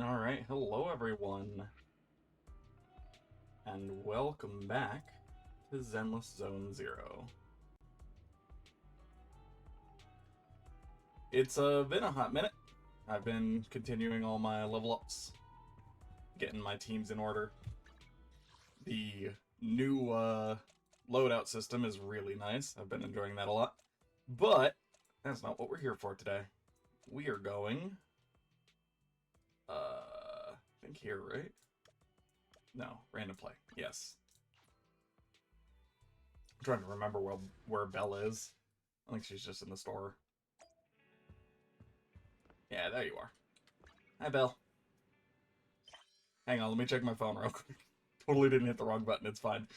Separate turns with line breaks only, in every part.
Alright, hello everyone, and welcome back to Zenless Zone Zero. It's been a hot minute. I've been continuing all my level ups, getting my teams in order. The new loadout system is really nice. I've been enjoying that a lot. But that's not what we're here for today. We are going... I think here, right? No, random play. Yes. I'm trying to remember where Belle is. I think she's just in the store. Yeah, there you are. Hi, Belle. Hang on, let me check my phone real quick. Totally didn't hit the wrong button, it's fine.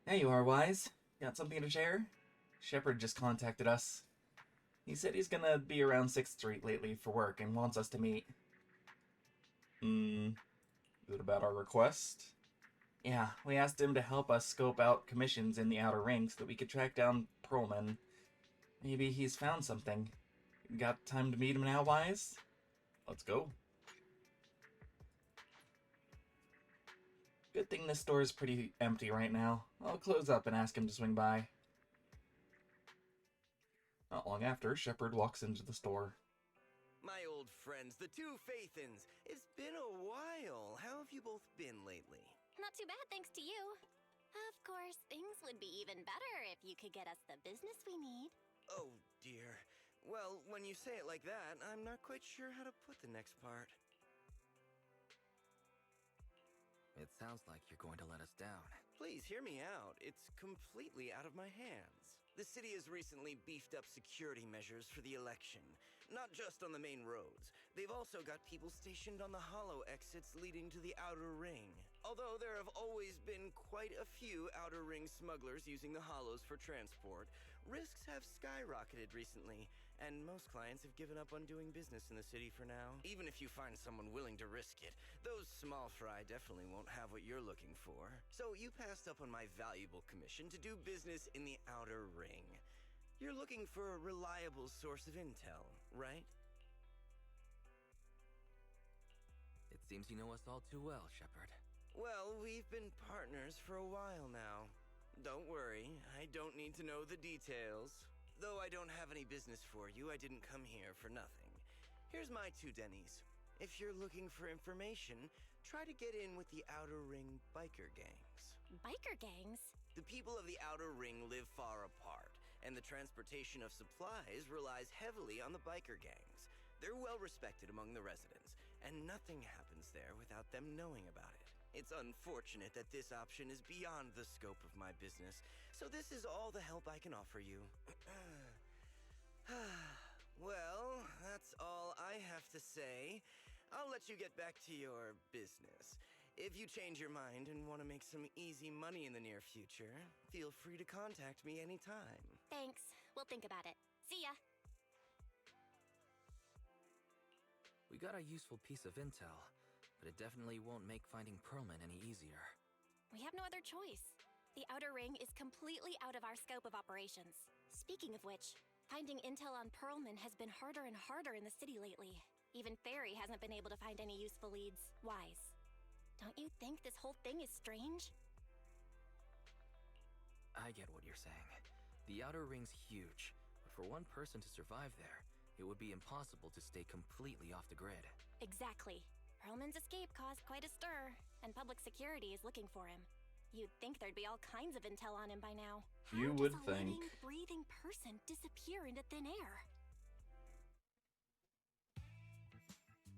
There you are, Wise. Got something to share? Shepard just contacted us. He said he's gonna be around 6th Street lately for work and wants us to meet. Is it about our request? Yeah, we asked him to help us scope out commissions in the Outer Ring so that we could track down Pearlman. Maybe he's found something. Got time to meet him now, Wise? Let's go. Good thing this store is pretty empty right now. I'll close up and ask him to swing by. Not long after, Shepard walks into the store.
My old friends, the two Faithins. It's been a while. How have you both been lately?
Not too bad, thanks to you. Of course, things would be even better if you could get us the business we need.
Oh, dear. Well, when you say it like that, I'm not quite sure how to put the next part.
It sounds like you're going to let us down.
Please hear me out. It's completely out of my hands. The city has recently beefed up security measures for the election. Not just on the main roads. They've also got people stationed on the hollow exits leading to the Outer Ring. Although there have always been quite a few Outer Ring smugglers using the hollows for transport, risks have skyrocketed recently, and most clients have given up on doing business in the city for now. Even if you find someone willing to risk it, those small fry definitely won't have what you're looking for. So you passed up on my valuable commission to do business in the Outer Ring. You're looking for a reliable source of intel, right?
It seems you know us all too well, Shepard.
Well, we've been partners for a while now. Don't worry, I don't need to know the details. Though I don't have any business for you, I didn't come here for nothing. Here's my 2 Denny's. If you're looking for information, try to get in with the Outer Ring biker gangs.
Biker gangs?
The people of the Outer Ring live far apart, and the transportation of supplies relies heavily on the biker gangs. They're well respected among the residents, and nothing happens there without them knowing about it. It's unfortunate that this option is beyond the scope of my business, so this is all the help I can offer you. Well, that's all I have to say. I'll let you get back to your business. If you change your mind and want to make some easy money in the near future, feel free to contact me anytime.
Thanks. We'll think about it. See ya.
We got a useful piece of intel, but it definitely won't make finding Pearlman any easier.
We have no other choice. The Outer Ring is completely out of our scope of operations. Speaking of which, finding intel on Pearlman has been harder and harder in the city lately. Even Fairy hasn't been able to find any useful leads. Wise, don't you think this whole thing is strange?
I get what you're saying. The Outer Ring's huge, but for one person to survive there, it would be impossible to stay completely off the grid.
Exactly. Pearlman's escape caused quite a stir, and public security is looking for him. You'd think there'd be all kinds of intel on him by now.
You
How
would
does a
think.
living, breathing person disappear into thin air?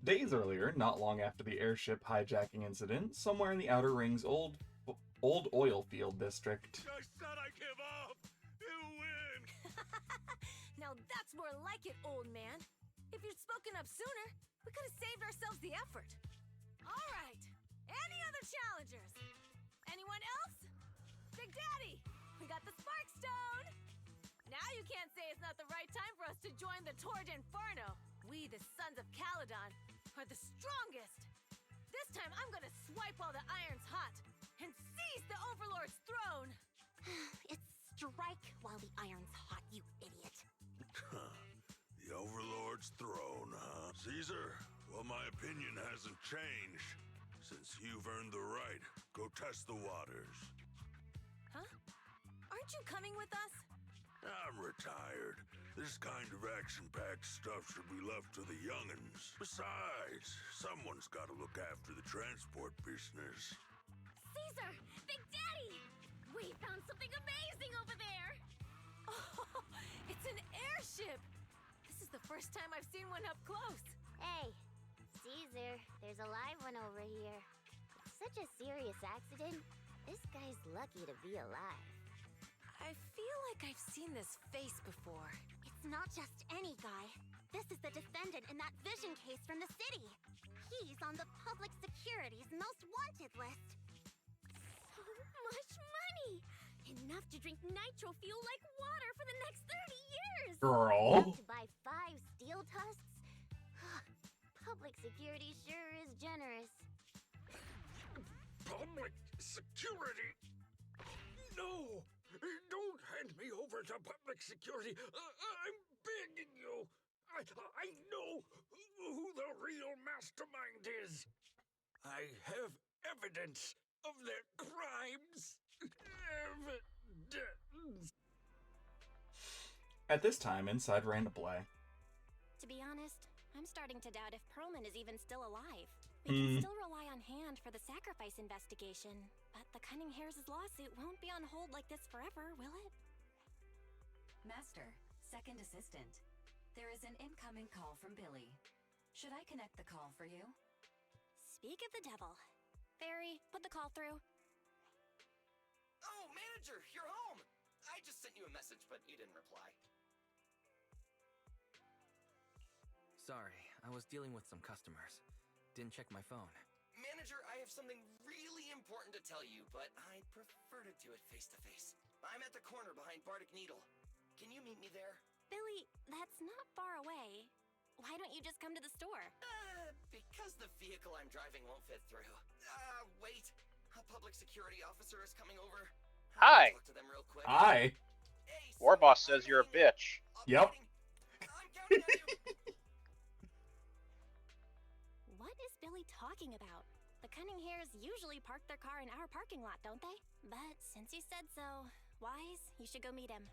Days earlier, not long after the airship hijacking incident, somewhere in the Outer Ring's old oil field district.
I said I give up! You win!
Now that's more like it, old man. If you'd spoken up sooner, we could have saved ourselves the effort. All right. Any other challengers? Anyone else? Big Daddy, we got the Spark Stone. Now you can't say it's not the right time for us to join the Torrid Inferno. We, the Sons of Caledon, are the strongest. This time I'm gonna swipe while the iron's hot and seize the Overlord's throne.
It's strike while the iron's hot, you idiot.
The Overlord's throne, huh? Caesar, we'll Well, my opinion hasn't changed. Since you've earned the right, go test the waters.
Huh? Aren't you coming with us?
I'm retired. This kind of action-packed stuff should be left to the young'uns. Besides, someone's got to look after the transport business.
Caesar! Big Daddy! We found something amazing over there! Oh, it's an airship! This is the first time I've seen one up close.
Hey, Caesar, there's a live one over here. It's such a serious accident. This guy's lucky to be alive.
I feel like I've seen this face before.
It's not just any guy. This is the defendant in that vision case from the city. He's on the public security's most wanted list.
So much money! Enough to drink nitro fuel like water for the next 30 years!
Girl.
To buy 5 steel tusks? Public security sure is generous.
Public security? No! Don't hand me over to public security. I'm begging you. I know who the real mastermind is. I have evidence of their crimes. Evidence.
At this time, inside ran to play.
To be honest, I'm starting to doubt if Perlman is even still alive. We can still rely on Hand for the sacrifice investigation, but the Cunning Hares' lawsuit won't be on hold like this forever, will it?
Master, second assistant. There is an incoming call from Billy. Should I connect the call for you?
Speak of the devil. Fairy, put the call through.
Oh, manager, you're home! I just sent you a message, but you didn't reply.
Sorry, I was dealing with some customers. Didn't check my phone.
Manager, I have something really important to tell you, but I'd prefer to do it face-to-face. I'm at the corner behind Bardic Needle. Can you meet me there?
Billy, that's not far away. Why don't you just come to the store?
Because the vehicle I'm driving won't fit through. Wait. A public security officer is coming over.
Hi.
Talk to them real quick.
Hi.
Hey,
Warboss says you're a bitch.
Yep.
I'm counting on you.
What is Billy talking about? The Cunning Hares usually park their car in our parking lot, don't they? But since you said so, Wise, you should go meet him.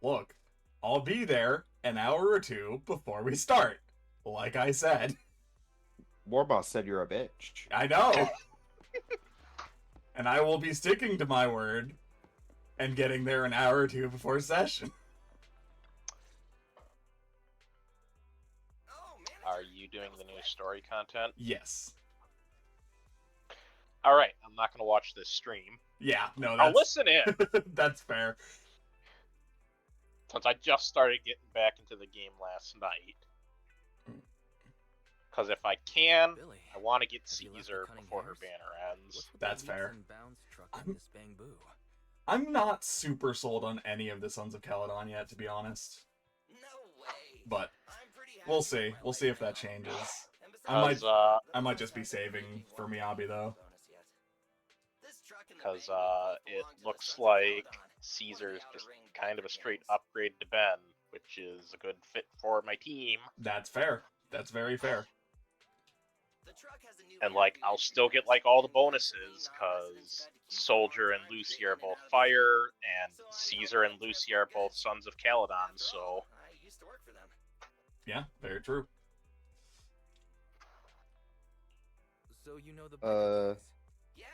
Look, I'll be there an hour or two before we start. Like I said.
Warboss said you're a bitch.
I know. And I will be sticking to my word and getting there an hour or two before session.
Are you doing the new story content?
Yes.
Alright, I'm not going to watch this stream.
Yeah, no,
I'll
that's...
listen in.
That's fair.
Since I just started getting back into the game last night. Because if I can,
Billy,
I want to get
have you left the
Caesar
Cunning
before her
Hares?
banner ends.
What's with
That's
the leaps
fair.
and bounds truck in this bamboo?
I'm not super sold on any of the Sons of Caledon yet, to be honest.
No way.
But
I'm pretty happy
we'll
with
see.
my
We'll
life
see if
right
that
now.
changes.
And besides,
I might just be saving for Miyabi, though.
This truck and the
Because
bank both
it
belong to the
looks
Sons of
like
Caledon.
Caesar's
One of the
just
Outer Ring
kind of a
Batman
straight
gangs.
upgrade to Ben, which is a good fit for my team.
That's fair. That's very fair.
The truck has a new
And like, I'll still get like all the bonuses, because Soldier and Lucy are both fire, and Caesar and Lucy are both Sons of Caledon,
After
so...
all, I used to work for them.
Yeah, very true.
So you know the biker gangs?
Yeah.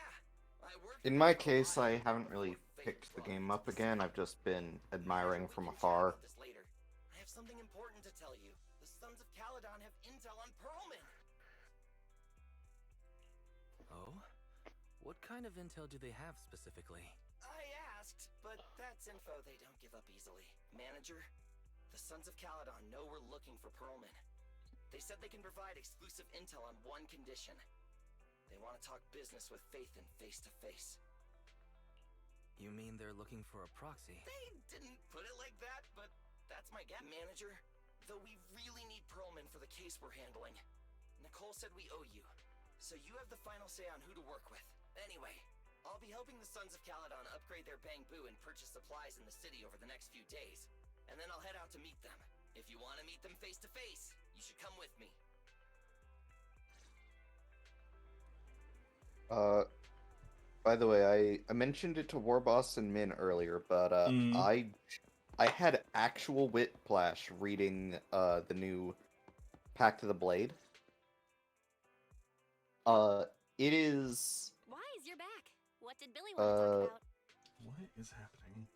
I worked
In
for
my
them for a
case,
while.
I haven't really picked the game up again. I've just been admiring from afar.
This later. I have something important to tell you. The Sons of Caledon have intel on Perlman.
Oh? What kind of intel do they have specifically?
I asked, but that's info they don't give up easily. Manager, the Sons of Caledon know we're looking for Perlman. They said they can provide exclusive intel on one condition. They want to talk business with Faith and face-to-face.
You mean they're looking for a proxy?
They didn't put it like that, but that's my guess. Manager, though we really need Perlman for the case we're handling. Nicole said we owe you, so you have the final say on who to work with. Anyway, I'll be helping the Sons of Caledon upgrade their bamboo and purchase supplies in the city over the next few days. and then I'll head out to meet them. If you want to meet them face to face, you should come with me.
By the way, I mentioned it to Warboss and Min earlier, but
Mm.
I had actual whiplash reading the new Pact of the Blade. It is.
Wise, you're back. What did Billy want to talk about?
What is happening?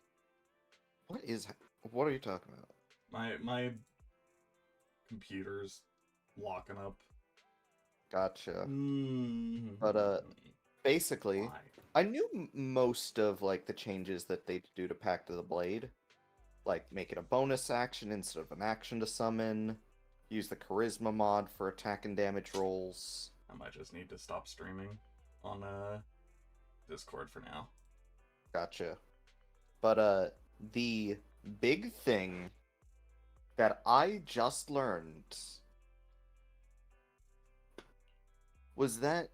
What are you talking about?
My computer's locking up.
Gotcha.
Mm.
But basically,
Why?
I knew most of like the changes that they do to Pact of the Blade, like make it a bonus action instead of an action to summon, use the charisma mod for attack and damage rolls.
I might just need to stop streaming on Discord for now.
Gotcha. But the big thing that I just learned was that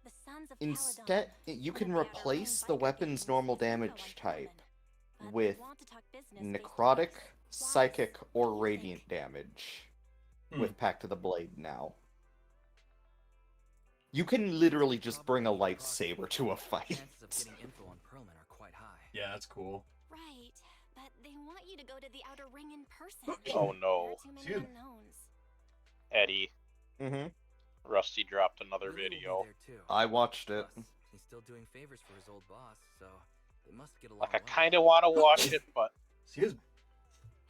The Sons of
instead
Caledon,
you
one
can
of the Outer
replace
Ring
the
biker
weapon's
gangs,
normal
is also
damage
in
type
Pullman, but
with
they want to talk business
necrotic,
face-to-face.
psychic,
Wise,
or
what do you
radiant
think?
damage
Hmm.
with Pact of the Blade now. You can literally just bring a lightsaber to a fight.
Chances of getting info on Perlman are quite high.
Yeah, that's cool.
Right, but they want you to go to the Outer Ring in person.
Oh
There
no.
are too many
Excuse me.
unknowns.
Eddie,
Mm-hmm.
Rusty dropped another
Billy will be
video.
there too.
I watched it.
Plus, he's still doing favors for his old boss, so they must get along
Like, I
well.
kind of want to watch it, but
Excuse me.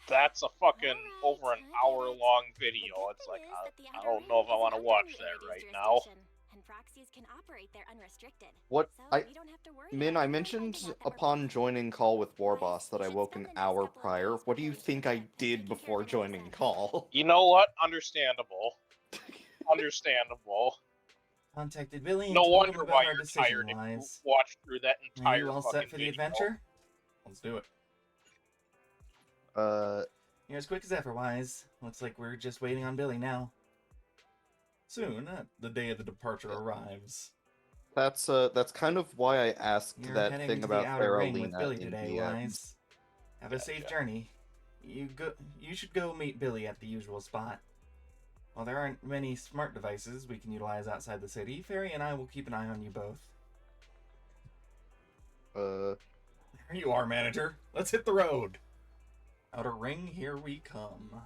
that's a fucking
Alright,
over an
I get it.
hour-long
The
video.
good
It's
thing
like,
is that the
I
Outer
don't know if
Ring
I want to
isn't
watch
under
that
the
right
AD's
now.
jurisdiction, and proxies can operate there unrestricted.
What
So
I
we don't have to worry
Min,
about
I
anyone
mentioned
finding out that we're
upon
present.
joining call with Warboss
Wise,
that
you
I
should
woke
spend
an
the next
hour
couple of
prior.
days
What do you
preparing for
think
the
I
trip and
did
taking care
before
of the loose
joining
ends.
call?
You know what? Understandable. Understandable.
Contacted Billy and
No
told him
wonder
about
why
our
you're
decision,
tired if you
Wise.
watched through that
Are
entire
you all
fucking
set for the
video.
adventure? Let's do it. You're as quick as ever, Wise. Looks like we're just waiting on Billy now. Soon, the day of the departure arrives.
That's kind of why I asked
You're
that
heading
thing
to the
about
Outer Ring with
Farolina
Billy
in
today,
DM.
Wise. Have a safe
Gotcha.
journey. You should go meet Billy at the usual spot. While there aren't many smart devices we can utilize outside the city, Fairy and I will keep an eye on you both. There you are, manager. Let's hit the road. Outer Ring, here we come.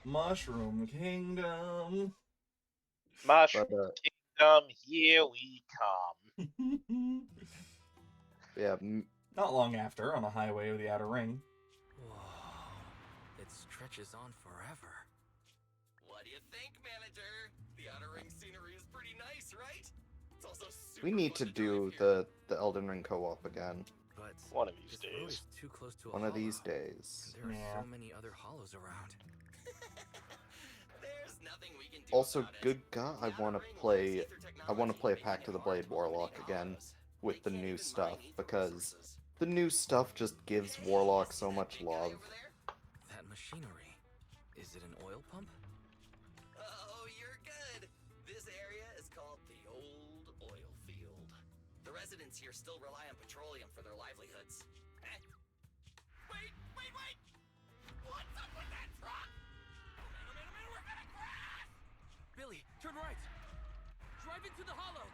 Mushroom Kingdom.
Mushroom
But,
Kingdom, here we come.
yeah,
Not long after, on a highway of the Outer Ring.
Whoa. It stretches on forever.
What do you think, manager? The Outer Ring scenery is pretty nice, right? It's also super
we need to
fun
do
drive here.
the Elden Ring co-op again.
But
One of these
this road
days.
is too close to a
One of
hollow,
these days.
and there are
Yeah.
so many other hollows around.
There's nothing we can do
Also,
about it.
good God, I want to play. I want to play Pact of the Blade Warlock again with the new stuff because the new stuff just gives Warlock so much love.
That machinery. Is it an oil pump?
Oh, you're good. This area is called the Old Oil Field. The residents here still rely on petroleum for their livelihoods. Wait! What's up with that truck? Oh man, we're gonna crash!
Billy, turn right! Drive into the hollow!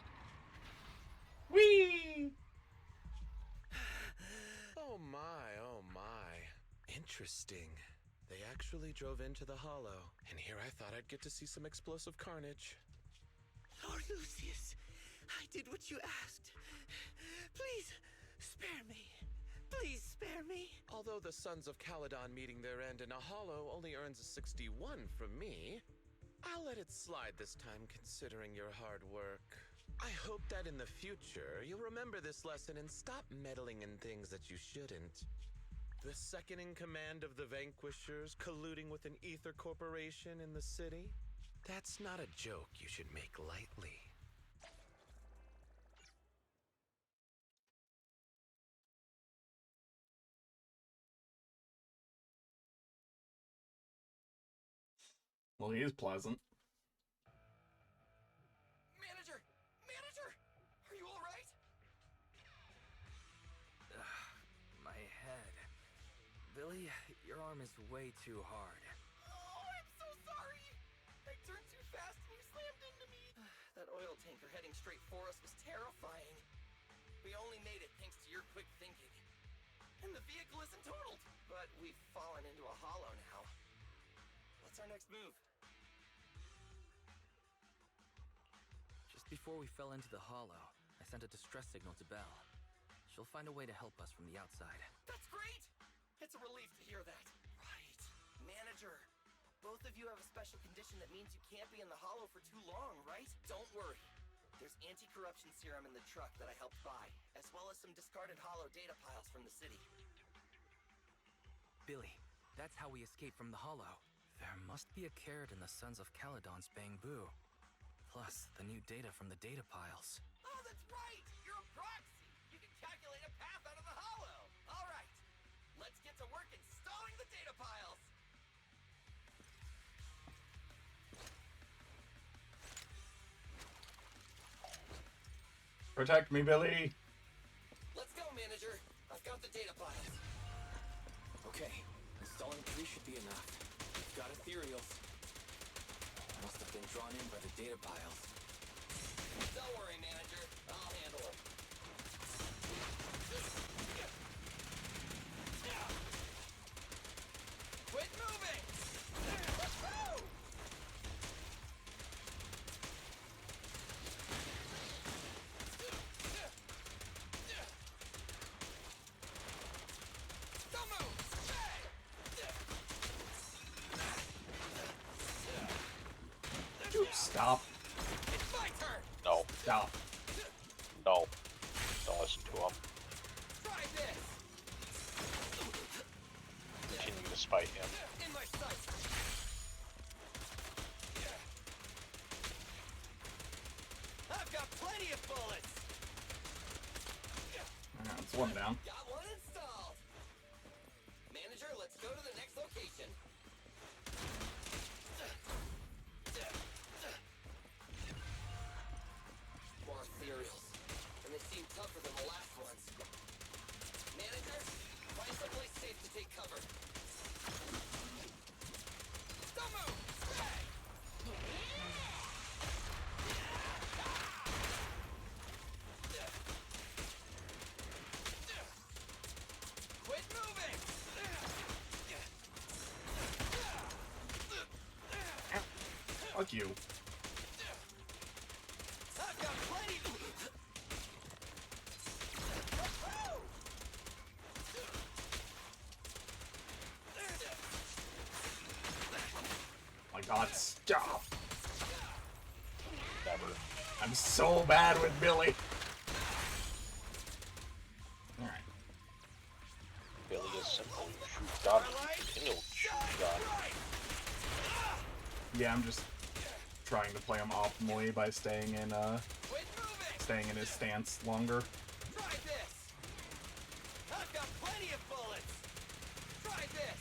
Whee!
Oh my. Interesting. They actually drove into the hollow, and here I thought I'd get to see some explosive carnage.
Lord Lucius, I did what you asked. Please, spare me. Please spare me.
Although the Sons of Caledon meeting their end in a hollow only earns a 61 from me, I'll let it slide this time considering your hard work. I hope that in the future you'll remember this lesson and stop meddling in things that you shouldn't. The second in command of the Vanquishers colluding with an ether corporation in the city? That's not a joke you should make lightly.
Well, he is pleasant.
Manager! Are you alright?
My head. Your arm is way too hard.
Oh, I'm so sorry! I turned too fast and you slammed into me! That oil tanker heading straight for us was terrifying. We only made it thanks to your quick thinking. And the vehicle isn't totaled! But we've fallen into a hollow now. What's our next move?
Just before we fell into the hollow, I sent a distress signal to Belle. She'll find a way to help us from the outside.
That's great! It's a relief to hear that. Right. Manager, both of you have a special condition that means you can't be in the hollow for too long, right? Don't worry. There's anti-corruption serum in the truck that I helped buy, as well as some discarded hollow data piles from the city.
Billy, that's how we escaped from the hollow. There must be a carrot in the Sons of Caledon's bamboo. Plus, the new data from the data piles.
Oh, that's right! You're a proxy! You can calculate a path out of the hollow! Alright, let's get to work installing the data piles!
Protect me, Billy!
Let's go, manager! I've got the data piles.
Okay, installing 3 should be enough. We've got ethereals. Must have been drawn in by the data piles.
Don't worry, manager. I'll handle them. Quit moving! Woo-hoo! Don't move!
Dude, stop.
It's my turn!
No,
Stop.
no. Don't listen to him.
Try this!
Continue to spite him.
In my sights! I've got plenty of bullets!
Alright, it's one down.
Got one installed! Manager, let's go to the next location. More ethereals. And they seem tougher than the last ones. Manager, find someplace safe to take cover. Don't move! Hey! Quit moving!
Fuck you.
I've got plenty.
My god, stop.
Never.
I'm so bad with Billy. Alright.
Billy is simply shoot gun. Continual shoot gun.
Yeah, I'm just trying to play him optimally by staying in his stance longer.
Try this. I've got plenty of bullets. Try this.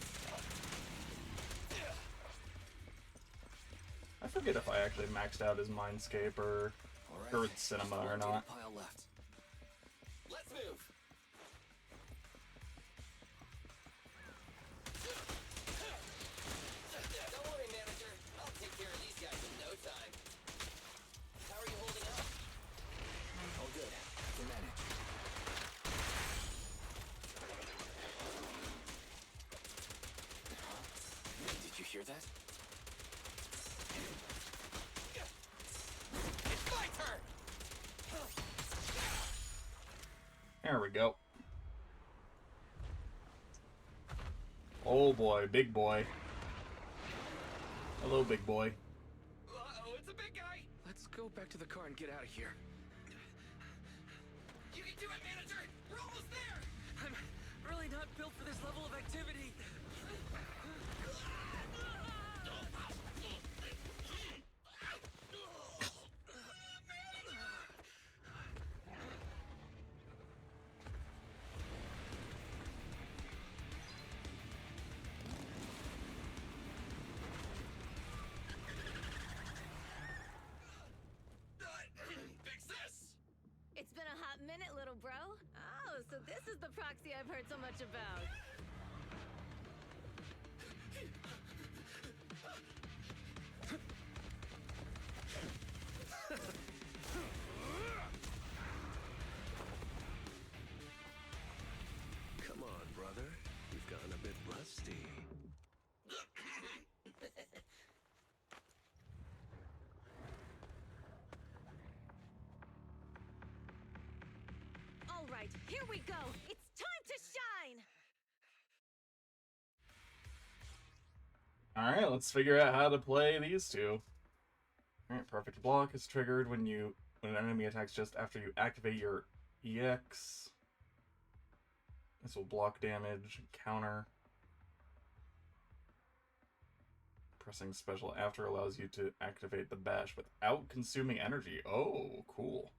I forget if I actually maxed out his Mindscape or Cinema or not.
Pile left.
Let's move. Don't worry, manager. I'll take care of these guys in no time. How are you holding up?
All good. Can manage. Did you hear that?
It's my turn.
There we go. Oh boy, big boy. Hello, big boy.
Uh-oh, it's a big guy.
Let's go back to the car and get out of here.
You can do it, manager. We're almost there.
I'm really not built for this level of activity.
Fix this.
It's been a hot minute, little bro. Oh, so this is the proxy I've heard so much about.
brother. You've gotten a bit rusty.
All right, here we go. It's time to shine.
Alright, let's figure out how to play these two. Alright, perfect block is triggered when an enemy attacks just after you activate your EX. This will block damage, counter. Pressing special after allows you to activate the bash without consuming energy. Oh, cool.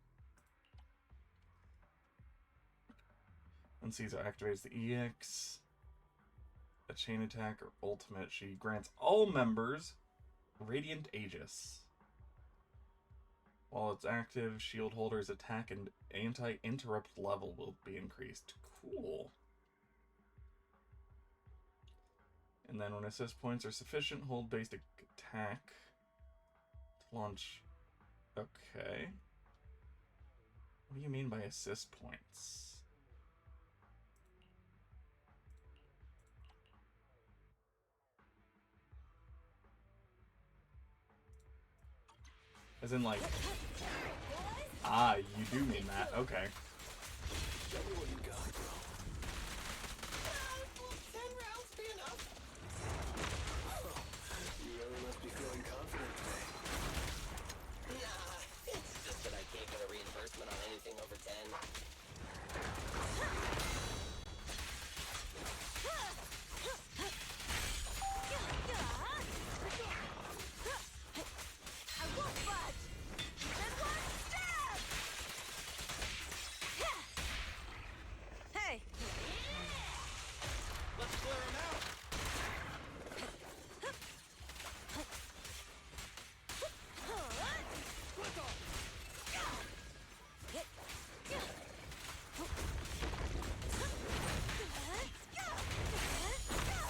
When Caesar activates the EX, a chain attack or ultimate, she grants all members Radiant Aegis. While it's active, shield holder's attack and anti-interrupt level will be increased. Cool. And then when assist points are sufficient, hold basic attack to launch. Okay. What do you mean by assist points? As in, like... Ah, you do mean that. Okay.
Show me what you got, bro. Will 10 rounds be enough? Oh, you really must be feeling confident today.
Nah, it's just that I can't get a reimbursement on anything over 10.
I won't budge. And one stab. Hey.
Let's clear him out. Click off.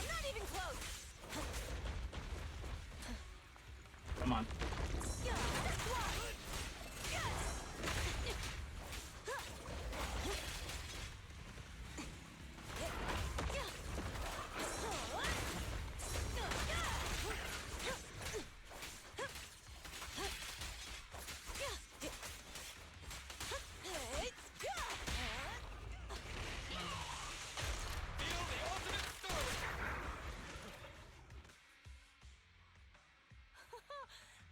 Not even close.
Come on.
Feel the ultimate story.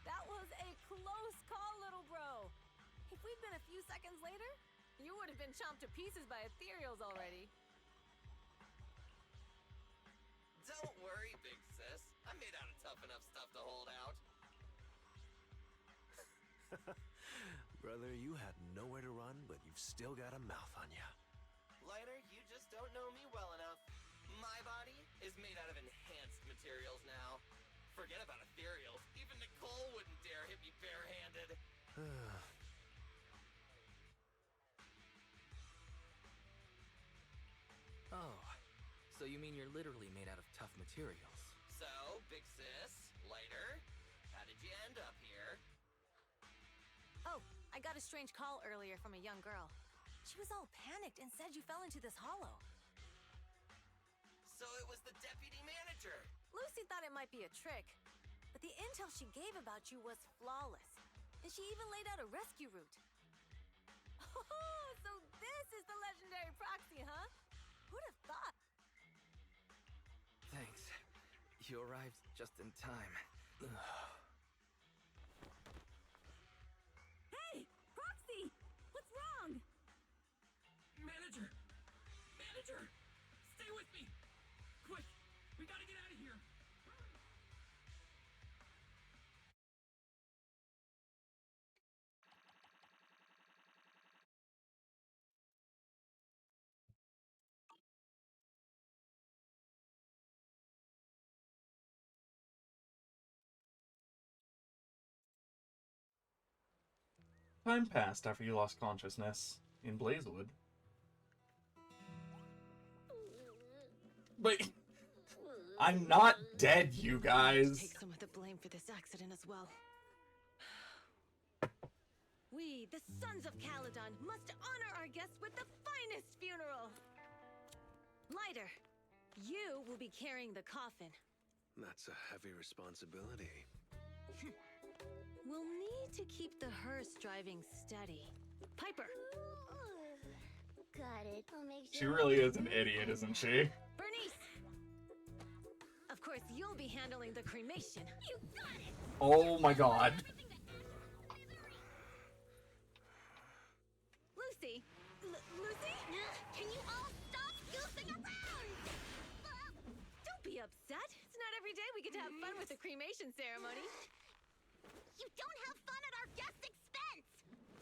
That was a close call, little bro. If we'd been a few seconds later, you would have been chomped to pieces by ethereals already.
Don't worry, big sis. I'm made out of tough enough stuff to hold out.
Brother, you had nowhere to run, but you've still got a mouth on you.
Lighter, you just don't know me well enough. My body is made out of enhanced materials now. Forget about ethereals. Even Nicole wouldn't dare hit me barehanded.
Oh, so you mean you're literally made out of tough materials?
So, big sis, Lighter, how did you end up here?
Oh, I got a strange call earlier from a young girl. She was all panicked and said you fell into this hollow.
So it was the deputy manager.
Lucy thought it might be a trick, but the intel she gave about you was flawless. And she even laid out a rescue route. Oh, so this is the legendary proxy, huh? Who'd have thought?
Thanks. You arrived just in time.
Hey, Proxy! What's wrong?
Manager! Manager! Stay with me! Quick! We gotta get out of here!
Time passed after you lost consciousness in Blazewood. But I'm not dead, you guys.
Take some of the blame for this accident as well. We, the Sons of Caledon, must honor our guests with the finest funeral. Lighter, you will be carrying the coffin.
That's a heavy responsibility.
We'll need to keep the hearse driving steady. Piper!
Got it. I'll make
She
sure.
really is an idiot, isn't she?
Bernice! Of course, you'll be handling the cremation. You got it!
Oh my god.
Lucy! Lucy?
Can you all stop goofing around?
Don't be upset. It's not every day we get to have fun with the cremation ceremony.
You don't have fun at our guest expense!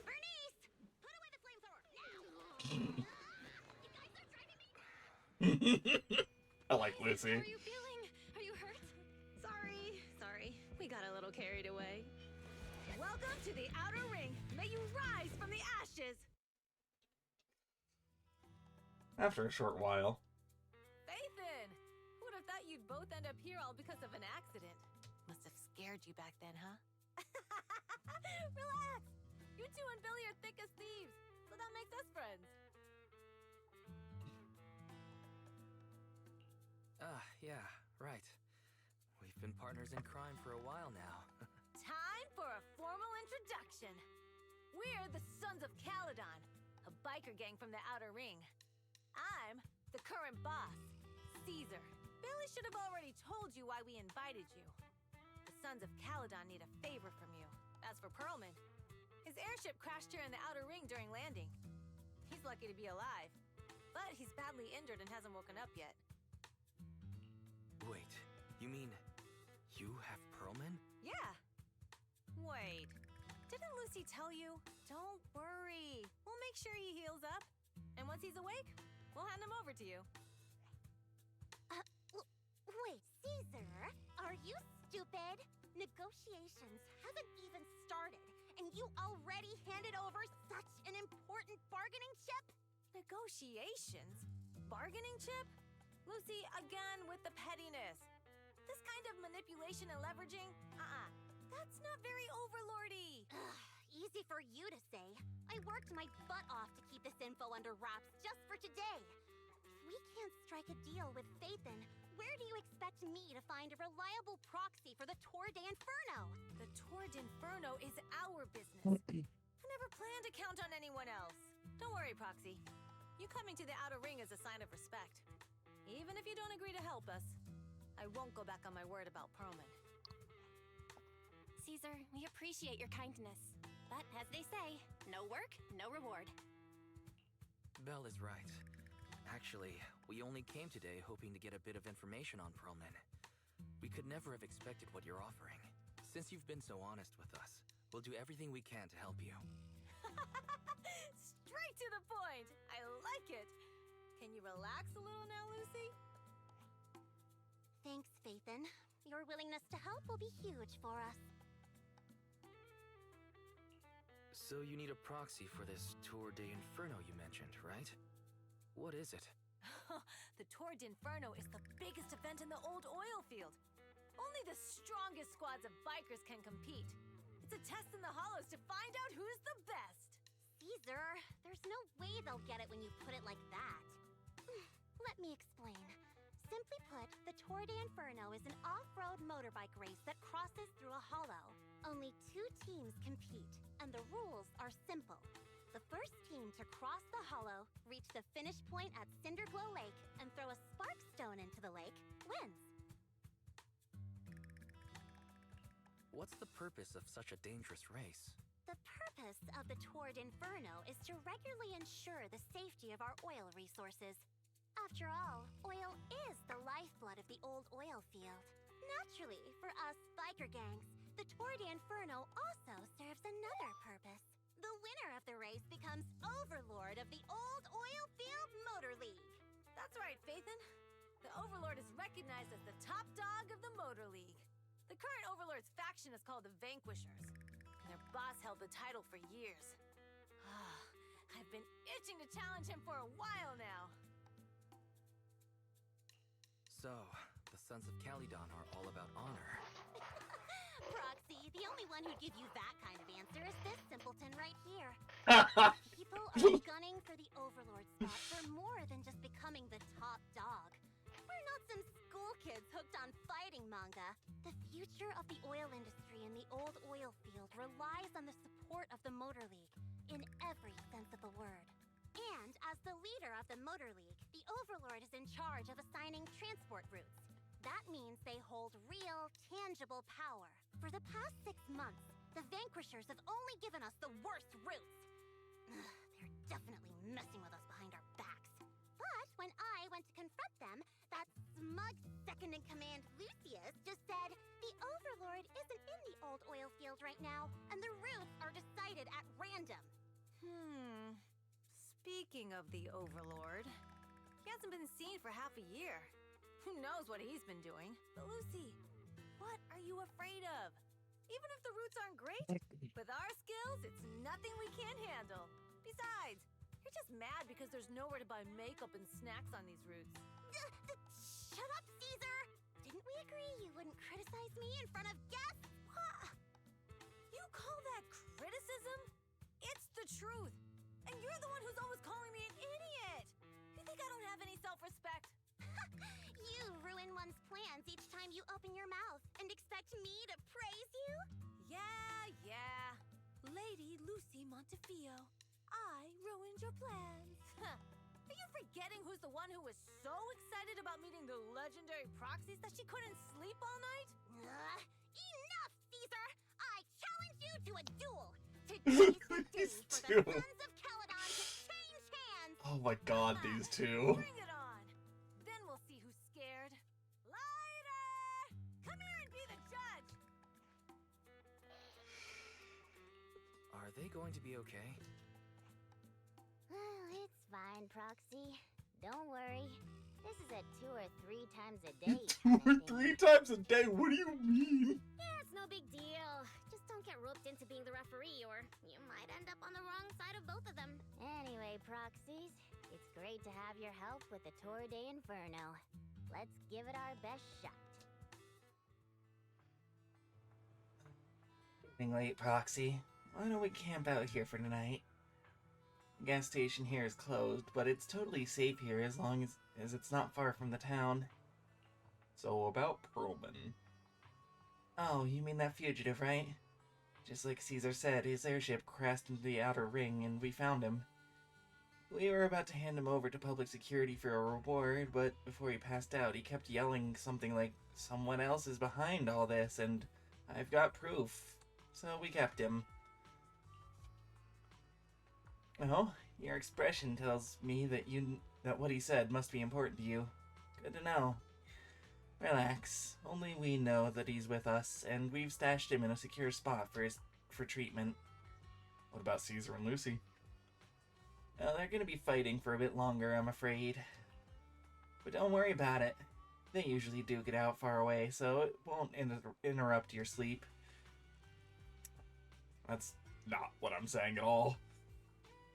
Bernice! Put away the flamethrower, now! You guys are driving me...
I like Lucy.
How are you feeling? Are you hurt? Sorry. We got a little carried away. Welcome to the Outer Ring. May you rise from the ashes.
After a short while.
Fathan! Who would have thought you'd both end up here all because of an accident? Must have scared you back then, huh? Relax! You two and Billy are thick as thieves, so that makes us friends.
Yeah, right. We've been partners in crime for a while now.
Time for a formal introduction. We're the Sons of Caledon, a biker gang from the Outer Ring. I'm the current boss, Caesar. Billy should have already told you why we invited you. The Sons of Caledon need a favor from you. As for Pearlman, his airship crashed here in the Outer Ring during landing. He's lucky to be alive, but he's badly injured and hasn't woken up yet.
Wait, you mean you have Pearlman?
Yeah. Wait, didn't Lucy tell you? Don't worry. We'll make sure he heals up. And once he's awake, we'll hand him over to you.
Wait, Caesar? Are you stupid? Negotiations haven't even started, and you already handed over such an important bargaining chip?
Negotiations? Bargaining chip? Lucy, again with the pettiness. This kind of manipulation and leveraging? That's not very overlordy.
Easy for you to say. I worked my butt off to keep this info under wraps just for today. If we can't strike a deal with Fathan, where do you expect me to find a reliable proxy for the Tour d'Inferno?
The Tour d'Inferno is our business. I never planned to count on anyone else. Don't worry, Proxy. You coming to the Outer Ring is a sign of respect. Even if you don't agree to help us, I won't go back on my word about Pearlman.
Caesar, we appreciate your kindness. But as they say, no work, no reward.
Belle is right. Actually, we only came today hoping to get a bit of information on Pearlman. We could never have expected what you're offering. Since you've been so honest with us, we'll do everything we can to help you.
Straight to the point! I like it! Can you relax a little now, Lucy?
Thanks, Fathan. Your willingness to help will be huge for us.
So you need a proxy for this Tour d'Inferno you mentioned, right? What is it?
The Tour d'Inferno is the biggest event in the old oil field. Only the strongest squads of bikers can compete. It's a test in the hollows to find out who's the best.
Caesar, there's no way they'll get it when you put it like that. Let me explain. Simply put, the Tour d'Inferno is an off-road motorbike race that crosses through a hollow. Only 2 teams compete, and the rules are simple. The first team to cross the hollow, reach the finish point at Cinderglow Lake, and throw a spark stone into the lake, wins.
What's the purpose of such a dangerous race?
The purpose of the Tour d'Inferno is to regularly ensure the safety of our oil resources. After all, oil is the lifeblood of the old oil field. Naturally, for us biker gangs, the Tour d'Inferno also serves another purpose. The winner of the race becomes Overlord of the Old Oil Field Motor League.
That's right, Fathan. The Overlord is recognized as the top dog of the Motor League. The current Overlord's faction is called the Vanquishers, and their boss held the title for years. I've been itching to challenge him for a while now.
So, the Sons of Caledon are all about honor.
Proxy, the only one who'd give you that kind of answer is this simpleton right here. People are gunning for the Overlord spot for more than just becoming the top dog. cool kids hooked on fighting manga. The future of the oil industry in the old oil field relies on the support of the Motor League, in every sense of the word. And as the leader of the Motor League, the Overlord is in charge of assigning transport routes. That means they hold real, tangible power. For the past 6 months, the Vanquishers have only given us the worst routes. Ugh, they're definitely messing with us behind our backs. But when I went to confront them, that smug second-in-command Lucius just said the Overlord isn't in the old oil field right now, and the routes are decided at random.
Speaking of the Overlord, he hasn't been seen for half a year. Who knows what he's been doing? But Lucy, what are you afraid of? Even if the routes aren't great, with our skills, it's nothing we can't handle. Besides, you're just mad because there's nowhere to buy makeup and snacks on these routes.
Shut up, Caesar! Didn't we agree you wouldn't criticize me in front of guests?
What? You call that criticism? It's the truth. And you're the one who's always calling me an idiot. You think I don't have any self-respect?
You ruin one's plans each time you open your mouth and expect me to praise you?
Yeah. Lady Lucy Montefiore, I ruined your plans. Huh. Are you forgetting who's the one who was so excited about meeting the legendary proxies that she couldn't sleep all night?
Enough, Caesar! I challenge you to a duel! Today's the day for the Sons of Caledon to change hands!
Oh my god, these two.
Bring it on! Then we'll see who's scared. Lighter! Come here and be the judge!
Are they going to be okay?
Well, it's fine, Proxy. Don't worry. This is a 2 or 3 times a day.
2 or 3 times a day? What do you mean?
Yeah, it's no big deal. Just don't get roped into being the referee, or you might end up on the wrong side of both of them. Anyway, Proxies, it's great to have your help with the Tour de Inferno. Let's give it our best shot.
Getting late, Proxy. Why don't we camp out here for tonight? The gas station here is closed, but it's totally safe here as long as it's not far from the town.
So about Perlman.
Oh, you mean that fugitive, right? Just like Caesar said, his airship crashed into the outer ring and we found him. We were about to hand him over to public security for a reward, but before he passed out, he kept yelling something like, "Someone else is behind all this, and I've got proof." So we kept him. Oh, your expression tells me that what he said must be important to you. Good to know. Relax. Only we know that he's with us, and we've stashed him in a secure spot for treatment.
What about Caesar and Lucy?
Well, they're gonna be fighting for a bit longer, I'm afraid. But don't worry about it. They usually do get out far away, so it won't interrupt your sleep.
That's not what I'm saying at all.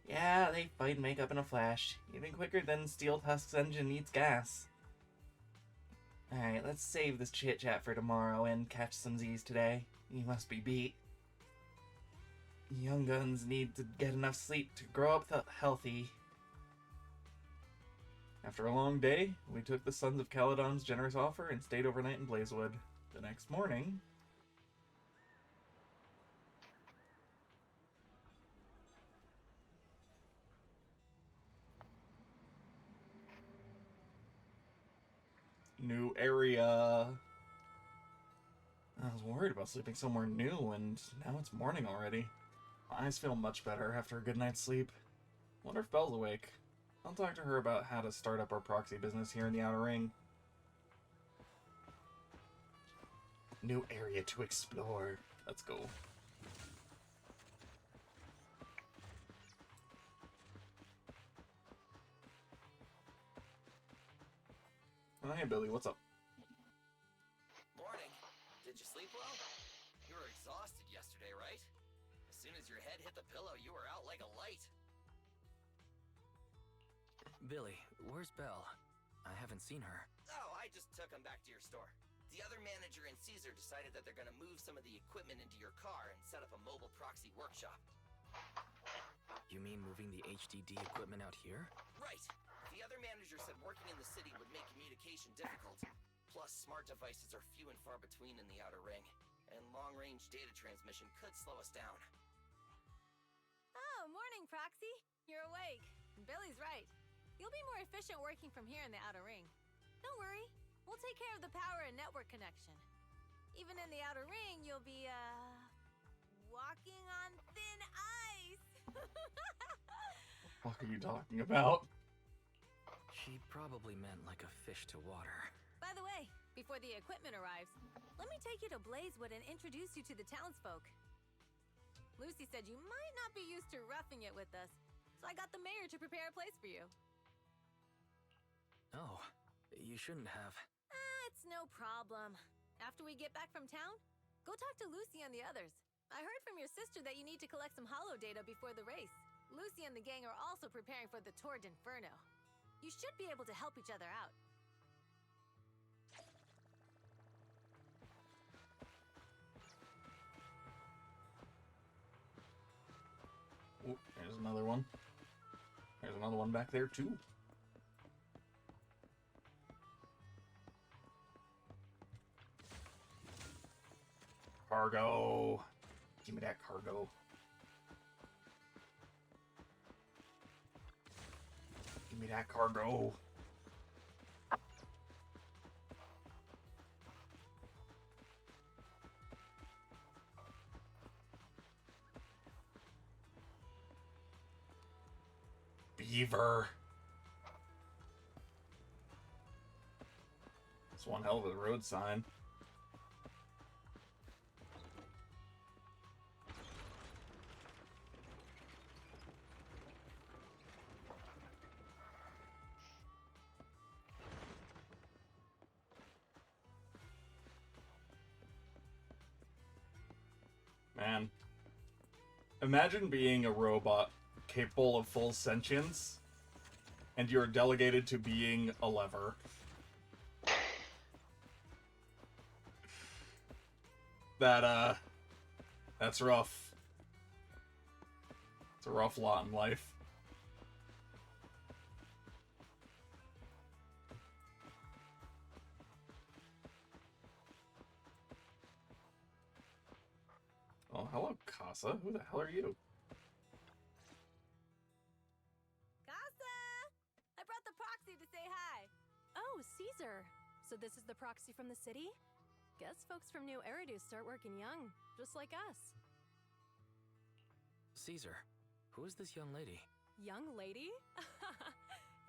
Yeah, they fight and make up in a flash, even quicker than Steel Tusk's engine needs gas. Alright, let's save this chit-chat for tomorrow and catch some Z's today. You must be beat. Young guns need to get enough sleep to grow up healthy.
After a long day, we took the Sons of Caledon's generous offer and stayed overnight in Blazewood. The next morning... New area. I was worried about sleeping somewhere new, and now it's morning already. My eyes feel much better after a good night's sleep. Wonder if Belle's awake. I'll talk to her about how to start up our proxy business here in the Outer Ring. New area to explore. Let's go. Oh, hey, Billy, what's up?
Morning. Did you sleep well? You were exhausted yesterday, right? As soon as your head hit the pillow, you were out like a light.
Billy, where's Belle? I haven't seen her.
Oh, I just took him back to your store. The other manager and Caesar decided that they're gonna move some of the equipment into your car and set up a mobile proxy workshop.
You mean moving the HDD equipment out here?
Right. The other manager said working in the city would make communication difficult.
Plus, smart devices are few and far between in the Outer Ring, and long-range data transmission could slow us down.
Oh, morning, Proxy. You're awake. Billy's right. You'll be more efficient working from here in the Outer Ring. Don't worry. We'll take care of the power and network connection. Even in the Outer Ring, you'll be, walking on thin ice.
What are you talking about?
She probably meant like a fish to water.
By the way, before the equipment arrives, let me take you to Blazewood and introduce you to the townsfolk. Lucy said you might not be used to roughing it with us, so I got the mayor to prepare a place for you.
Oh, you shouldn't have.
It's no problem. After we get back from town, go talk to Lucy and the others. I heard from your sister that you need to collect some holo data before the race. Lucy and the gang are also preparing for the Tour d'Inferno. You should be able to help each other out.
Oh, there's another one. There's another one back there, too. Cargo. Give me that cargo. Give me that cargo. Beaver. It's one hell of a road sign. Man. Imagine being a robot capable of full sentience, and you're delegated to being a lever. That's rough. It's a rough lot in life. Oh, hello, Casa. Who the hell are you?
Casa! I brought the proxy to say hi.
Oh, Caesar. So this is the proxy from the city? Guess folks from New Eridu start working young, just like us.
Caesar, who is this young lady?
Young lady?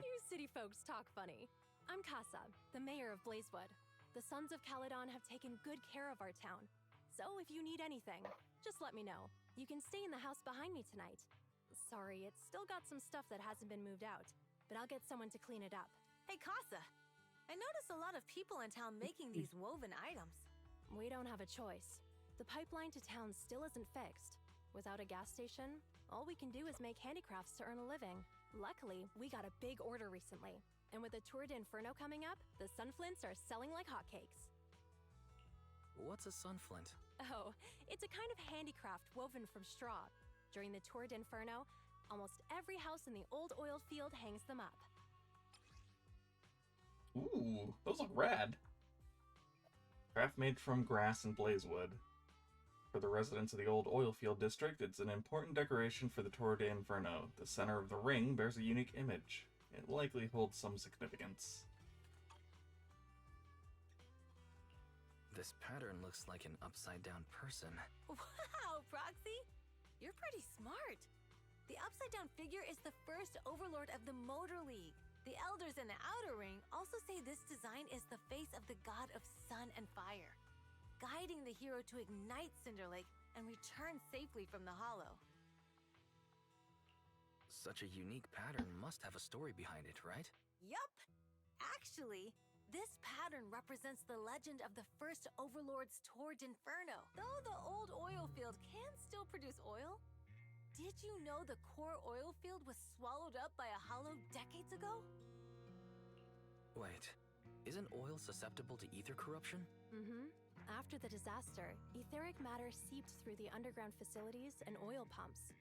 You city folks talk funny. I'm Casa, the mayor of Blazewood. The Sons of Caledon have taken good care of our town. So if you need anything, just let me know. You can stay in the house behind me tonight. Sorry, it's still got some stuff that hasn't been moved out, but I'll get someone to clean it up.
Hey, Casa. I noticed a lot of people in town making these woven items.
We don't have a choice. The pipeline to town still isn't fixed. Without a gas station, all we can do is make handicrafts to earn a living. Luckily, we got a big order recently. And with the Tour d'Inferno coming up, the sunflints are selling like hotcakes.
What's a sunflint?
Oh, it's a kind of handicraft woven from straw. During the Tour d'Inferno, almost every house in the old oil field hangs them up.
Ooh, those look rad. Craft made from grass and blazewood. For the residents of the old oil field district, it's an important decoration for the Tour d'Inferno. The center of the ring bears a unique image. It likely holds some significance.
This pattern looks like an upside-down person.
Wow, Proxy! You're pretty smart. The upside-down figure is the first overlord of the Motor League. The elders in the Outer Ring also say this design is the face of the god of sun and fire, guiding the hero to ignite Cinder Lake and return safely from the Hollow.
Such a unique pattern must have a story behind it, right?
Yup! Actually, this pattern represents the legend of the first Overlord's Tour d'Inferno. Though the old oil field can still produce oil, did you know the core oil field was swallowed up by a hollow decades ago?
Wait, isn't oil susceptible to ether corruption?
Mm-hmm. After the disaster, etheric matter seeped through the underground facilities and oil pumps,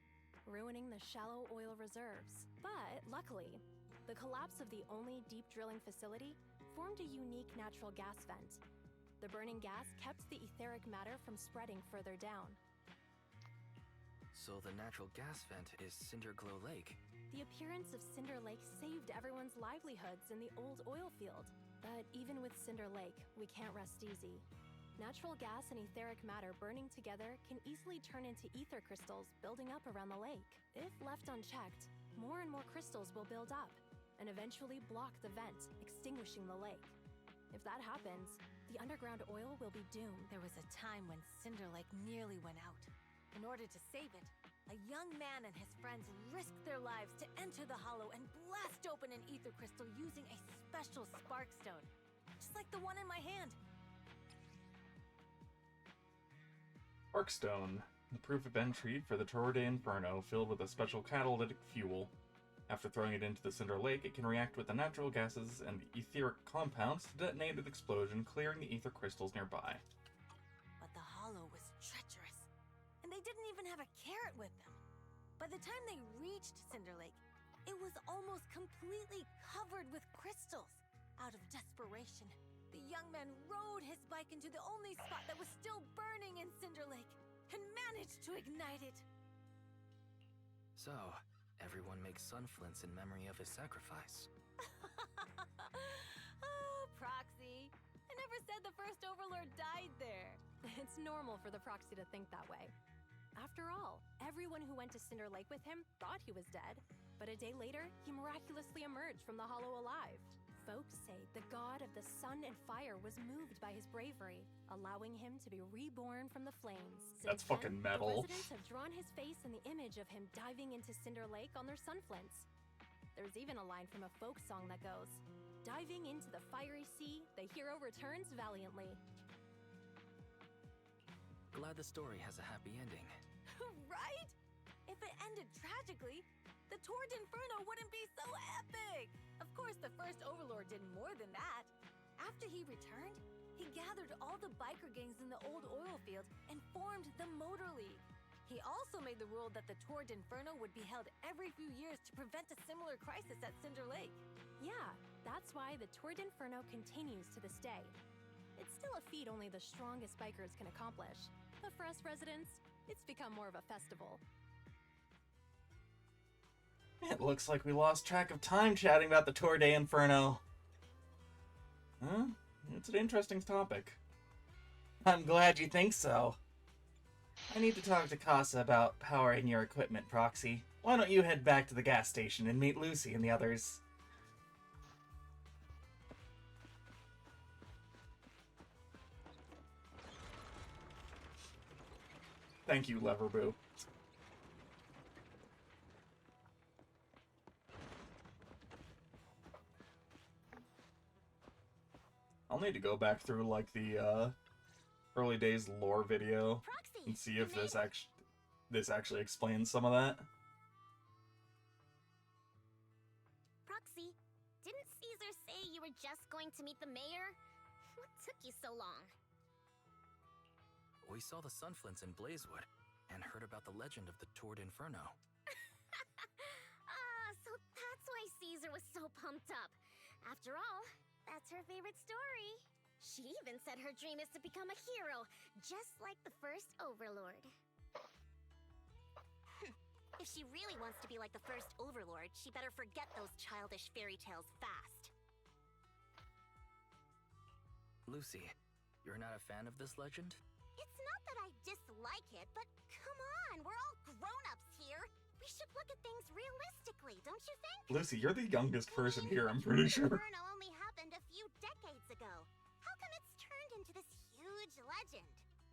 ruining the shallow oil reserves. But luckily, The collapse of the only deep drilling facility formed a unique natural gas vent. The burning gas kept the etheric matter from spreading further down.
So the natural gas vent is Cinderglow Lake.
The appearance of Cinder Lake saved everyone's livelihoods in the old oil field. But even with Cinder Lake, we can't rest easy. Natural gas and etheric matter burning together can easily turn into ether crystals building up around the lake. If left unchecked, more and more crystals will build up and eventually block the vent, extinguishing the lake. If that happens, the underground oil will be doomed.
There was a time when Cinder Lake nearly went out. In order to save it, a young man and his friends risked their lives to enter the hollow and blast open an ether crystal using a special spark stone, just like the one in my hand.
Sparkstone, the proof of entry for the Torre de Inferno, filled with a special catalytic fuel. After throwing it into the Cinder Lake, it can react with the natural gases and the etheric compounds to detonate an explosion, clearing the ether crystals nearby.
But the hollow was treacherous, and they didn't even have a carrot with them. By the time they reached Cinder Lake, it was almost completely covered with crystals. Out of desperation, the young man rode his bike into the only spot that was still burning in Cinder Lake and managed to ignite it.
So, everyone makes sun flints in memory of his sacrifice.
Oh, Proxy. I never said the first Overlord died there.
It's normal for the proxy to think that way. After all, everyone who went to Cinder Lake with him thought he was dead, but a day later, he miraculously emerged from the hollow alive. Folks say the god of the sun and fire was moved by his bravery, allowing him to be reborn from the flames.
That's
Since
fucking
then,
metal.
The residents have drawn his face and the image of him diving into Cinder Lake on their sunflints. There's even a line from a folk song that goes, "Diving into the fiery sea, the hero returns valiantly."
Glad the story has a happy ending.
Right? If it ended tragically, the Tour d'Inferno wouldn't be so epic! Of course, the first Overlord did more than that. After he returned, he gathered all the biker gangs in the old oil field and formed the Motor League. He also made the rule that the Tour d'Inferno would be held every few years to prevent a similar crisis at Cinder Lake.
Yeah, that's why the Tour d'Inferno continues to this day. It's still a feat only the strongest bikers can accomplish, but for us residents, it's become more of a festival.
It looks like we lost track of time chatting about the Torre de Inferno. Huh? It's an interesting topic. I'm glad you think so. I need to talk to Casa about powering your equipment, Proxy. Why don't you head back to the gas station and meet Lucy and the others? Thank you, Leverboo. I'll need to go back through, like, the, early days lore video
Proxy,
and see if this actually explains some of that.
Proxy, didn't Caesar say you were just going to meet the mayor? What took you so long?
We saw the sunflints in Blazewood and heard about the legend of the Tour d'Inferno.
So that's why Caesar was so pumped up. After all, that's her favorite story. She even said her dream is to become a hero, just like the first Overlord. If she really wants to be like the first Overlord, she better forget those childish fairy tales fast.
Lucy, you're not a fan of this legend?
It's not that I dislike it, but come on, we're all grown-ups here. We should look at things realistically, don't you think?
Lucy, you're the youngest person here, I'm pretty sure.
Inferno only happened a few decades ago. How come it's turned into this huge legend?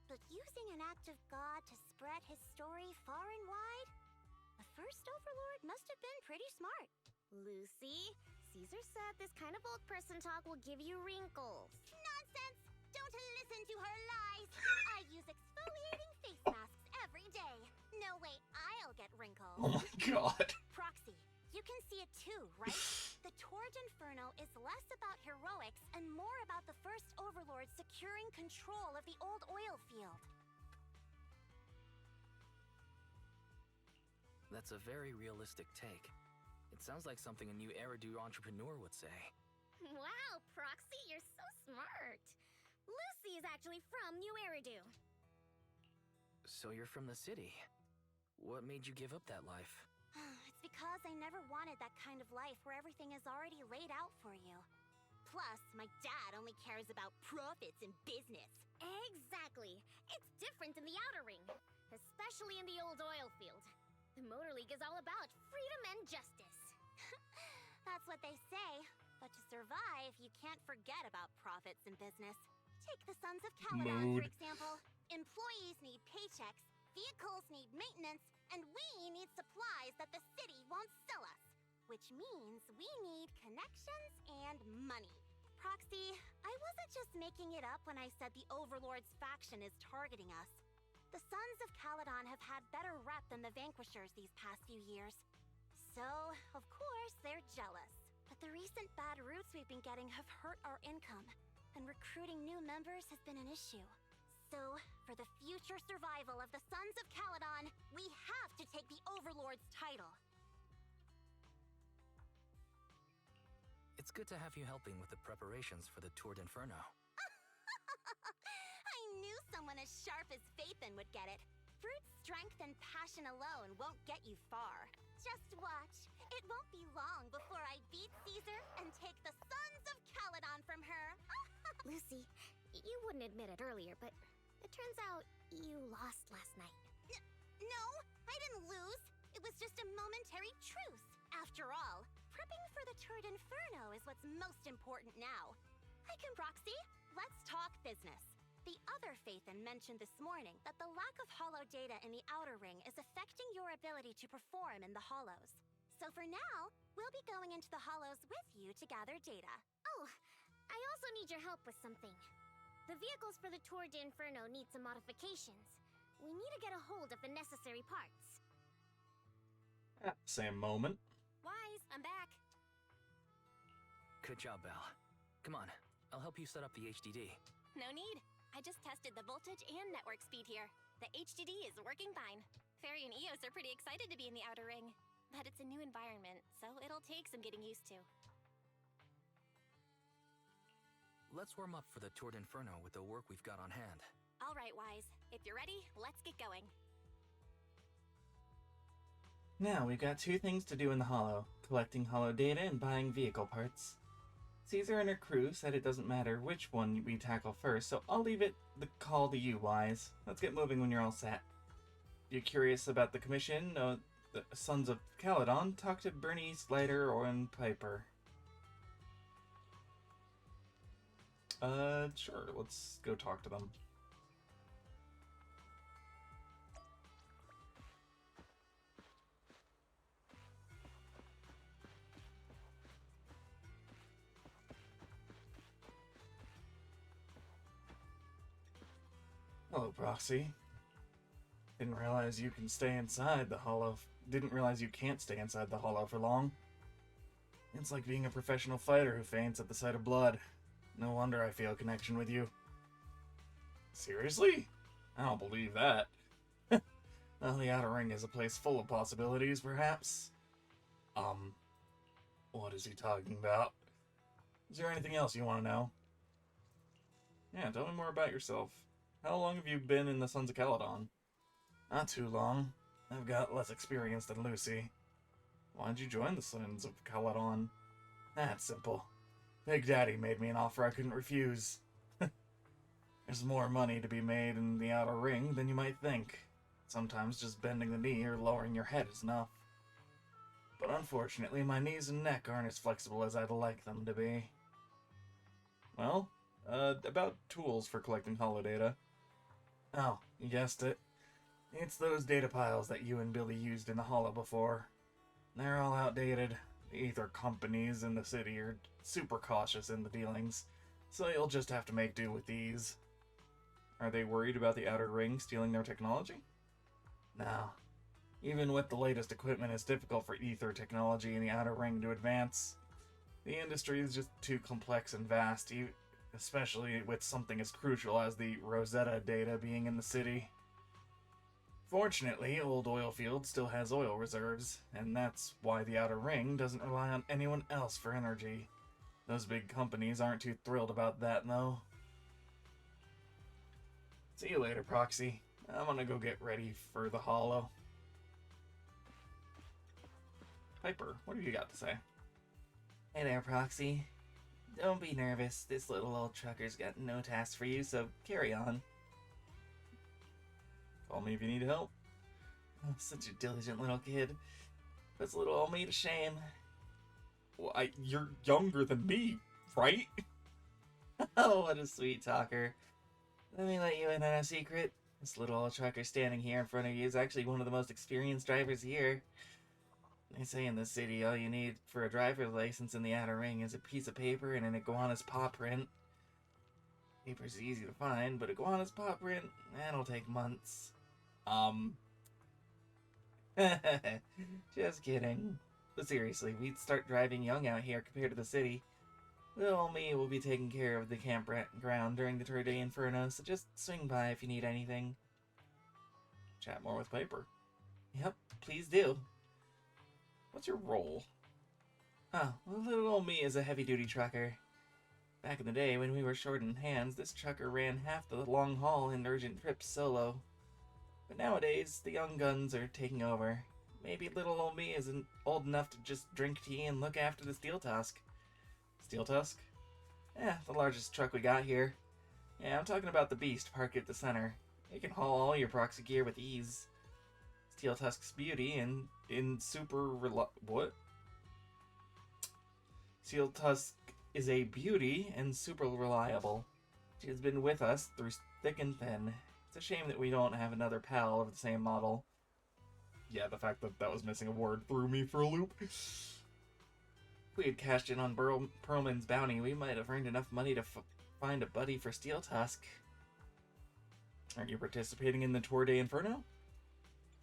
But using an act of God to spread his story far and wide? The first Overlord must have been pretty smart. Lucy, Caesar said this kind of old person talk will give you wrinkles. Nonsense! Don't listen to her lies! I use exfoliating face masks every day. No way I'll get wrinkles.
Oh my god.
Proxy, you can see it too, right? The Tour d'Inferno is less about heroics and more about the first Overlord securing control of the old oil field.
That's a very realistic take. It sounds like something a new Eridu entrepreneur would say.
Wow, Proxy, you're so smart. Lucy is actually from New Eridu.
So you're from the city. What made you give up that life?
It's because I never wanted that kind of life where everything is already laid out for you. Plus, my dad only cares about profits and business.
Exactly. It's different in the Outer Ring, especially in the old oil field. The Motor League is all about freedom and justice.
That's what they say. But to survive, you can't forget about profits and business. Take the Sons of Caledon, for example. Employees need paychecks, vehicles need maintenance, and we need supplies that the city won't sell us. Which means we need connections and money. Proxy, I wasn't just making it up when I said the Overlord's faction is targeting us. The Sons of Caledon have had better rep than the Vanquishers these past few years. So, of course, they're jealous. But the recent bad routes we've been getting have hurt our income, and recruiting new members has been an issue. So, for the future survival of the Sons of Caledon, we have to take the Overlord's title.
It's good to have you helping with the preparations for the Tour d'Inferno.
I knew someone as sharp as Phaethon would get it. Brute strength and passion alone won't get you far. Just watch. It won't be long before I beat Caesar and take the Sons of Caledon from her.
Lucy, you wouldn't admit it earlier, but it turns out you lost last night.
No, I didn't lose. It was just a momentary truce. After all, prepping for the Tour d'Inferno is what's most important now. Hi, Proxy. Let's talk business. The other Phaethon mentioned this morning that the lack of hollow data in the Outer Ring is affecting your ability to perform in the hollows. So for now, we'll be going into the hollows with you to gather data.
Oh, I also need your help with something. The vehicles for the Tour d'Inferno need some modifications. We need to get a hold of the necessary parts.
At the same moment.
Wise, I'm back.
Good job, Belle. Come on, I'll help you set up the HDD.
No need. I just tested the voltage and network speed here. The HDD is working fine. Fairy and Eos are pretty excited to be in the Outer Ring. But it's a new environment, so it'll take some getting used to.
Let's warm up for the Tour d'Inferno with the work we've got on hand.
All right, Wise. If you're ready, let's get going.
Now, we've got two things to do in the Hollow. Collecting Hollow data and buying vehicle parts. Caesar and her crew said it doesn't matter which one we tackle first, so I'll leave it the call to you, Wise. Let's get moving when you're all set. If you're curious about the commission, the Sons of Caledon, talk to Bernice, Leiter, or Piper. Sure, let's go talk to them. Hello, Proxy. Didn't realize you can stay inside the Hollow. Didn't realize you can't stay inside the Hollow for long. It's like being a professional fighter who faints at the sight of blood. No wonder I feel a connection with you. Seriously? I don't believe that. Well, the Outer Ring is a place full of possibilities, perhaps. What is he talking about? Is there anything else you want to know? Yeah, tell me more about yourself. How long have you been in the Sons of Caledon? Not too long. I've got less experience than Lucy. Why'd you join the Sons of Caledon? That's simple. Big Daddy made me an offer I couldn't refuse. There's more money to be made in the Outer Ring than you might think. Sometimes just bending the knee or lowering your head is enough. But unfortunately, my knees and neck aren't as flexible as I'd like them to be. Well, about tools for collecting holodata. Oh, you guessed it. It's those data piles that you and Billy used in the Hollow before. They're all outdated. The ether companies in the city are super cautious in the dealings, so you'll just have to make do with these. Are they worried about the Outer Ring stealing their technology? No. Even with the latest equipment, it's difficult for ether technology in the Outer Ring to advance. The industry is just too complex and vast, especially with something as crucial as the Rosetta data being in the city. Fortunately, old oil field still has oil reserves, and that's why the Outer Ring doesn't rely on anyone else for energy. Those big companies aren't too thrilled about that, though. See you later, Proxy. I'm gonna go get ready for the Hollow. Piper, what have you got to say? Hey there, Proxy. Don't be nervous. This little old trucker's got no task for you, so carry on. Call me if you need help. Oh, such a diligent little kid. Puts little old me to shame. Well, you're younger than me, right? Oh, what a sweet talker. Let me let you in on a secret. This little old trucker standing here in front of you is actually one of the most experienced drivers here. They say in the city all you need for a driver's license in the Outer Ring is a piece of paper and an iguana's paw print. Paper's easy to find, but iguana's paw print, that'll take months. Just kidding. But seriously, we'd start driving young out here compared to the city. Little me will be taking care of the campground during the Tour de Inferno, so just swing by if you need anything. Chat more with Piper. Yep, please do. What's your role? Oh, well, little old me is a heavy-duty trucker. Back in the day, when we were short in hands, this trucker ran half the long haul and urgent trips solo. But nowadays, the young guns are taking over. Maybe little old me isn't old enough to just drink tea and look after the Steel Tusk. Steel Tusk? Yeah, the largest truck we got here. Yeah, I'm talking about the Beast parked at the center. It can haul all your proxy gear with ease. Steel Tusk's beauty and in super what? Steel Tusk is a beauty and super reliable. She has been with us through thick and thin. It's a shame that we don't have another pal of the same model. Yeah, the fact that that was missing a word threw me for a loop. If we had cashed in on Perlman's bounty, we might have earned enough money to find a buddy for Steel Tusk. Aren't you participating in the Tour de Inferno?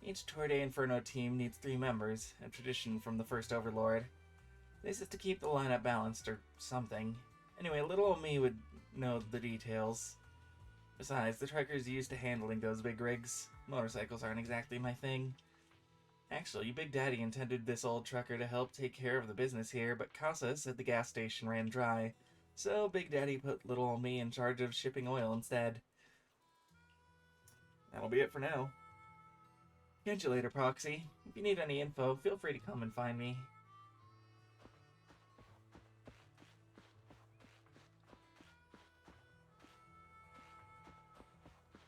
Each Tour de Inferno team needs 3 members, a tradition from the first Overlord. This is to keep the lineup balanced or something. Anyway, little old me would know the details. Besides, the trucker's used to handling those big rigs. Motorcycles aren't exactly my thing. Actually, Big Daddy intended this old trucker to help take care of the business here, but Casa said the gas station ran dry. So Big Daddy put little old me in charge of shipping oil instead. That'll be it for now. Catch you later, Proxy. If you need any info, feel free to come and find me.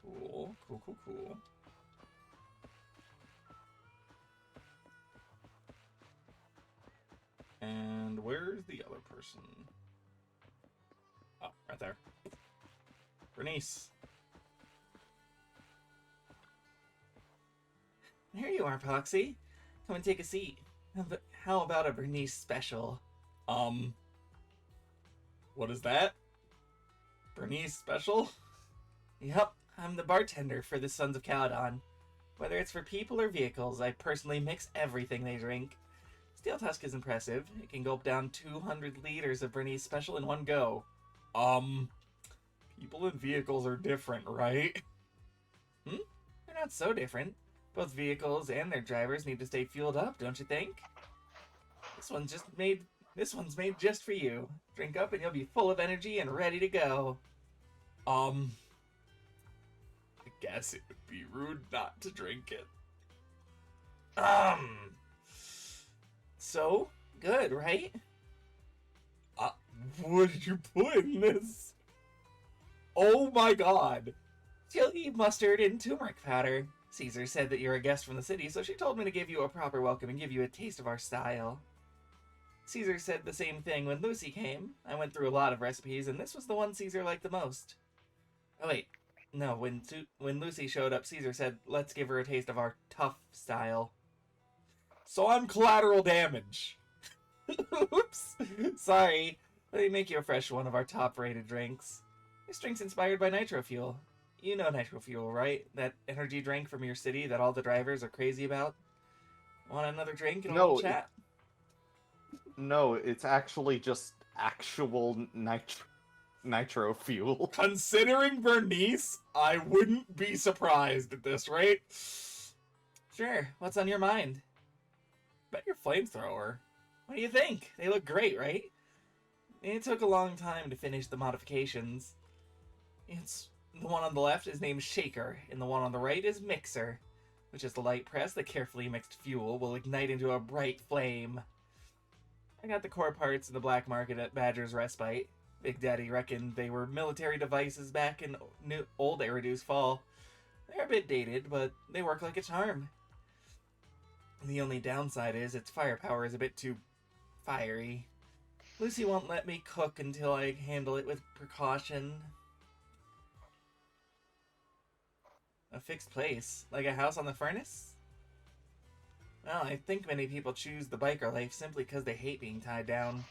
Cool, cool, cool, cool. And where's the other person? Oh, right there. Bernice. There you are, Proxy. Come and take a seat. But how about a Bernice special?
What is that? Bernice special?
Yep, I'm the bartender for the Sons of Caledon. Whether it's for people or vehicles, I personally mix everything they drink. Steel Tusk is impressive. It can gulp down 200 liters of Bernice special in one go.
People and vehicles are different, right?
They're not so different. Both vehicles and their drivers need to stay fueled up, don't you think? This one's made just for you. Drink up and you'll be full of energy and ready to go.
I guess it would be rude not to drink it.
So good, right?
What did you put in this? Oh my god!
Chili, mustard, and turmeric powder. Caesar said that you're a guest from the city, so she told me to give you a proper welcome and give you a taste of our style. Caesar said the same thing when Lucy came. I went through a lot of recipes, and this was the one Caesar liked the most. Oh wait, no, when Lucy showed up, Caesar said, let's give her a taste of our tough style.
So I'm collateral damage.
Oops, sorry. Let me make you a fresh one of our top-rated drinks. This drink's inspired by Nitro Fuel. You know Nitro Fuel, right? That energy drink from your city that all the drivers are crazy about? Want another drink and a little chat?
No, it's actually just actual nitro fuel.
Considering Bernice, I wouldn't be surprised at this rate.
Sure, what's on your mind? Bet your flamethrower. What do you think? They look great, right? It took a long time to finish the modifications. It's the one on the left is named Shaker, and the one on the right is Mixer, which is the light press that carefully mixed fuel will ignite into a bright flame. I got the core parts in the black market at Badger's Respite. Big Daddy reckoned they were military devices back in old Eridu's fall. They're a bit dated, but they work like a charm. The only downside is its firepower is a bit too fiery. Lucy won't let me cook until I handle it with precaution. A fixed place? Like a house on the furnace? Well, I think many people choose the biker life simply because they hate being tied down.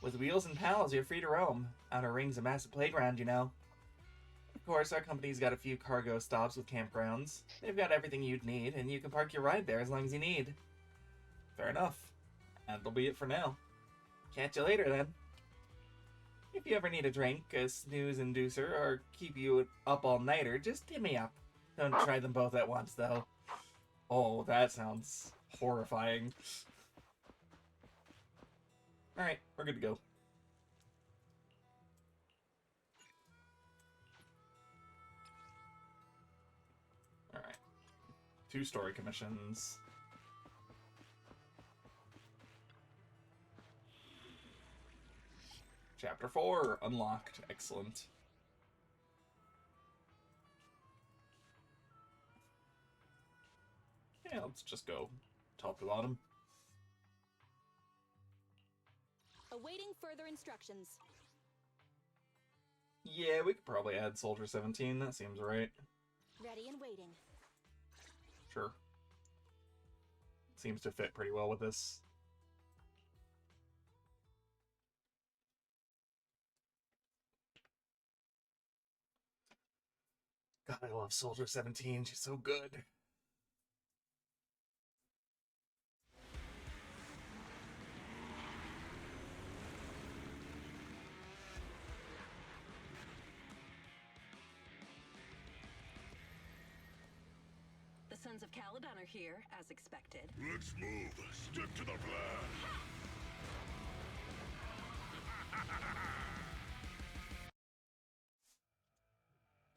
With wheels and pals, you're free to roam. Outer Ring's a massive playground, you know. Of course, our company's got a few cargo stops with campgrounds. They've got everything you'd need, and you can park your ride there as long as you need. Fair enough. That'll be it for now. Catch you later, then. If you ever need a drink, a snooze inducer, or keep you up all-nighter, just hit me up. Don't try them both at once, though. Oh, that sounds horrifying. Alright, we're good to go. Alright. 2 story commissions. Chapter 4 unlocked. Excellent. Yeah, let's just go top to bottom.
Awaiting further instructions.
Yeah, we could probably add Soldier 17. That seems right.
Ready and waiting.
Sure. Seems to fit pretty well with this. God, I love Soldier 17. She's so good.
The Sons of Caledon are here, as expected.
Let's move. Stick to the plan.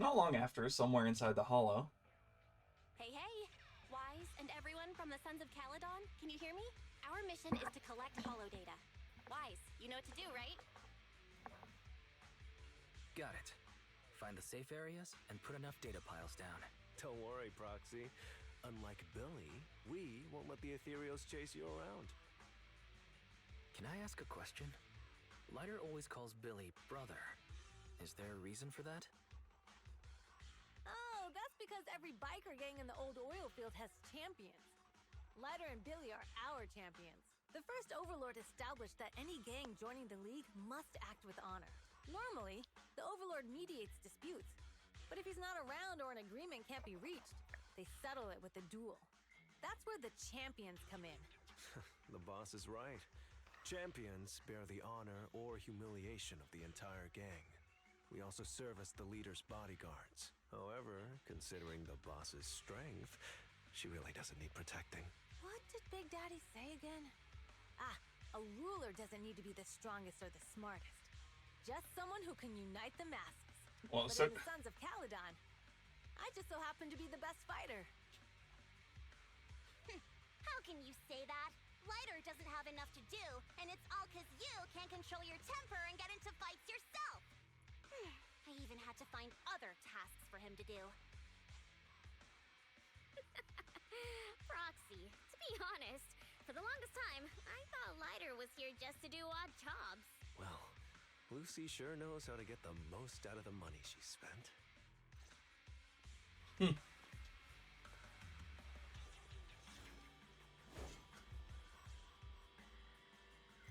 Not long after, somewhere inside the hollow.
Hey, hey! Wise and everyone from the Sons of Caledon, can you hear me? Our mission is to collect holo data. Wise, you know what to do, right?
Got it. Find the safe areas and put enough data piles down.
Don't worry, Proxy. Unlike Billy, we won't let the Ethereals chase you around.
Can I ask a question? Lighter always calls Billy brother. Is there a reason for that?
Oh, that's because every biker gang in the old oil field has champions. Lighter and Billy are our champions. The first Overlord established that any gang joining the League must act with honor. Normally, the Overlord mediates disputes, but if he's not around or an agreement can't be reached, they settle it with a duel. That's where the champions come in.
The boss is right. Champions bear the honor or humiliation of the entire gang. We also serve as the leader's bodyguards. However, considering the boss's strength, she really doesn't need protecting.
What did Big Daddy say again? A ruler doesn't need to be the strongest or the smartest. Just someone who can unite the masses.
Well,
but
so
in the Sons of Caledon, I just so happen to be the best fighter.
How can you say that? Lighter doesn't have enough to do, and it's all 'cause you can't control your temper and get into fights yourself. I even had to find other tasks for him to do. Proxy, to be honest, for the longest time, I thought Lighter was here just to do odd jobs.
Well, Lucy sure knows how to get the most out of the money she spent.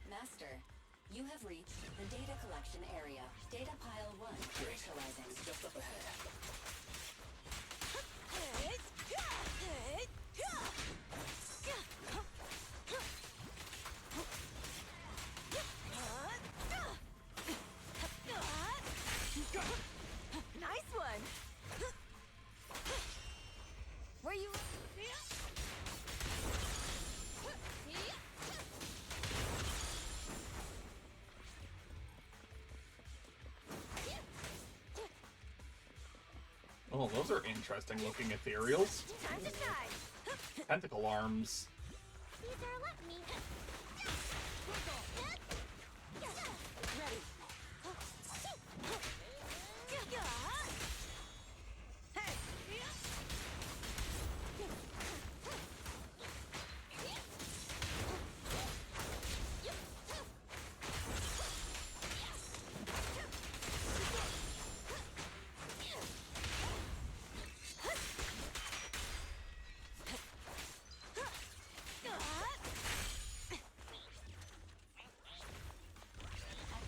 Master, you have reached the data collection area. Data pile 1 initializing.
Just up ahead.
Nice one! Were you...
Oh, those are interesting looking ethereals.
Time to shine.
Tentacle arms.
Caesar, let me.
Ready.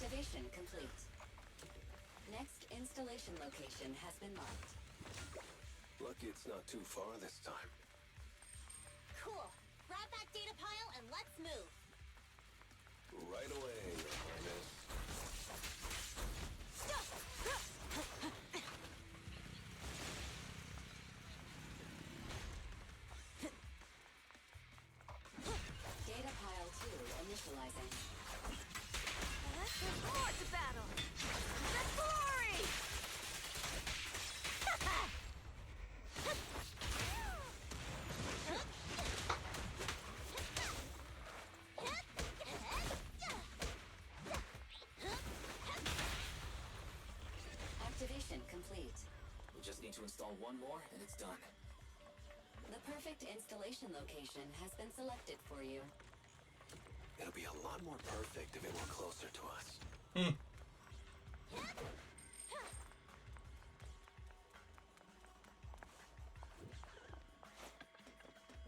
Activation complete. Next installation location has been marked.
Lucky it's not too far this time.
Cool. Grab that data pile and let's move.
Right away, Your Highness.
Data pile 2 initializing.
There's more to battle. The glory!
Activation complete.
We just need to install one more, and it's done.
The perfect installation location has been selected for you.
It'll be a lot more perfect if it were closer to us.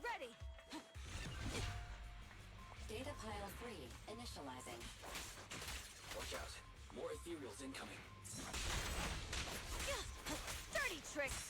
Ready.
Data pile 3 initializing.
Watch out. More ethereals incoming.
Dirty tricks.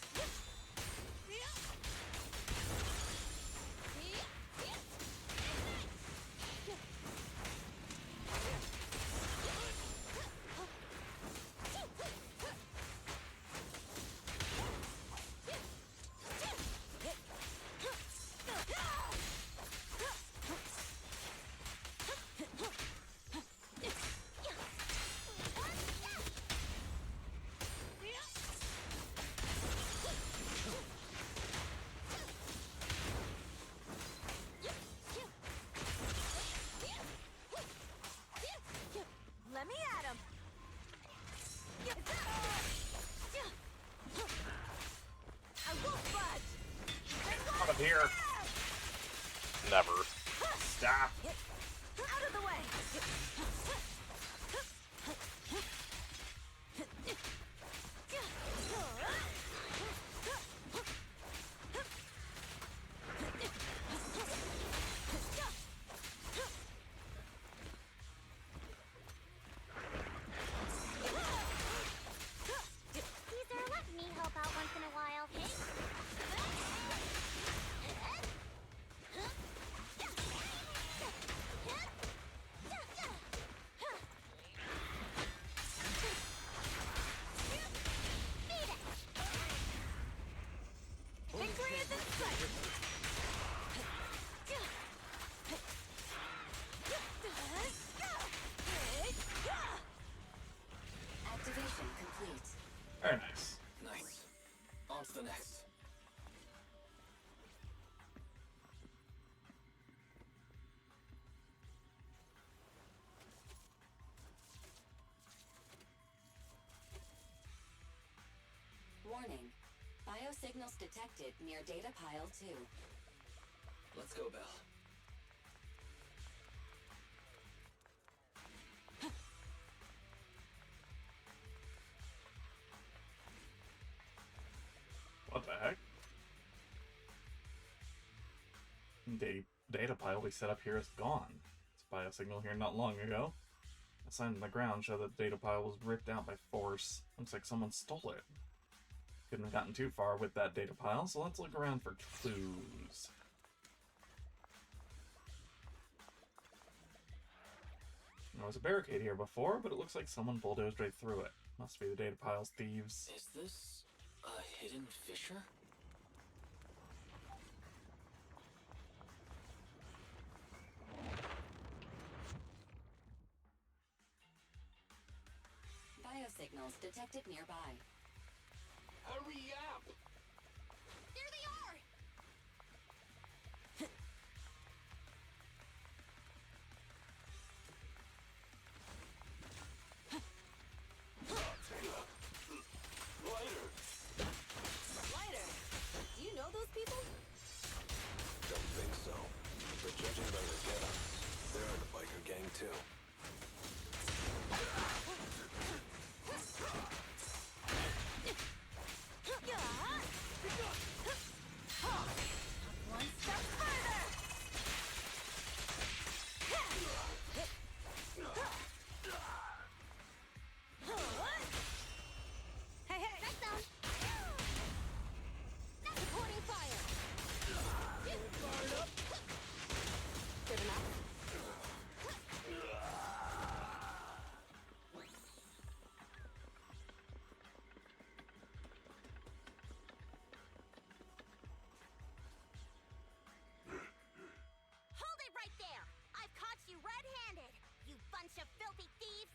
Let me at him. I won't budge.
Out of here.
Never.
Stop.
Out of the way.
Caesar, let me help out once in a while.
Victory is in sight.
Activation complete.
Very nice.
Nice. On to the next.
Warning. Biosignals detected near data pile 2.
Let's go, Belle.
What the heck? Data pile we set up here is gone. This biosignal here not long ago. A sign on the ground showed that the data pile was ripped out by force. Looks like someone stole it. Couldn't have gotten too far with that data pile, so let's look around for clues. There was a barricade here before, but it looks like someone bulldozed right through it. Must be the data pile's thieves.
Is this a hidden fissure?
Biosignals detected nearby.
Hurry up!
There they are! Lighter! Do you know those people?
Don't think so. But judging by their get-ups, they're in the biker gang too.
One step further! Hey, hey! Strike zone! Supporting fire! Good enough. Hold it right there! I've caught you red-handed, you bunch of filthy thieves!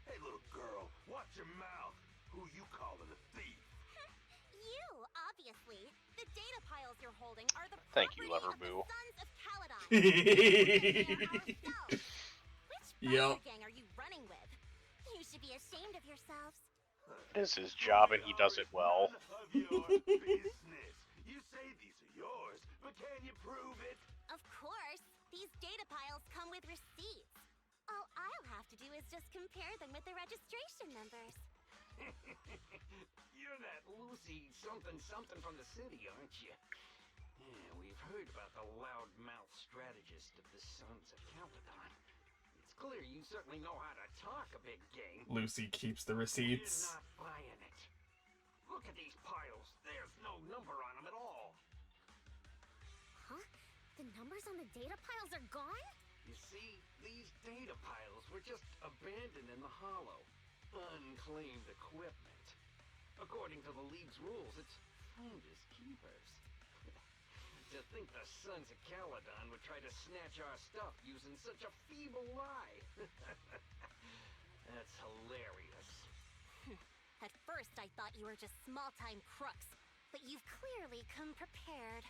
Hey, little girl, watch your mouth. Who you calling a thief?
You, obviously. The data piles you're holding are the
Thank you,
property of the
Loverboo.
Sons of Caledon. Ourselves. Which biker gang are you running with? You should be ashamed of yourselves.
It is his job, and he does it well.
None of your business. You say these are yours, but can you prove it?
Of course. These data piles come with receipts. All I'll have to do is just compare them with the registration numbers.
You're that Lucy something from the city, aren't you? Yeah, we've heard about the loudmouth strategist of the Sons of Caledon. It's clear you certainly know how to talk a big game.
Lucy keeps the receipts.
You're not buying it. Look at these piles. There's no number on them at all.
Huh? The numbers on the data piles are gone?
You see, these data piles were just abandoned in the hollow. Unclaimed equipment. According to the League's rules, it's finders keepers. To think the Sons of Caledon would try to snatch our stuff using such a feeble lie. That's hilarious.
At first, I thought you were just small-time crooks, but you've clearly come prepared.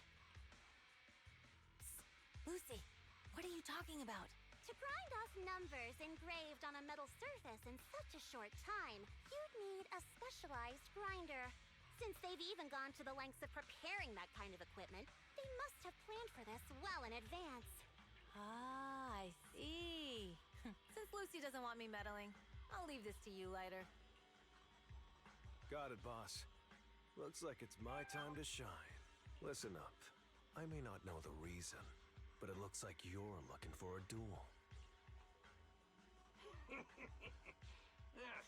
Psst. Lucy, what are you talking about?
To grind off numbers engraved on a metal surface in such a short time, you'd need a specialized grinder. Since they've even gone to the lengths of preparing that kind of equipment, they must have planned for this well in advance.
Ah, I see. Since Lucy doesn't want me meddling, I'll leave this to you, Lighter.
Got it, boss. Looks like it's my time to shine. Listen up. I may not know the reason, but it looks like you're looking for a duel.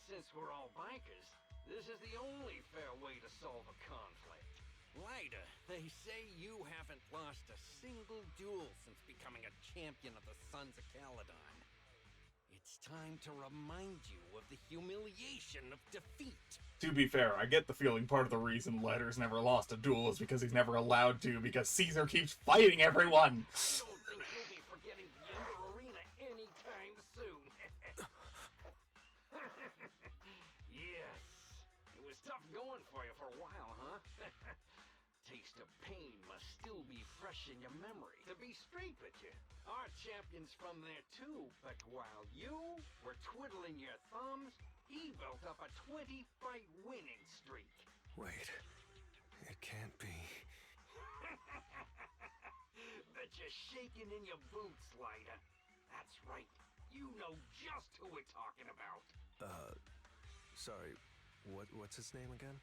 Since we're all bikers, this is the only fair way to solve a conflict.
Lighter, they say you haven't lost a single duel since becoming a champion of the Sons of Caledon. It's time to remind you of the humiliation of defeat.
To be fair, I get the feeling part of the reason Lighter's never lost a duel is because he's never allowed to, because Caesar keeps fighting everyone!
I don't think you'll be forgetting the Ember Arena anytime soon. Yes, it was tough going for you for a while, huh? Taste of pain must still be fresh in your memory. To be straight with you, our champion's from there too, but while you were twiddling your thumbs, he built up a 20-fight winning streak.
Wait, it can't be.
Bet you're shaking in your boots, Lighter. That's right. You know just who we're talking about.
Sorry, what's his name again?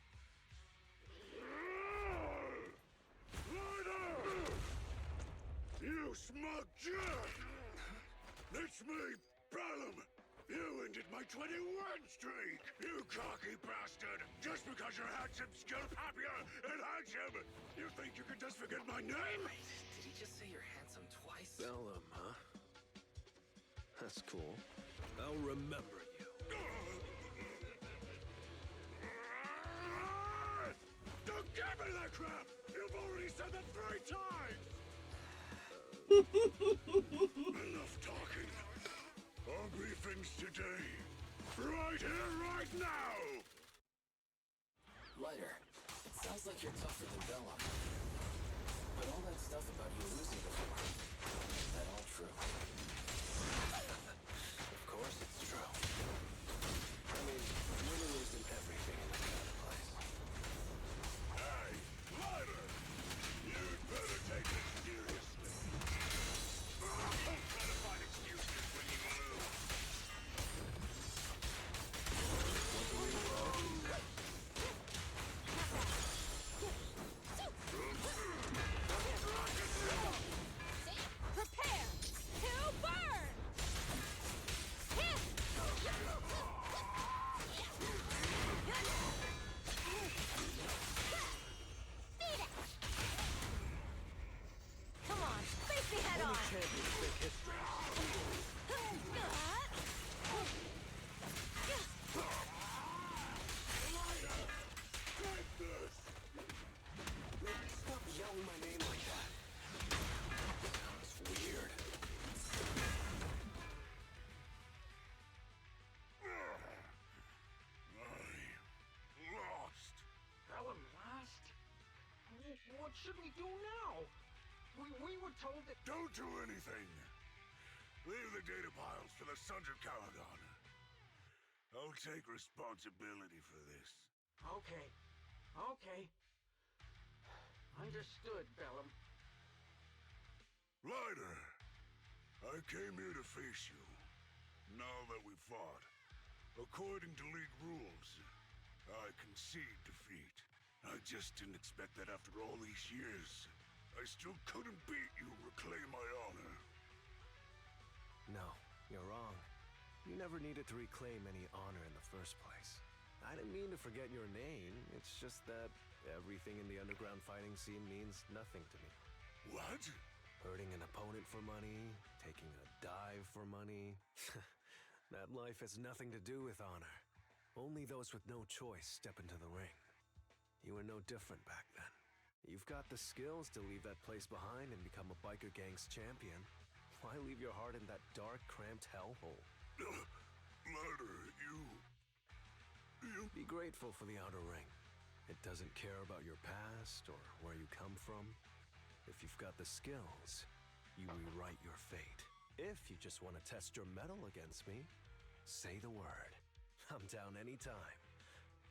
Lighter! You smug jerk! It's me, Bellum! You ended my 21 streak! You cocky bastard! Just because you're handsome, skilled, happier, and handsome, you think you can just forget my name?
Did he just say you're handsome twice?
Bellum, huh? That's cool. I'll remember you.
Don't give me that crap! You've already said that 3 times! Enough talking. Our briefings today. Right here, right now!
Lighter, it sounds like you're tougher than Bellum. But all that stuff about you losing before, is that all true? Of course it's true. I mean, winning isn't everything in that kind of place.
Hey, Lighter! You'd better take this seriously. Don't try to find excuses when you lose.
Prepare to burn! Come on, face me head on!
Champions make history.
Stop yelling my name like that. Sounds weird.
I lost.
Bellum lost? What should we do now? We were told that...
Don't do anything. Leave the data piles to the Sons of Caladon. I'll take responsibility for this.
Okay. Understood, Bellum.
Lighter, I came here to face you. Now that we fought, according to League rules, I concede defeat. I just didn't expect that after all these years. I still couldn't beat you, reclaim my honor.
No, you're wrong. You never needed to reclaim any honor in the first place. I didn't mean to forget your name. It's just that everything in the underground fighting scene means nothing to me.
What?
Hurting an opponent for money, taking a dive for money. That life has nothing to do with honor. Only those with no choice step into the ring. You were no different back then. You've got the skills to leave that place behind and become a biker gang's champion. Why leave your heart in that dark, cramped hellhole?
Lighter, you...
Be grateful for the outer ring. It doesn't care about your past or where you come from. If you've got the skills, you rewrite your fate. If you just want to test your mettle against me, say the word. I'm down anytime.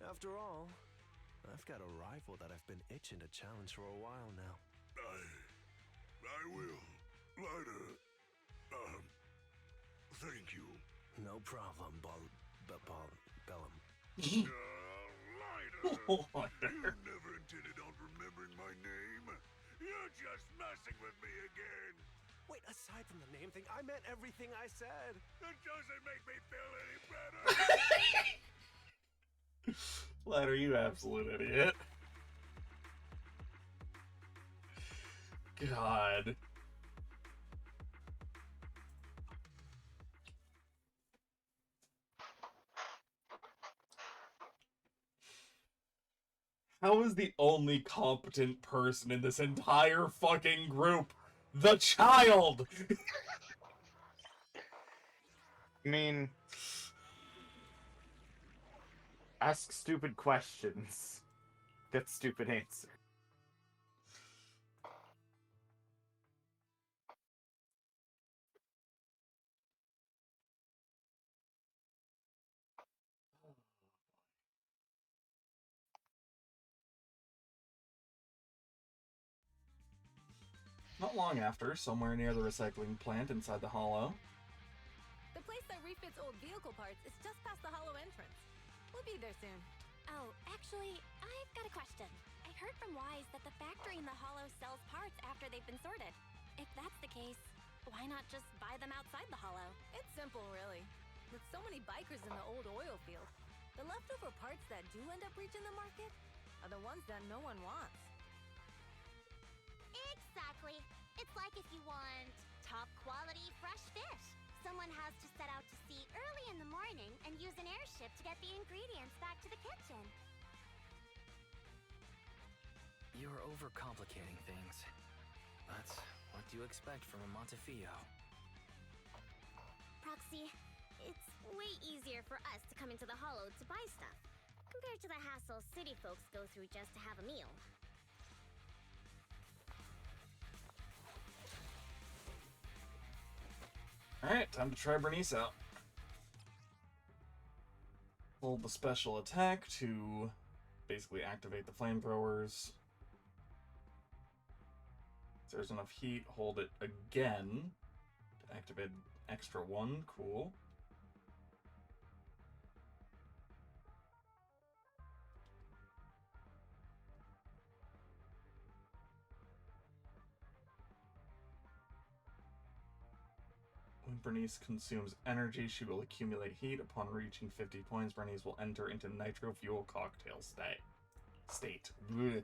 After all, I've got a rival that I've been itching to challenge for a while now.
I will. Lighter. Thank you.
No problem, Bellum.
Lighter! You never intended on remembering my name. You're just messing with me again.
Wait, aside from the name thing, I meant everything I said.
It doesn't make me feel any better.
Lighter, you absolute idiot. God. How is the only competent person in this entire fucking group the child?
I mean, ask stupid questions. Get stupid answers.
Not long after, somewhere near the recycling plant inside the hollow.
The place that refits old vehicle parts is just past the hollow entrance. We'll be there soon.
Oh, actually, I've got a question. I heard from Wise that the factory in the hollow sells parts after they've been sorted. If that's the case, why not just buy them outside the hollow?
It's simple, really. With so many bikers in the old oil field, the leftover parts that do end up reaching the market are the ones that no one wants.
Exactly. It's like if you want top quality fresh fish. Someone has to set out to sea early in the morning and use an airship to get the ingredients back to the kitchen.
You're overcomplicating things. But what do you expect from a Montefiore?
Proxy, it's way easier for us to come into the hollow to buy stuff. compared to the hassle city folks go through just to have a meal.
Alright, time to try Bernice out. Hold the special attack to basically activate the flamethrowers. If there's enough heat, hold it again to activate extra one. Cool. When Bernice consumes energy, she will accumulate heat. Upon reaching 50 points, Bernice will enter into nitro fuel cocktail state. Blech.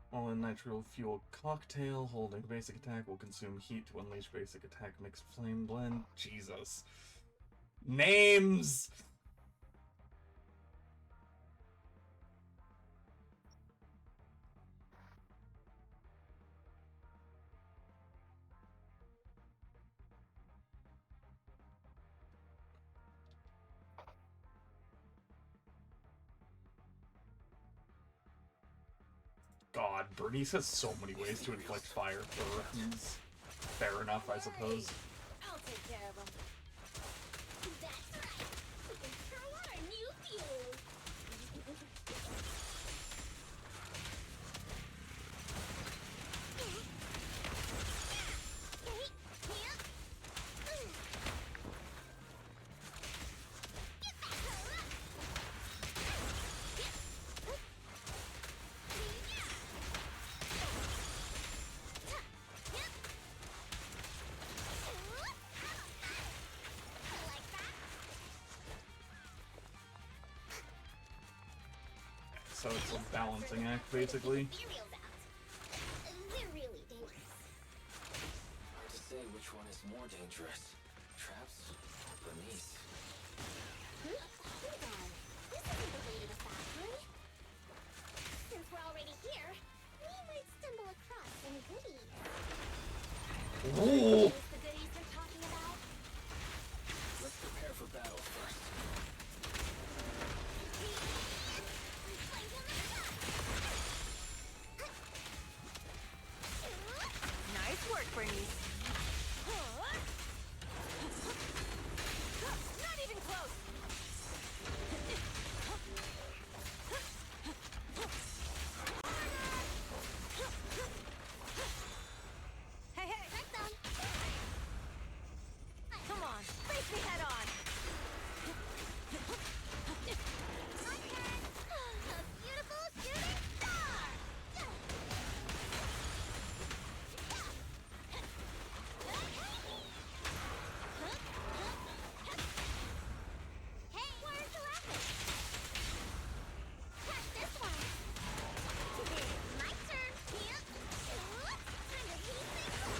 While in nitro fuel cocktail, holding basic attack will consume heat to unleash basic attack mixed flame blend. Jesus. Names! God, Bernice has so many ways to inflict fire for him. Fair enough, I suppose.
I'll take care of them.
That's right. We can try out our new fuel.
So it's a balancing act, basically.
They're really dangerous.
Hard to say which one is more dangerous. Traps or Bernice?
Hold on. This isn't the way to the factory. Since we're already here, we might stumble across some goodies.
Ooh.
Is the goodies they're talking about?
Let's prepare for battle first.
Nice work, Bernice. Not even close. Hey, hey, that's done. Come on, face me head on.
A beautiful shooting star! Hey, where's the weapon? Catch this one! My turn! Time to heat things up!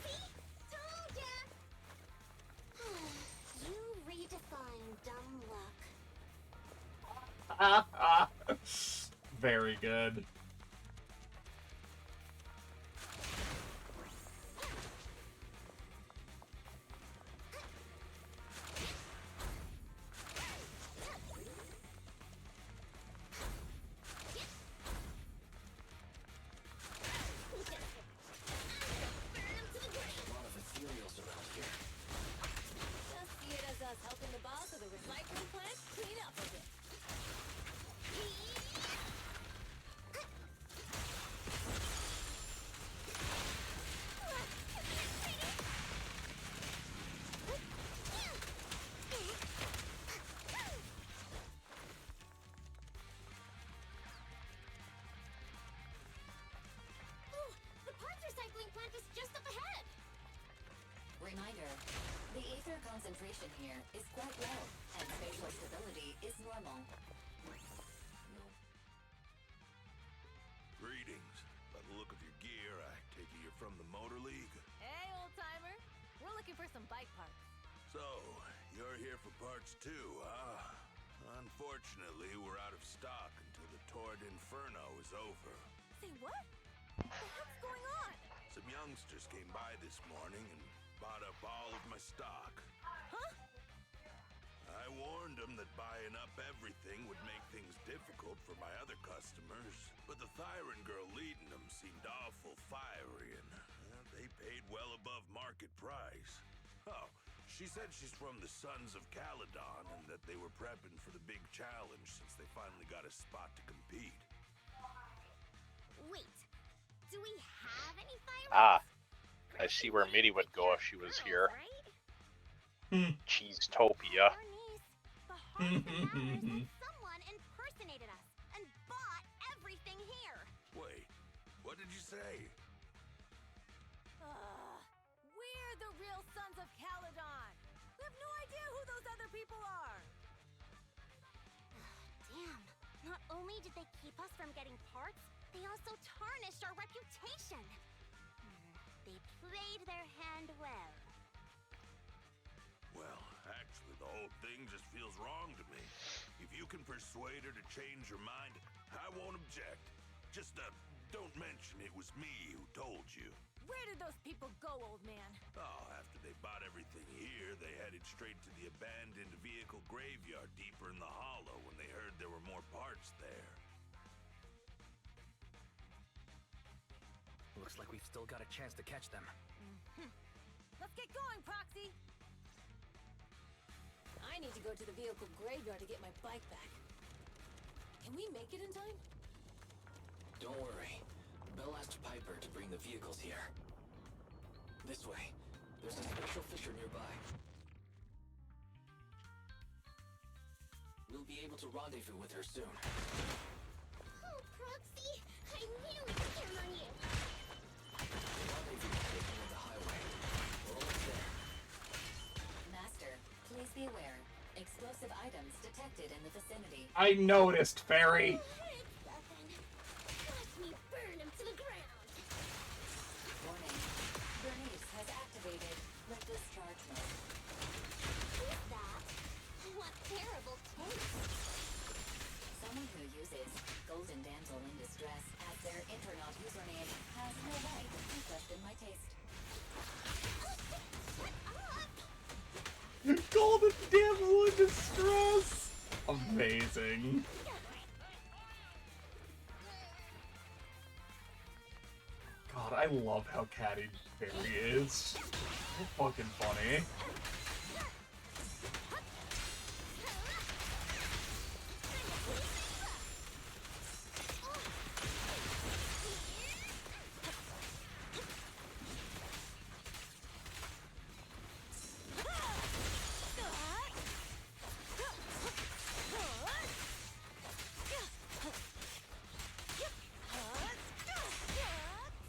See? Told ya! You redefine dumb luck.
Very good.
A lot of ethereals around here.
Just see it as us helping the boss of the recycling plant clean up a bit.
Oh, the parts recycling plant is just up ahead.
Reminder, the ether concentration here is quite low, and spatial stability is normal.
Greetings. By the look of your gear, I take it you're from the Motor League.
Hey, old timer. We're looking for some bike parts.
So, you're here for parts too, huh? Unfortunately, we're out of stock until the Tour third inferno is over.
Say what? What the heck's going on?
Some youngsters came by this morning and bought up all of my stock.
Huh?
I warned them that buying up everything would make things difficult for my other customers, but the Thyron girl leading them seemed awful fiery, and they paid well above market price. Oh, she said she's from the Sons of Caledon and that they were prepping for the big challenge since they finally got a spot to compete.
Wait, do we have any fireworks?
Ah, I see where Mitty would go if she was here. Cheesetopia.
Someone impersonated us and bought everything here.
Wait, what did you say?
We're the real Sons of Caledon. We have no idea who those other people are.
Damn, not only did they keep us from getting parts, they also tarnished our reputation. They played their hand well.
Well, actually, the whole thing just feels wrong to me. If you can persuade her to change her mind, I won't object. Just, don't mention it was me who told you.
Where did those people go, old man?
Oh, after they bought everything here, they headed straight to the abandoned vehicle graveyard deeper in the hollow when they heard there were more parts there.
Looks like we've still got a chance to catch them.
Let's get going, Proxy.
I need to go to the vehicle graveyard to get my bike back. Can we make it in time?
Don't worry. Belle asked Piper to bring the vehicles here. This way. There's a special fisher nearby. We'll be able to rendezvous with her soon.
Oh, Proxy, I knew we could count on you.
Rendezvous is taking the highway. We're almost there.
Master, please be aware. Explosive items detected in the vicinity.
I noticed, Fairy.
Watch me burn him to the ground.
Warning. Bernice has activated reckless charge mode.
Who's that? What terrible taste.
Someone who uses Golden Damsel in Distress as their Infernaut username has no right to question my taste.
Golden damsel in distress. Amazing. God, I love how catty Fairy is. So fucking funny.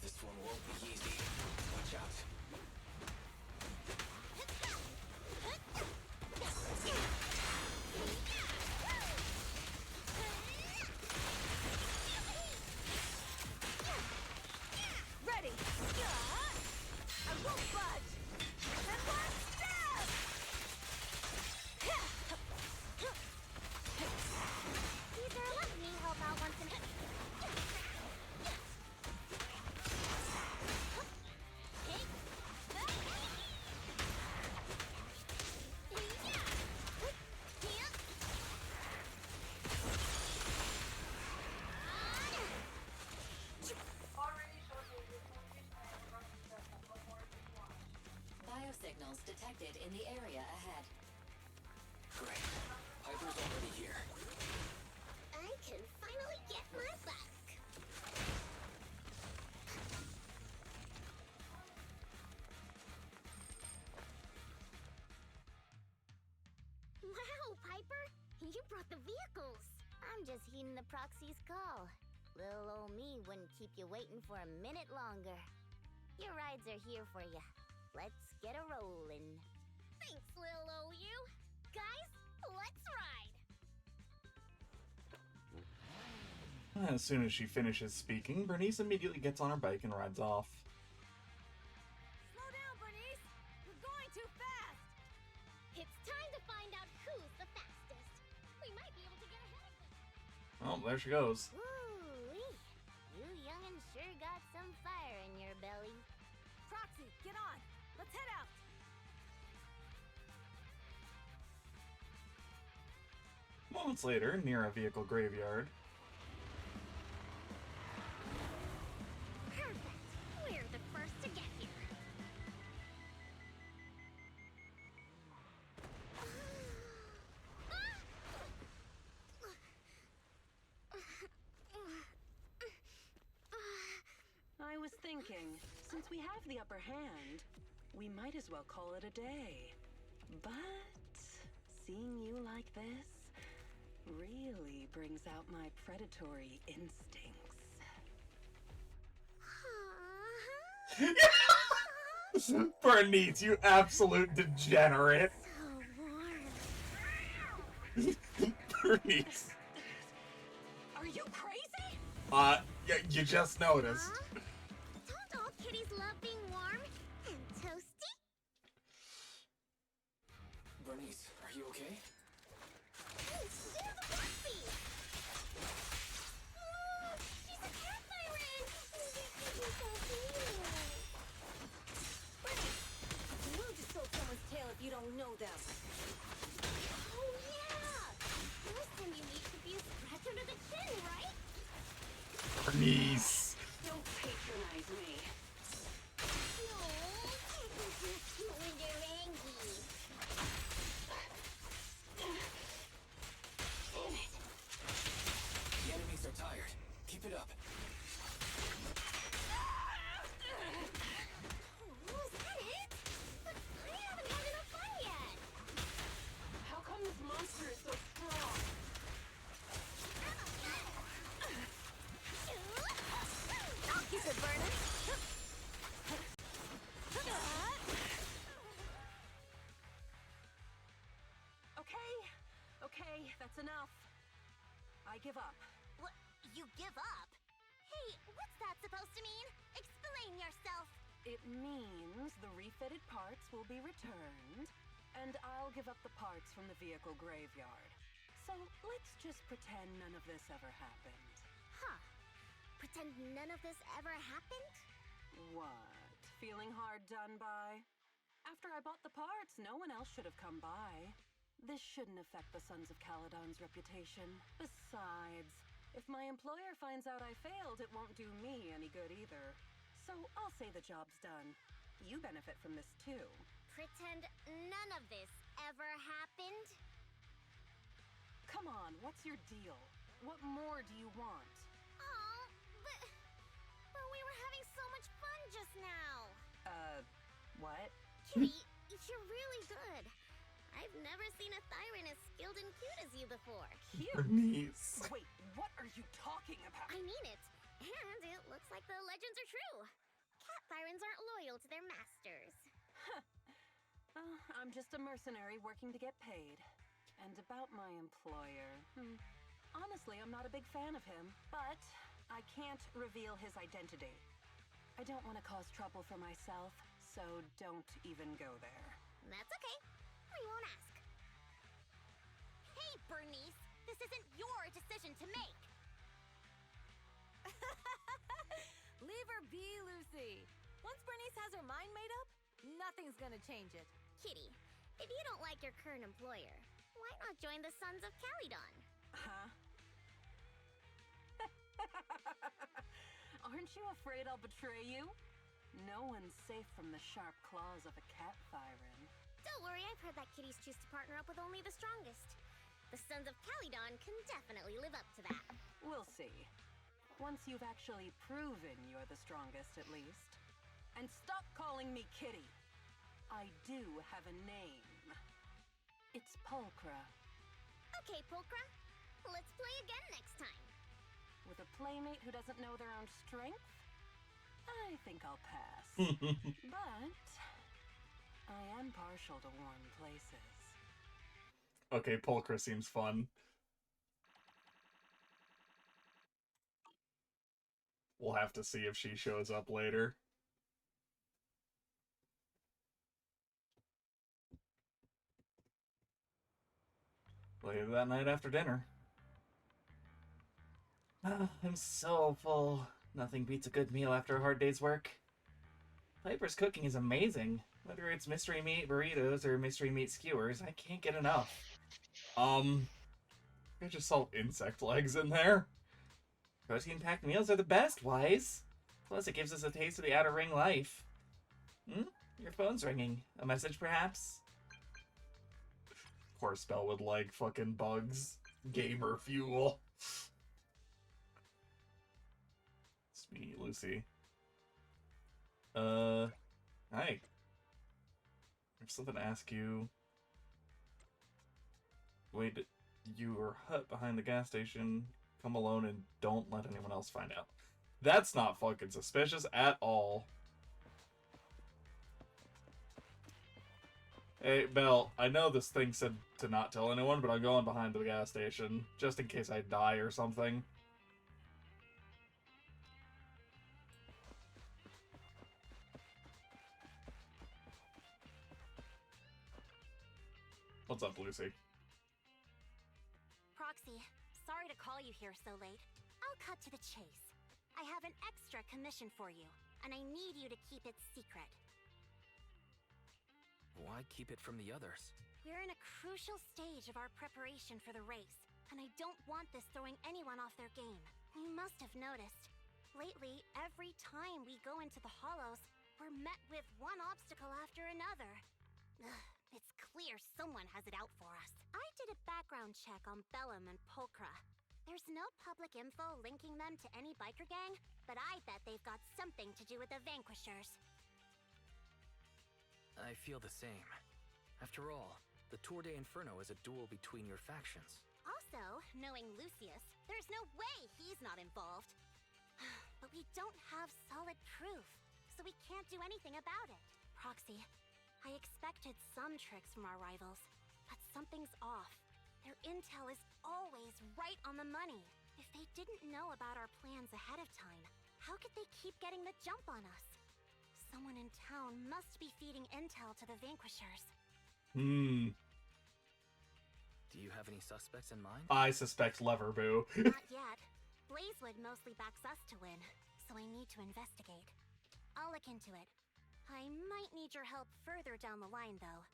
This one won't be easy. Watch out.
Ready. I won't budge. And one step.
Caesar, let me help out once in a...
Biosignals detected in the area ahead.
Great. Piper's already here.
I can finally get my bike. Wow, Piper! You brought the vehicles! I'm just heeding the proxy's call. Little old me wouldn't keep you waiting for a minute longer. Your rides are here for you. Let's get a rollin'. Thanks, little old you. Guys, let's ride!
As soon as she finishes speaking, Bernice immediately gets on her bike and rides off.
Slow down, Bernice. You're going too fast.
It's time to find out who's the fastest. We might be able to get ahead of them.
Oh, there she goes.
Ooh,
Lucy, get on. Let's head out.
Moments later, near a vehicle graveyard.
Perfect. We're the first to get here.
I was thinking, since we have the upper hand, we might as well call it a day. But seeing you like this really brings out my predatory instincts.
Bernice, you absolute degenerate. Bernice.
Are you crazy?
You just noticed.
Don't all kitties love being warm and toasty?
Bernice, are you okay?
Hey, there's a puppy! Oh, she's a cat siren! She's so cute.
You will just sold someone's tail if you don't know them.
Oh, yeah! First time you meet could be a scratch under the chin, right?
Bernice.
Don't patronize me.
No, it's just when you're angry.
Damn it! The enemies are tired. Keep it up.
Oh, is that it? But I haven't had enough fun yet.
How come this monster is so strong?
I'll keep it burning.
Okay, that's enough. I give up.
What? You give up? Hey, what's that supposed to mean? Explain yourself.
It means the refitted parts will be returned, and I'll give up the parts from the vehicle graveyard. So let's just pretend none of this ever happened.
Huh. Pretend none of this ever happened?
What? Feeling hard done by? After I bought the parts, no one else should have come by. This shouldn't affect the Sons of Caledon's reputation. Besides, if my employer finds out I failed, it won't do me any good either. So I'll say the job's done. You benefit from this too.
Pretend none of this ever happened?
Come on, what's your deal? What more do you want?
Oh, but we were having so much fun just now.
What?
Kitty, you're really good. I've never seen a Thyran as skilled and cute as you before.
Cute?
Bernice.
Wait, what are you talking about?
I mean it. And it looks like the legends are true. Cat Thyrans aren't loyal to their masters.
I'm just a mercenary working to get paid. And about my employer, honestly, I'm not a big fan of him, but I can't reveal his identity. I don't want to cause trouble for myself, so don't even go there.
That's okay. We won't ask. Hey, Bernice, this isn't your decision to make.
Leave her be, Lucy. Once Bernice has her mind made up, nothing's gonna change it.
Kitty, if you don't like your current employer, why not join the Sons of Caledon?
Huh? Aren't you afraid I'll betray you? No one's safe from the sharp claws of a cat Thyran.
Don't worry, I've heard that kitties choose to partner up with only the strongest. The Sons of Caledon can definitely live up to that.
We'll see. Once you've actually proven you're the strongest, at least. And stop calling me Kitty. I do have a name. It's Pulchra.
Okay, Pulchra. Let's play again next time.
With a playmate who doesn't know their own strength? I think I'll pass. But I am partial to warm places.
Okay, Pulchra seems fun. We'll have to see if she shows up later. Later that night after dinner.
I'm so full. Nothing beats a good meal after a hard day's work. Piper's cooking is amazing. Whether it's mystery meat burritos or mystery meat skewers, I can't get enough.
I just saw insect legs in there.
Protein-packed meals are the best, Wise. Plus, it gives us a taste of the Outer Ring life. Your phone's ringing. A message, perhaps?
Poor Spell would like fucking bugs. Gamer fuel. Sweet Lucy. Hi. I have something to ask you. Wait, your hut behind the gas station. Come alone and don't let anyone else find out. That's not fucking suspicious at all. Hey, Belle, I know this thing said to not tell anyone, but I'm going behind the gas station, just in case I die or something. What's up, Lucy?
Proxy, sorry to call you here so late. I'll cut to the chase. I have an extra commission for you, and I need you to keep it secret.
Why keep it from the others?
We're in a crucial stage of our preparation for the race, and I don't want this throwing anyone off their game. You must have noticed. Lately, every time we go into the hollows, we're met with one obstacle after another. Ugh, it's clear someone has it out for us. I did a background check on Bellum and Pulchra. There's no public info linking them to any biker gang, but I bet they've got something to do with the Vanquishers.
I feel the same. After all, the Tour de Inferno is a duel between your factions.
Also, knowing Lucius, there's no way he's not involved. But we don't have solid proof, so we can't do anything about it. Proxy, I expected some tricks from our rivals, but something's off. Their intel is always right on the money. If they didn't know about our plans ahead of time, how could they keep getting the jump on us? Someone in town must be feeding intel to the Vanquishers.
Do you have any suspects in mind?
I suspect Leverboo.
Not yet. Blazewood mostly backs us to win, so I need to investigate. I'll look into it. I might need your help further down the line, though.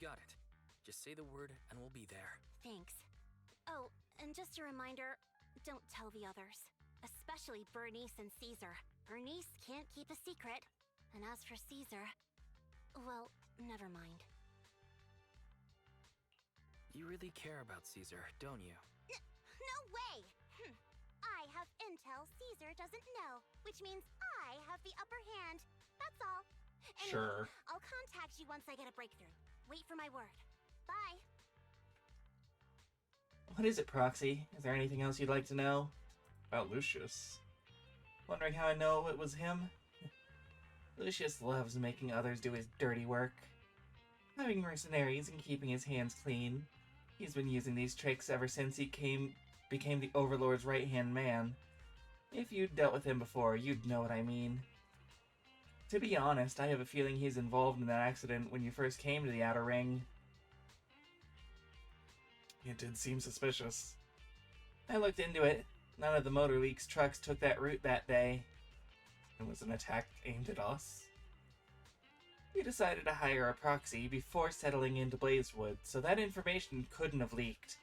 Got it. Just say the word and we'll be there.
Thanks. Oh, and just a reminder, don't tell the others. Especially Bernice and Caesar. Bernice can't keep a secret. And as for Caesar, well, never mind.
You really care about Caesar, don't you?
No way! I have intel Caesar doesn't know, which means I have the upper hand. That's all. Anyway,
Sure.
I'll contact you once I get a breakthrough. Wait for my word. Bye.
What is it, Proxy? Is there anything else you'd like to know?
About Lucius.
Wondering how I know it was him? Lucius loves making others do his dirty work. Having mercenaries and keeping his hands clean. He's been using these tricks ever since he became the Overlord's right-hand man. If you'd dealt with him before, you'd know what I mean. To be honest, I have a feeling he's involved in that accident when you first came to the Outer Ring.
It did seem suspicious.
I looked into it. None of the Motor League's trucks took that route that day.
It was an attack aimed at us.
We decided to hire a proxy before settling into Blazewood, so that information couldn't have leaked.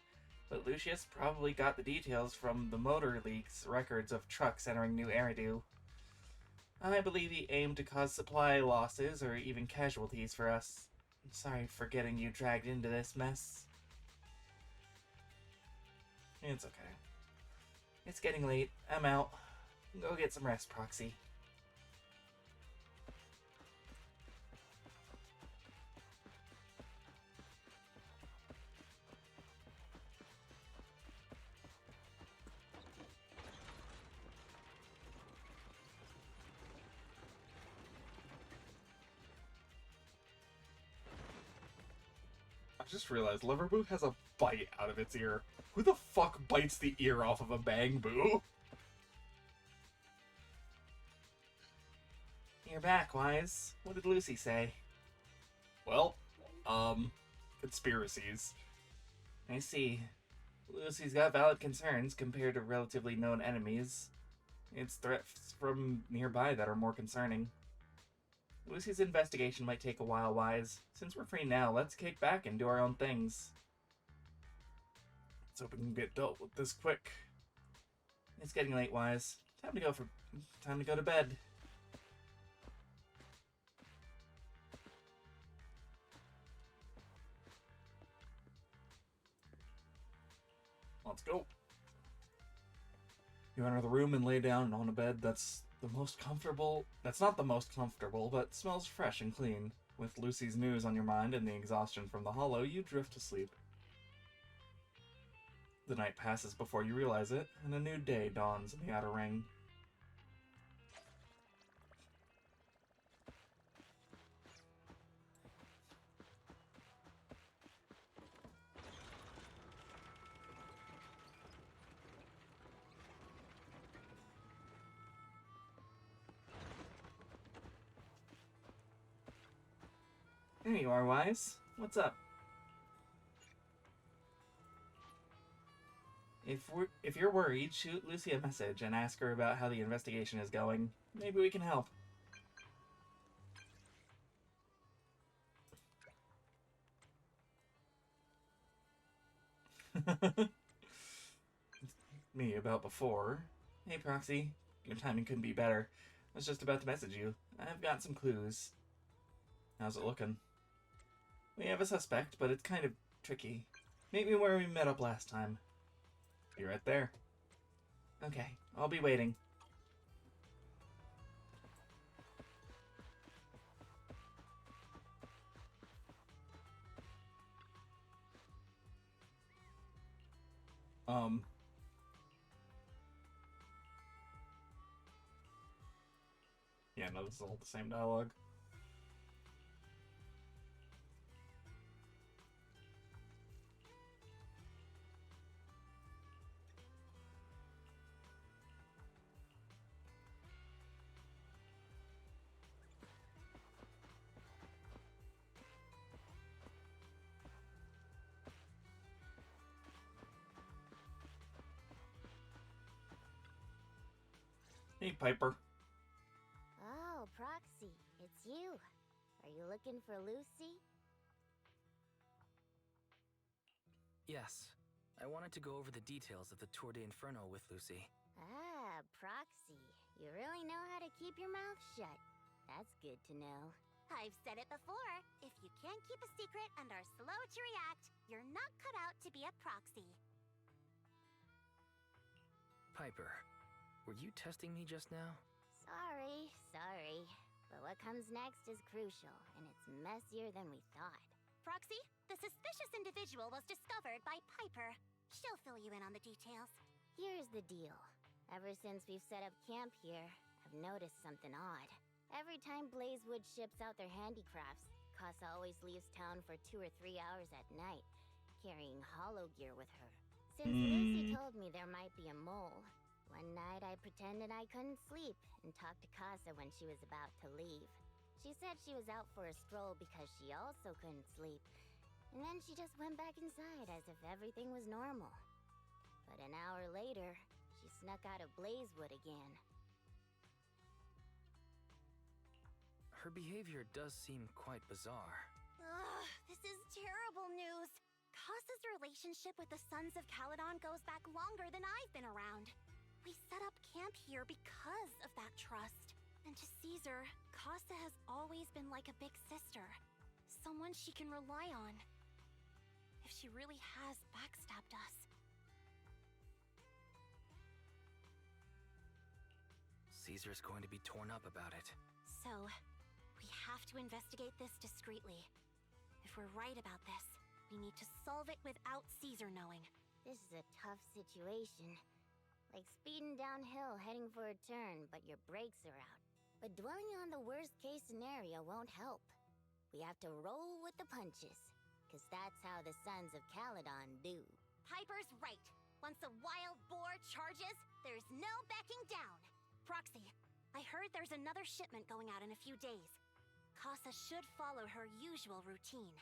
But Lucius probably got the details from the Motor League's records of trucks entering New Eridu. I believe he aimed to cause supply losses or even casualties for us. Sorry for getting you dragged into this mess. It's okay. It's getting late. I'm out. Go get some rest, Proxy.
I just realized Leverboo has a bite out of its ear. Who the fuck bites the ear off of a Bangboo?
You're back, Wise. What did Lucy say?
Well, conspiracies.
I see. Lucy's got valid concerns compared to relatively known enemies. It's threats from nearby that are more concerning. Lucy's investigation might take a while, Wise. Since we're free now, let's kick back and do our own things. Let's hope we can get dealt with this quick. It's getting late, Wise. Time to go to bed. Let's go. You enter the room and lay down on a bed that's not the most comfortable, but smells fresh and clean. With Lucy's news on your mind and the exhaustion from the hollow, you drift to sleep. The night passes before you realize it, and a new day dawns in the Outer Ring. There you are, Wise. What's up? If you're worried, shoot Lucy a message and ask her about how the investigation is going. Maybe we can help. Me about before. Hey, Proxy. Your timing couldn't be better. I was just about to message you. I've got some clues. How's it looking? We have a suspect, but it's kind of tricky. Meet me where we met up last time. Be right there. Okay, I'll be waiting. Yeah, no, this is all the same dialogue. Hey, Piper.
Oh, Proxy, it's you. Are you looking for Lucy?
Yes. I wanted to go over the details of the Tour de Inferno with Lucy.
Ah, Proxy. You really know how to keep your mouth shut. That's good to know. I've said it before. If you can't keep a secret and are slow to react, you're not cut out to be a proxy.
Piper, were you testing me just now?
Sorry. But what comes next is crucial, and it's messier than we thought. Proxy, the suspicious individual was discovered by Piper. She'll fill you in on the details. Here's the deal. Ever since we've set up camp here, I've noticed something odd. Every time Blazewood ships out their handicrafts, Casa always leaves town for 2 or 3 hours at night, carrying hollow gear with her. Since Lucy told me there might be a mole, one night I pretended I couldn't sleep and talked to Casa when she was about to leave. She said she was out for a stroll because she also couldn't sleep, and then she just went back inside as if everything was normal. But an hour later, she snuck out of Blazewood again.
Her behavior does seem quite bizarre.
Ugh, this is terrible news. Casa's relationship with the Sons of Caledon goes back longer than I've been around. We set up camp here because of that trust. And to Caesar, Casa has always been like a big sister. Someone she can rely on. If she really has backstabbed us.
Caesar's going to be torn up about it.
So, we have to investigate this discreetly. If we're right about this, we need to solve it without Caesar knowing.
This is a tough situation. Like speeding downhill heading for a turn, but your brakes are out. But dwelling on the worst-case scenario won't help. We have to roll with the punches, because that's how the Sons of Caledon do.
Piper's right. Once a wild boar charges, there's no backing down. Proxy, I heard there's another shipment going out in a few days. Casa should follow her usual routine.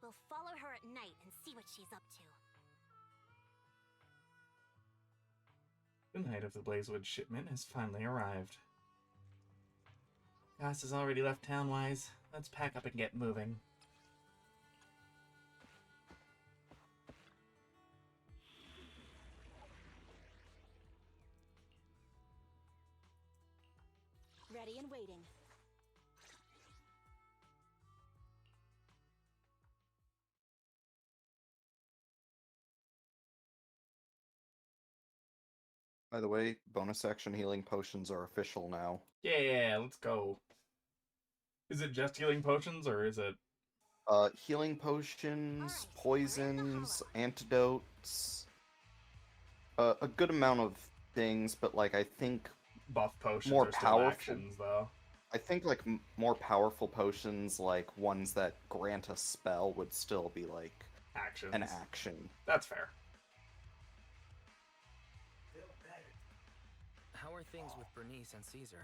We'll follow her at night and see what she's up to.
The night of the Blazewood shipment has finally arrived. Goss has already left town, Wise. Let's pack up and get moving.
Ready and waiting.
By the way, bonus action healing potions are official now.
Yeah, let's go. Is it just healing potions, or is it...
Healing potions, poisons, antidotes, a good amount of things, but like I think
buff potions
more
are still
powerful
actions, though.
I think like more powerful potions, like ones that grant a spell, would still be like
actions.
An action.
That's fair.
How are things with Bernice and Caesar?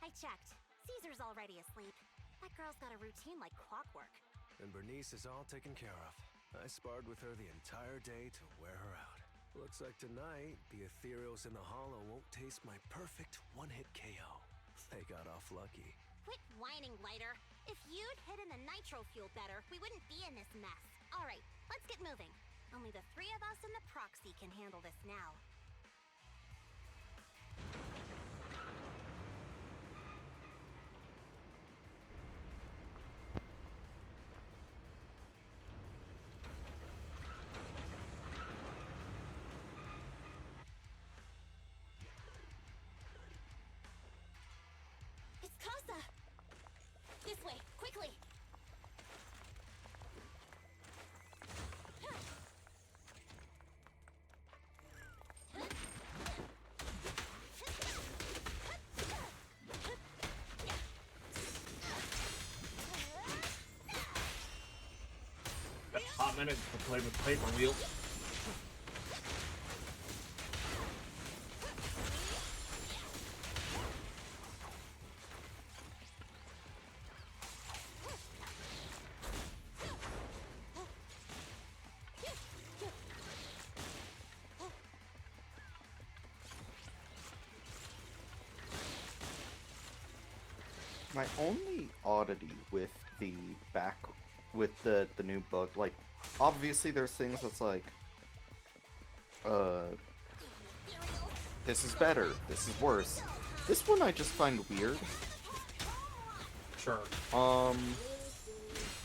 I checked. Caesar's already asleep. That girl's got a routine like clockwork.
And Bernice is all taken care of. I sparred with her the entire day to wear her out. Looks like tonight, the ethereals in the hollow won't taste my perfect one-hit KO. They got off lucky.
Quit whining, Lighter. If you'd hidden the nitro fuel better, we wouldn't be in this mess. Alright, let's get moving. Only the three of us and the proxy can handle this now.
It's Casa! This way, quickly!
Got a hot minute to play with paper wheel.
My only oddity with the the new book, like, obviously there's things that's like, this is better, this is worse. This one I just find weird.
Sure.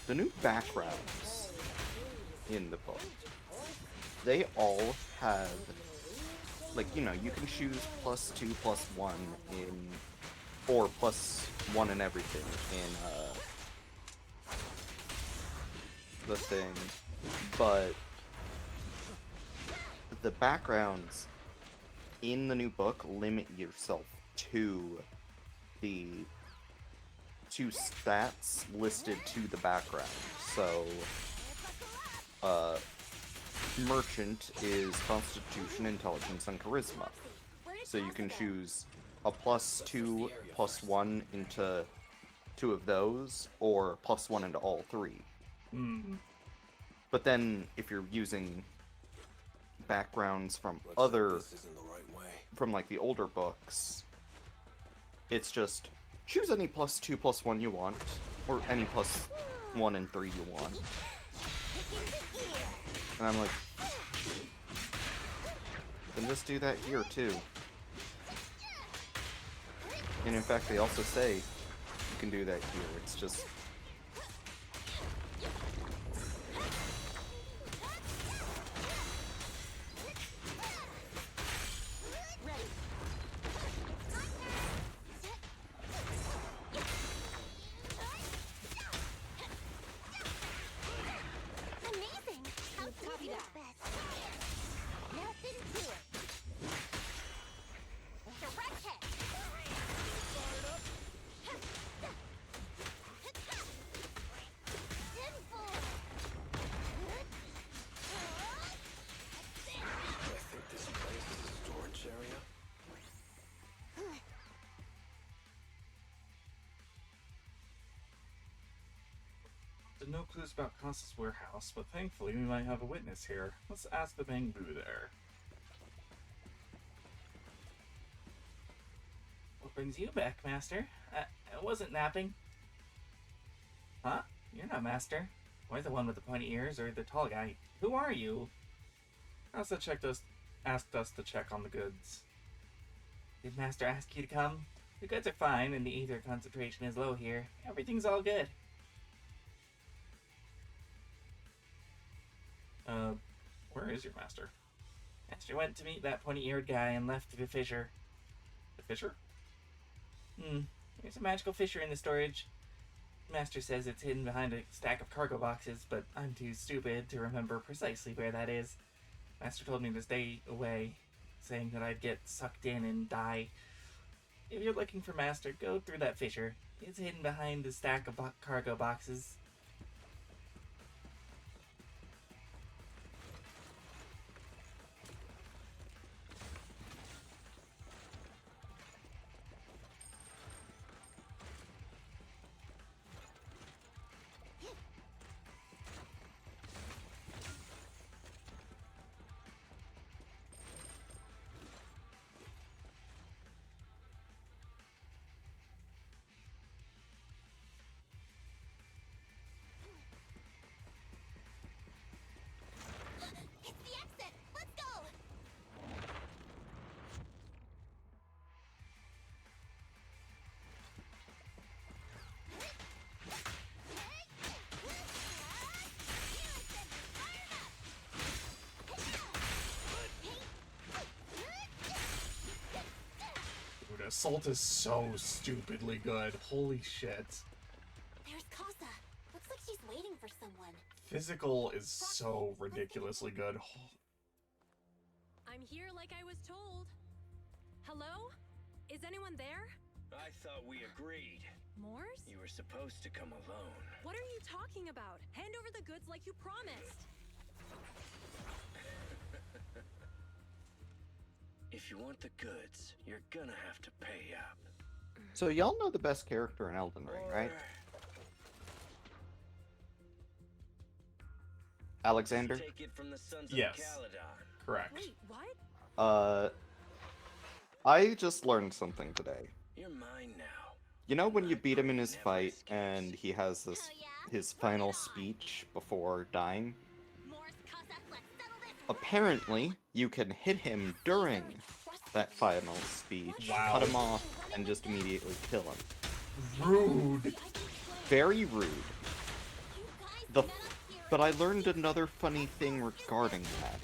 The new backgrounds in the book, they all have, like, you know, you can choose +2, +1 in, or +1 in everything in, the thing, but the backgrounds in the new book limit yourself to the two stats listed to the background. So, Merchant is Constitution, Intelligence, and Charisma. So you can choose a +2, +1 into 2 of those, or +1 into all 3. But then, if you're using backgrounds from from like the older books, it's just choose any +2, +1 you want, or any +1 and 3 you want. And I'm like, then just do that here too. And in fact, they also say you can do that here. It's just...
Amazing! How do you do that? Nothing to it. Direct hit.
I think this place is a storage area.
There's no clues about Casa's warehouse, but thankfully we might have a witness here. Let's ask the Bangbu there. What brings you back, Master? I wasn't napping. Huh? You're not Master. Or the one with the pointy ears, or the tall guy. Who are you? Asa asked us to check on the goods. Did Master ask you to come? The goods are fine, and the ether concentration is low here. Everything's all good. Where is your master? Master went to meet that pointy-eared guy and left the fissure. The fissure? There's a magical fissure in the storage. Master says it's hidden behind a stack of cargo boxes, but I'm too stupid to remember precisely where that is. Master told me to stay away, saying that I'd get sucked in and die. If you're looking for Master, go through that fissure. It's hidden behind the stack of cargo boxes.
It's the exit! Let's go!
Dude, Assault is so stupidly good. Holy shit.
There's Casa. Looks like she's waiting for someone.
Physical is so ridiculously good.
I'm here like I was told. Hello? Is anyone there?
I thought we agreed.
Morse?
You were supposed to come alone.
What are you talking about? Hand over the goods like you promised.
If you want the goods, you're gonna have to pay up.
So y'all know the best character in Elden Ring, right? Alexander?
Take it from the Sons
Yes.
of Caledon.
Correct.
Wait, what?
I just learned something today.
You're mine now.
You know when you beat him in his fight and he has this his final speech before dying? Apparently, you can hit him during that final speech,
Wow.
cut him off, and just immediately kill him.
Rude.
Very rude. But I learned another funny thing regarding that.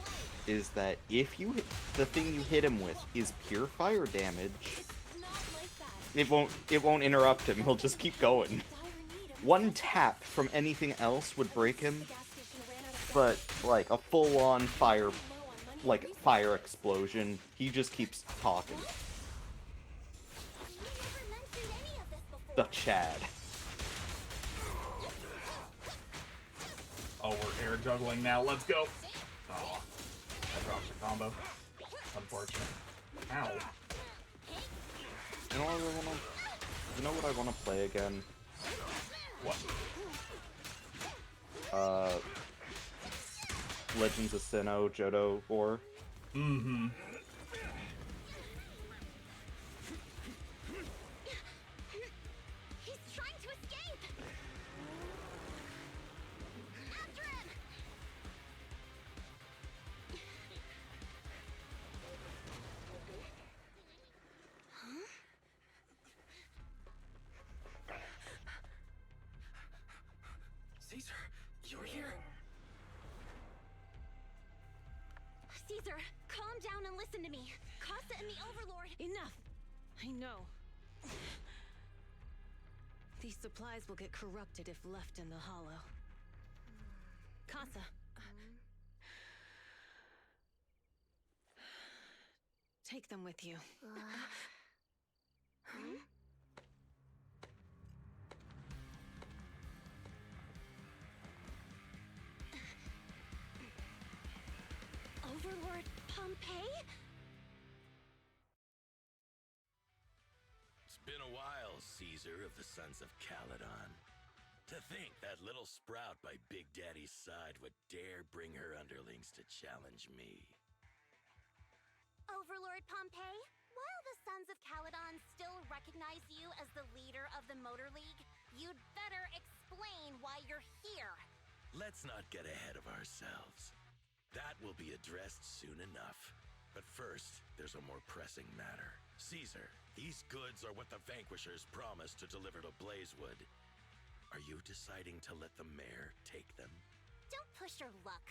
Is that if you the thing you hit him with is pure fire damage, it won't interrupt him. He'll just keep going. One tap from anything else would break him, but like a full-on fire explosion, he just keeps talking. The Chad.
Oh, we're air juggling now. Let's go. Oh, I dropped the combo. Unfortunate. Ow.
You know what I wanna play again?
What?
Legends of Sinnoh Johto War.
Mm-hmm.
He's trying to escape! After him! Huh?
Caesar, you're here.
Caesar, calm down and listen to me. Casa and the Overlord.
Enough! I know. These supplies will get corrupted if left in the hollow. Casa. Take them with you.
Overlord Pompeii?
It's been a while, Caesar of the Sons of Caledon. To think that little sprout by Big Daddy's side would dare bring her underlings to challenge me.
Overlord Pompeii? While the Sons of Caledon still recognize you as the leader of the Motor League, you'd better explain why you're here.
Let's not get ahead of ourselves. That will be addressed soon enough. But first, there's a more pressing matter. Caesar, these goods are what the Vanquishers promised to deliver to Blazewood. Are you deciding to let the mayor take them?
Don't push your luck.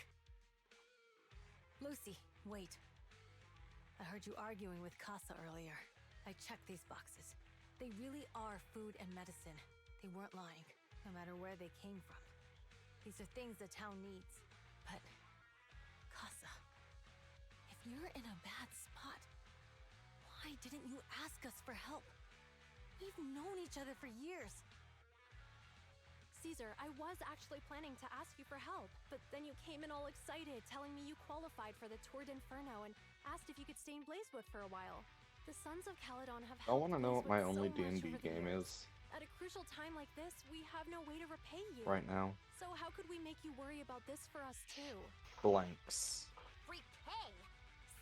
Lucy, wait. I heard you arguing with Casa earlier. I checked these boxes. They really are food and medicine. They weren't lying, no matter where they came from. These are things the town needs. But, Casa, if you're in a bad spot, why didn't you ask us for help? We've known each other for years.
Caesar, I was actually planning to ask you for help, but then you came in all excited, telling me you qualified for the Tour d'Inferno and asked if you could stay in Blazewood for a while. The Sons of Caledon have
I want to know what my
Blazewood
only
so much
D&D
over the
game
years.
is
At a crucial time like this, we have no way to repay you.
right now.
So how could we make you worry about this for us too?
Blanks.
Repay?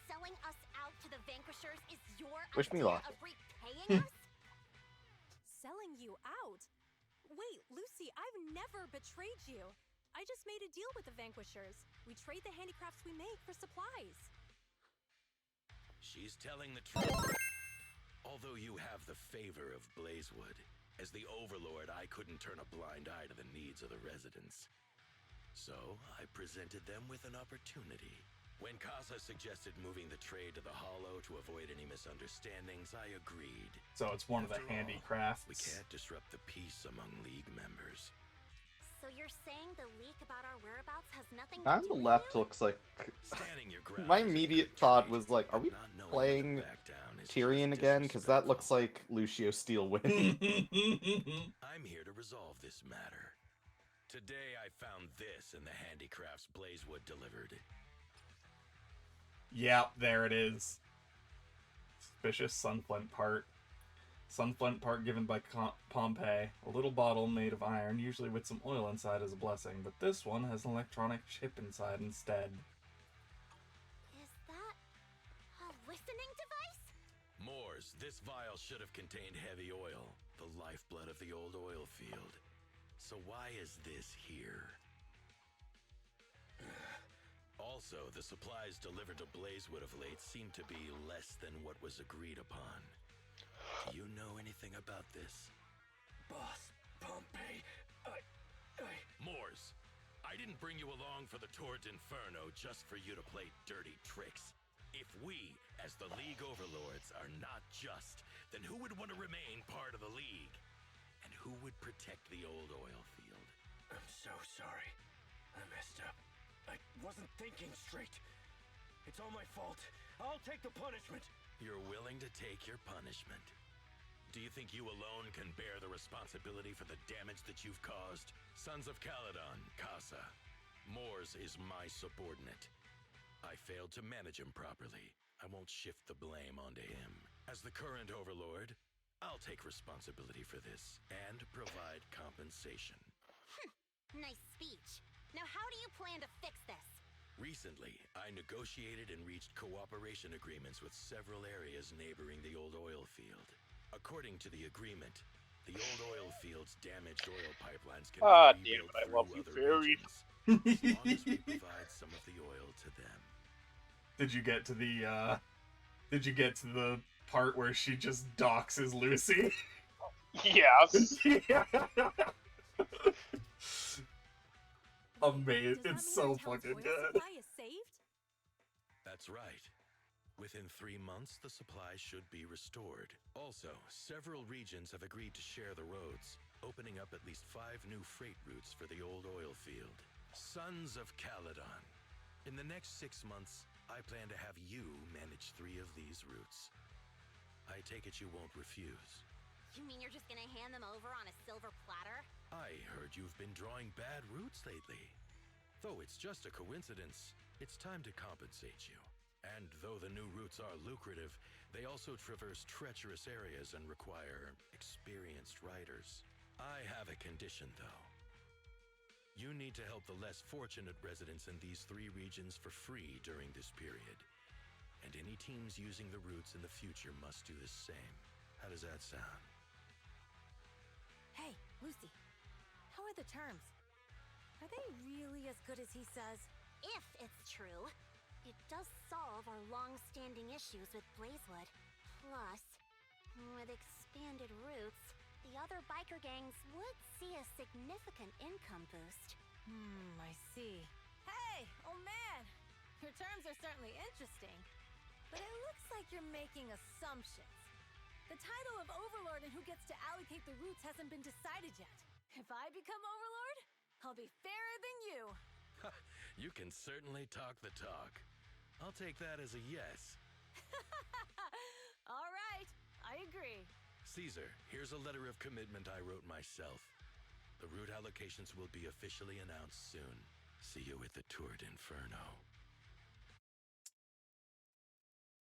Selling us out to the Vanquishers is your
Wish me
idea
luck.
of repaying us?
Selling you out? Wait, Lucy, I've never betrayed you. I just made a deal with the Vanquishers. We trade the handicrafts we make for supplies.
She's telling the truth. Although you have the favor of Blazewood, as the Overlord, I couldn't turn a blind eye to the needs of the residents. So, I presented them with an opportunity. When Casa suggested moving the trade to the Hollow to avoid any misunderstandings, I agreed.
So it's one of the
After all,
handicrafts.
we can't disrupt the peace among League members.
So you're saying the leak about our whereabouts has nothing to
On
do
the
with
left
you?
looks like...
Standing your ground
My
is a
immediate
good
thought
trait,
was like, are we
but not knowing
playing
when to back down is
Tyrion
just
again? Because that looks
disrespectful.
like Lucio Steelwind.
I'm here to resolve this matter. Today I found this in the handicrafts Blazewood delivered.
Yep, there it is. Suspicious sunflint part. Sunflint part given by Pompey. A little bottle made of iron, usually with some oil inside as a blessing, but this one has an electronic chip inside instead.
Is that a listening device?
Moors, this vial should have contained heavy oil, the lifeblood of the old oil field. So why is this here? Also, the supplies delivered to Blazewood of late seem to be less than what was agreed upon. Do you know anything about this?
Boss, Pompey,
Moors, I didn't bring you along for the Tour d'Inferno just for you to play dirty tricks. If we, as the League Overlords, are not just, then who would want to remain part of the League? And who would protect the old oil field?
I'm so sorry. I messed up. I wasn't thinking straight. It's all my fault. I'll take the punishment.
You're willing to take your punishment. Do you think you alone can bear the responsibility for the damage that you've caused? Sons of Caledon, Casa. Moors is my subordinate. I failed to manage him properly. I won't shift the blame onto him. As the current overlord, I'll take responsibility for this and provide compensation.
Nice speech. Now how do you plan to fix this?
Recently, I negotiated and reached cooperation agreements with several areas neighboring the old oil field. According to the agreement, the old oil field's damaged oil pipelines can be rebuilt
I love you,
through other
Fairy.
regions, as long as we provide some of the oil to them.
Did you get to the part where she just doxes Lucy?
Yes.
Yeah. Amazing. It's so fucking good.
Supply is saved?
That's right. Within 3 months, the supply should be restored. Also, several regions have agreed to share the roads, opening up at least 5 new freight routes for the old oil field. Sons of Caledon. In the next 6 months, I plan to have you manage 3 of these routes. I take it you won't refuse.
You mean you're just gonna hand them over on a silver platter?
I heard you've been drawing bad routes lately. Though it's just a coincidence, it's time to compensate you. And though the new routes are lucrative, they also traverse treacherous areas and require experienced riders. I have a condition, though. You need to help the less fortunate residents in these 3 regions for free during this period. And any Any teams using the routes in the future must do the same. How does that sound?
Hey, Lucy. How are the terms? Are they really as good as he says?
If it's true, it does solve our long-standing issues with Blazewood. Plus, with expanded routes, the other biker gangs would see a significant income boost.
I see. Hey, old man! Your terms are certainly interesting, but it looks like you're making assumptions. The title of Overlord and who gets to allocate the routes hasn't been decided yet. If I become Overlord, I'll be fairer than you.
You can certainly talk the talk. I'll take that as a yes.
All right, I agree.
Caesar, here's a letter of commitment I wrote myself. The route allocations will be officially announced soon. See you at the Tour d'Inferno.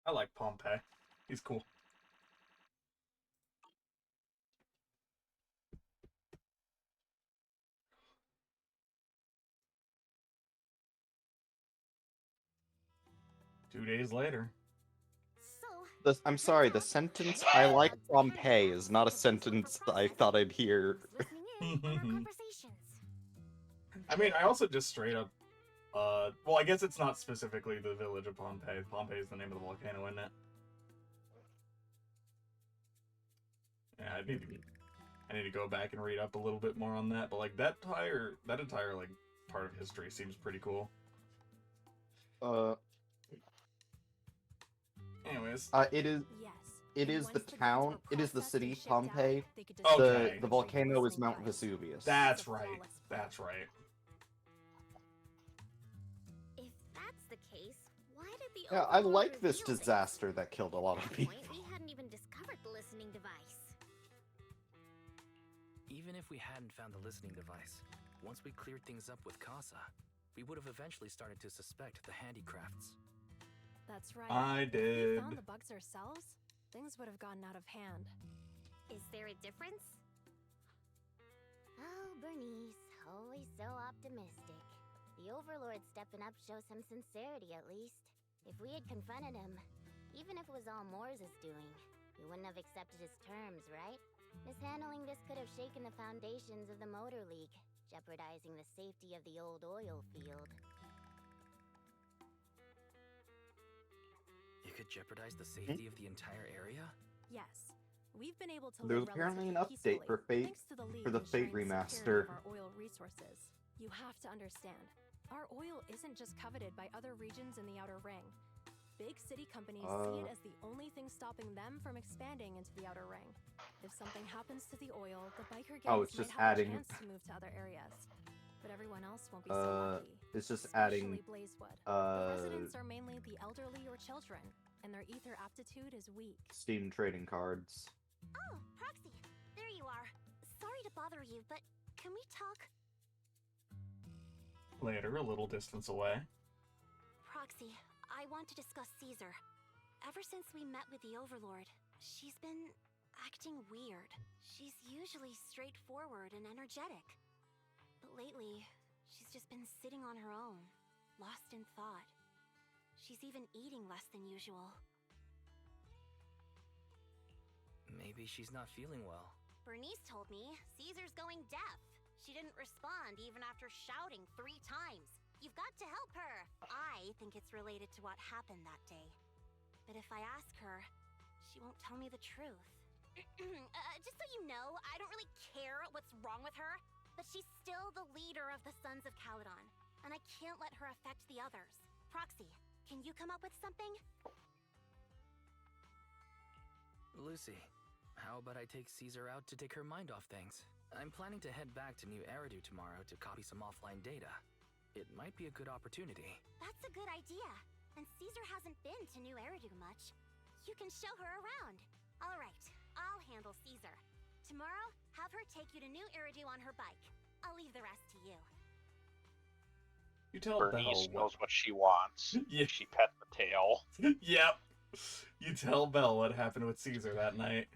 I like Pompey. He's cool. Two days later.
I'm sorry, the sentence "I like Pompeii" is not a sentence that I thought I'd hear.
I mean, I also just straight up, well, I guess it's not specifically the village of Pompeii. Pompeii is the name of the volcano, isn't it? Yeah, I need to go back and read up a little bit more on that, but like that entire like part of history seems pretty cool. Anyways,
It is the town. It is the city, Pompeii.
Okay.
The volcano is Mount Vesuvius.
That's right. That's right.
If that's the case, why did the
Yeah, I
Overlord
like this
reveal
disaster that killed a lot of
At that
people.
point, we hadn't even discovered the listening device.
Even if we hadn't found the listening device, once we cleared things up with Casa, we would have eventually started to suspect the handicrafts.
That's right.
I
If we
did.
found the bugs ourselves, things would have gotten out of hand.
Is there a difference? Oh, Bernice, always so optimistic. The Overlord stepping up shows some sincerity, at least. If we had confronted him, even if it was all Moore's doing, we wouldn't have accepted his terms, right? Mishandling this could have shaken the foundations of the Motor League, jeopardizing the safety of the old oil field.
It could jeopardize the safety of the entire area?
Yes. We've been able to
There's
live
apparently an
relatively
update for
peacefully,
Fate
thanks to the League
for the Fate
ensuring the
remaster.
security of our oil resources. You have to understand, our oil isn't just coveted by other regions in the Outer Ring. Big city companies see it as the only thing stopping them from expanding into the Outer Ring. If something happens to the oil, the biker gangs
It's just
might have
adding-
a chance to move to other areas. But everyone else won't be so lucky.
It's just
Especially
adding.
Blazewood. The residents are mainly the elderly or children, and their ether aptitude is weak.
Steam trading cards.
Oh, Proxy, there you are. Sorry to bother you, but can we talk?
Later, a little distance away.
Proxy, I want to discuss Caesar. Ever since we met with the Overlord, she's been acting weird. She's usually straightforward and energetic. But lately, she's just been sitting on her own, lost in thought. She's even eating less than usual.
Maybe she's not feeling well.
Bernice told me Caesar's going deaf. She didn't respond even after shouting 3 times. You've got to help her! I think it's related to what happened that day. But if I ask her, she won't tell me the truth. Just so you know, I don't really care what's wrong with her, but she's still the leader of the Sons of Caledon, and I can't let her affect the others. Proxy, can you come up with something?
Lucy, how about I take Caesar out to take her mind off things? I'm planning to head back to New Eridu tomorrow to copy some offline data. It might be a good opportunity.
That's a good idea. And Caesar hasn't been to New Eridu much. You can show her around. All right, I'll handle Caesar. Tomorrow, have her take you to New Eridu on her bike. I'll leave the rest to you.
You tell
Bernice
Belle
knows what she wants.
Yeah.
She pet the tail.
Yep. You tell Belle what happened with Caesar that night.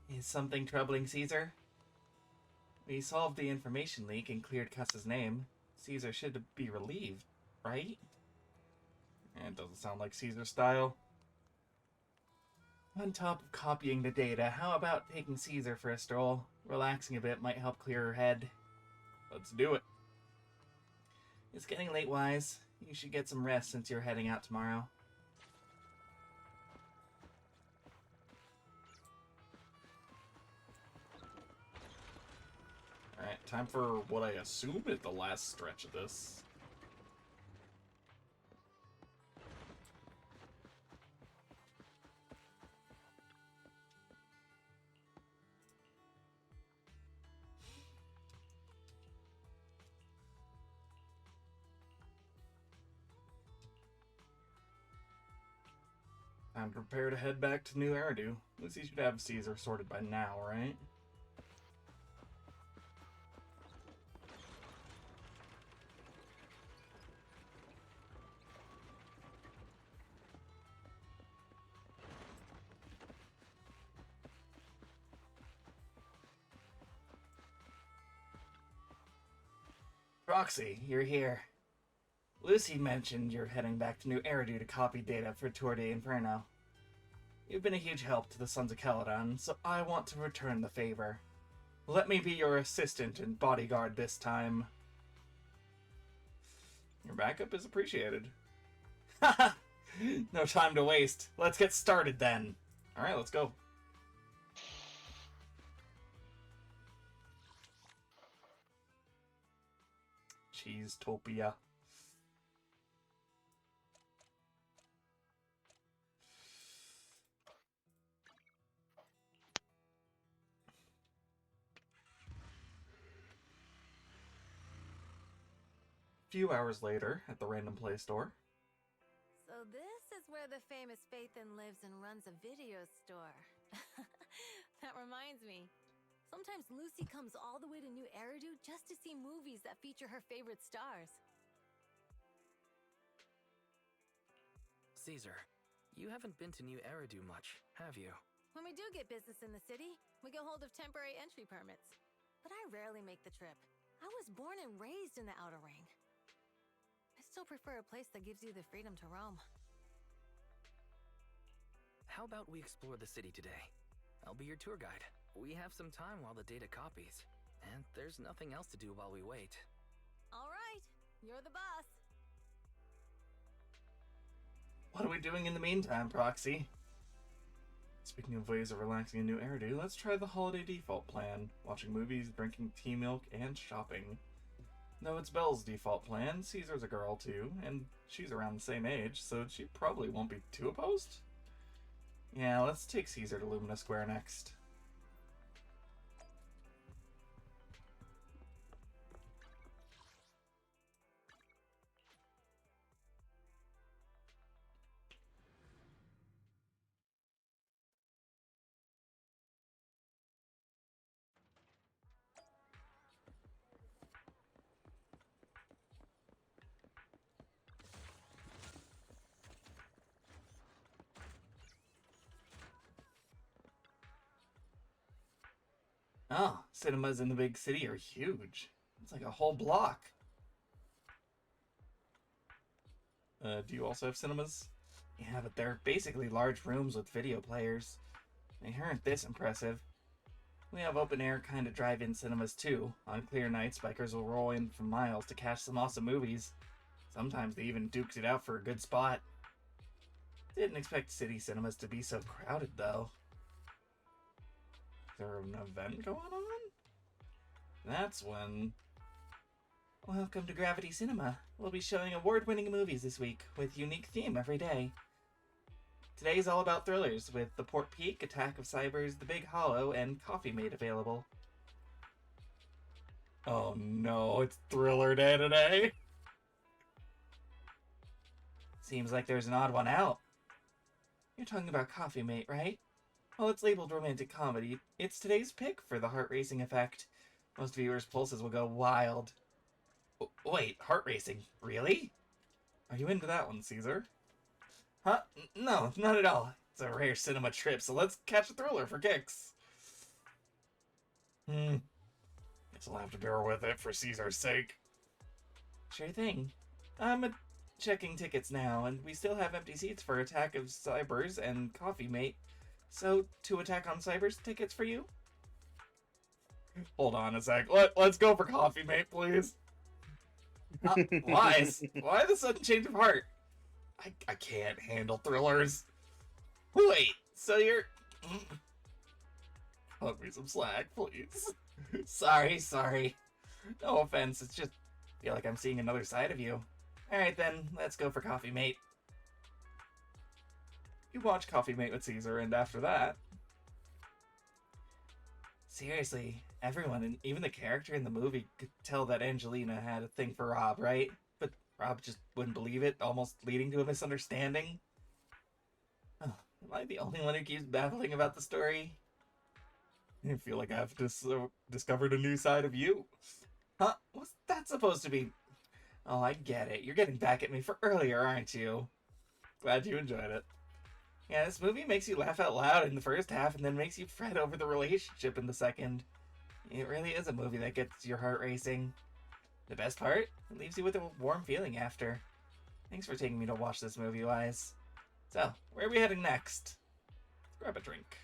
Is something troubling Caesar? We solved the information leak and cleared Cuss's name. Caesar should be relieved, right? And it doesn't sound like Caesar's style. On top of copying the data, how about taking Caesar for a stroll? Relaxing a bit might help clear her head.
Let's do it.
It's getting late, Wise. You should get some rest since you're heading out tomorrow.
Alright, time for what I assume is the last stretch of this. Time to prepare to head back to New Eridu. Lucy should have Caesar sorted by now, right?
Roxy, you're here. Lucy mentioned you're heading back to New Eridu to copy data for Tour de Inferno. You've been a huge help to the Sons of Caledon, so I want to return the favor. Let me be your assistant and bodyguard this time.
Your backup is appreciated.
Haha! No time to waste. Let's get started then.
Alright, let's go.
Cheesetopia.
A few hours later, at the Random Play store.
So this is where the famous Phaethon lives and runs a video store. That reminds me. Sometimes Lucy comes all the way to New Eridu just to see movies that feature her favorite stars.
Caesar, you haven't been to New Eridu much, have you?
When we do get business in the city, we get hold of temporary entry permits. But I rarely make the trip. I was born and raised in the Outer Ring. I still prefer a place that gives you the freedom to roam.
How about we explore the city today? I'll be your tour guide. We have some time while the data copies, and there's nothing else to do while we wait.
All right, you're the boss.
What are we doing in the meantime, Proxy? Speaking of ways of relaxing in New Eridu, let's try the holiday default plan. Watching movies, drinking tea milk, and shopping. Though it's Belle's default plan, Caesar's a girl too, and she's around the same age, so she probably won't be too opposed. Yeah, let's take Caesar to Lumina Square next. Oh, cinemas in the big city are huge. It's like a whole block.
Do you also have cinemas?
Yeah, but they're basically large rooms with video players. They aren't this impressive. We have open-air kind of drive-in cinemas too. On clear nights, bikers will roll in from miles to catch some awesome movies. Sometimes they even dukes it out for a good spot. Didn't expect city cinemas to be so crowded, though.
Is there an event going on? That's when...
Welcome to Gravity Cinema. We'll be showing award-winning movies this week, with unique theme every day. Today's all about thrillers, with The Port Peak, Attack of Cybers, The Big Hollow, and Coffee Mate available.
Oh no, it's Thriller Day today!
Seems like there's an odd one out. You're talking about Coffee Mate, right? Well, it's labeled romantic comedy. It's today's pick for the heart-racing effect. Most viewers' pulses will go wild. Wait, heart racing? Really?
Are you into that one, Caesar?
Huh? No, not at all. It's a rare cinema trip, so let's catch a thriller for kicks.
Guess I'll have to bear with it for Caesar's sake.
Sure thing. checking tickets now, and we still have empty seats for Attack of Cybers and Coffee Mate. So, 2 Attack on Cybers tickets for you? Hold on a sec. Let's go for Coffee Mate, please. Why? Why the sudden change of heart? I can't handle thrillers. Wait, so you're... Cut me some slack, please. Sorry. No offense, it's just... I feel like I'm seeing another side of you. Alright then, let's go for Coffee Mate. You watch Coffee Mate with Caesar, and after that... Seriously, everyone, and even the character in the movie, could tell that Angelina had a thing for Rob, right? But Rob just wouldn't believe it, almost leading to a misunderstanding. Oh, am I the only one who keeps babbling about the story? I feel like I've discovered a new side of you. Huh? What's that supposed to be? Oh, I get it. You're getting back at me for earlier, aren't you? Glad you enjoyed it. Yeah, this movie makes you laugh out loud in the first half and then makes you fret over the relationship in the second. It really is a movie that gets your heart racing. The best part? It leaves you with a warm feeling after. Thanks for taking me to watch this movie, Wise. So, where are we heading next? Grab a drink.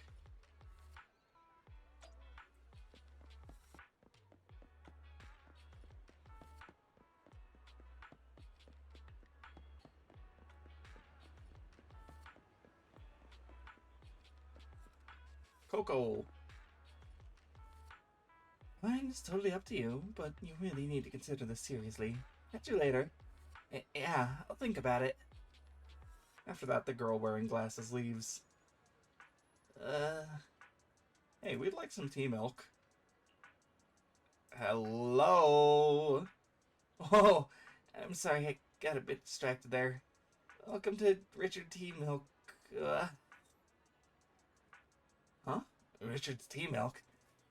Coco. Fine, it's totally up to you, but you really need to consider this seriously. Catch you later. Yeah, I'll think about it. After that, the girl wearing glasses leaves. Hey, we'd like some tea milk. Hello? Oh, I'm sorry, I got a bit distracted there. Welcome to Richard Tea Milk. Huh? Richard's Tea Milk?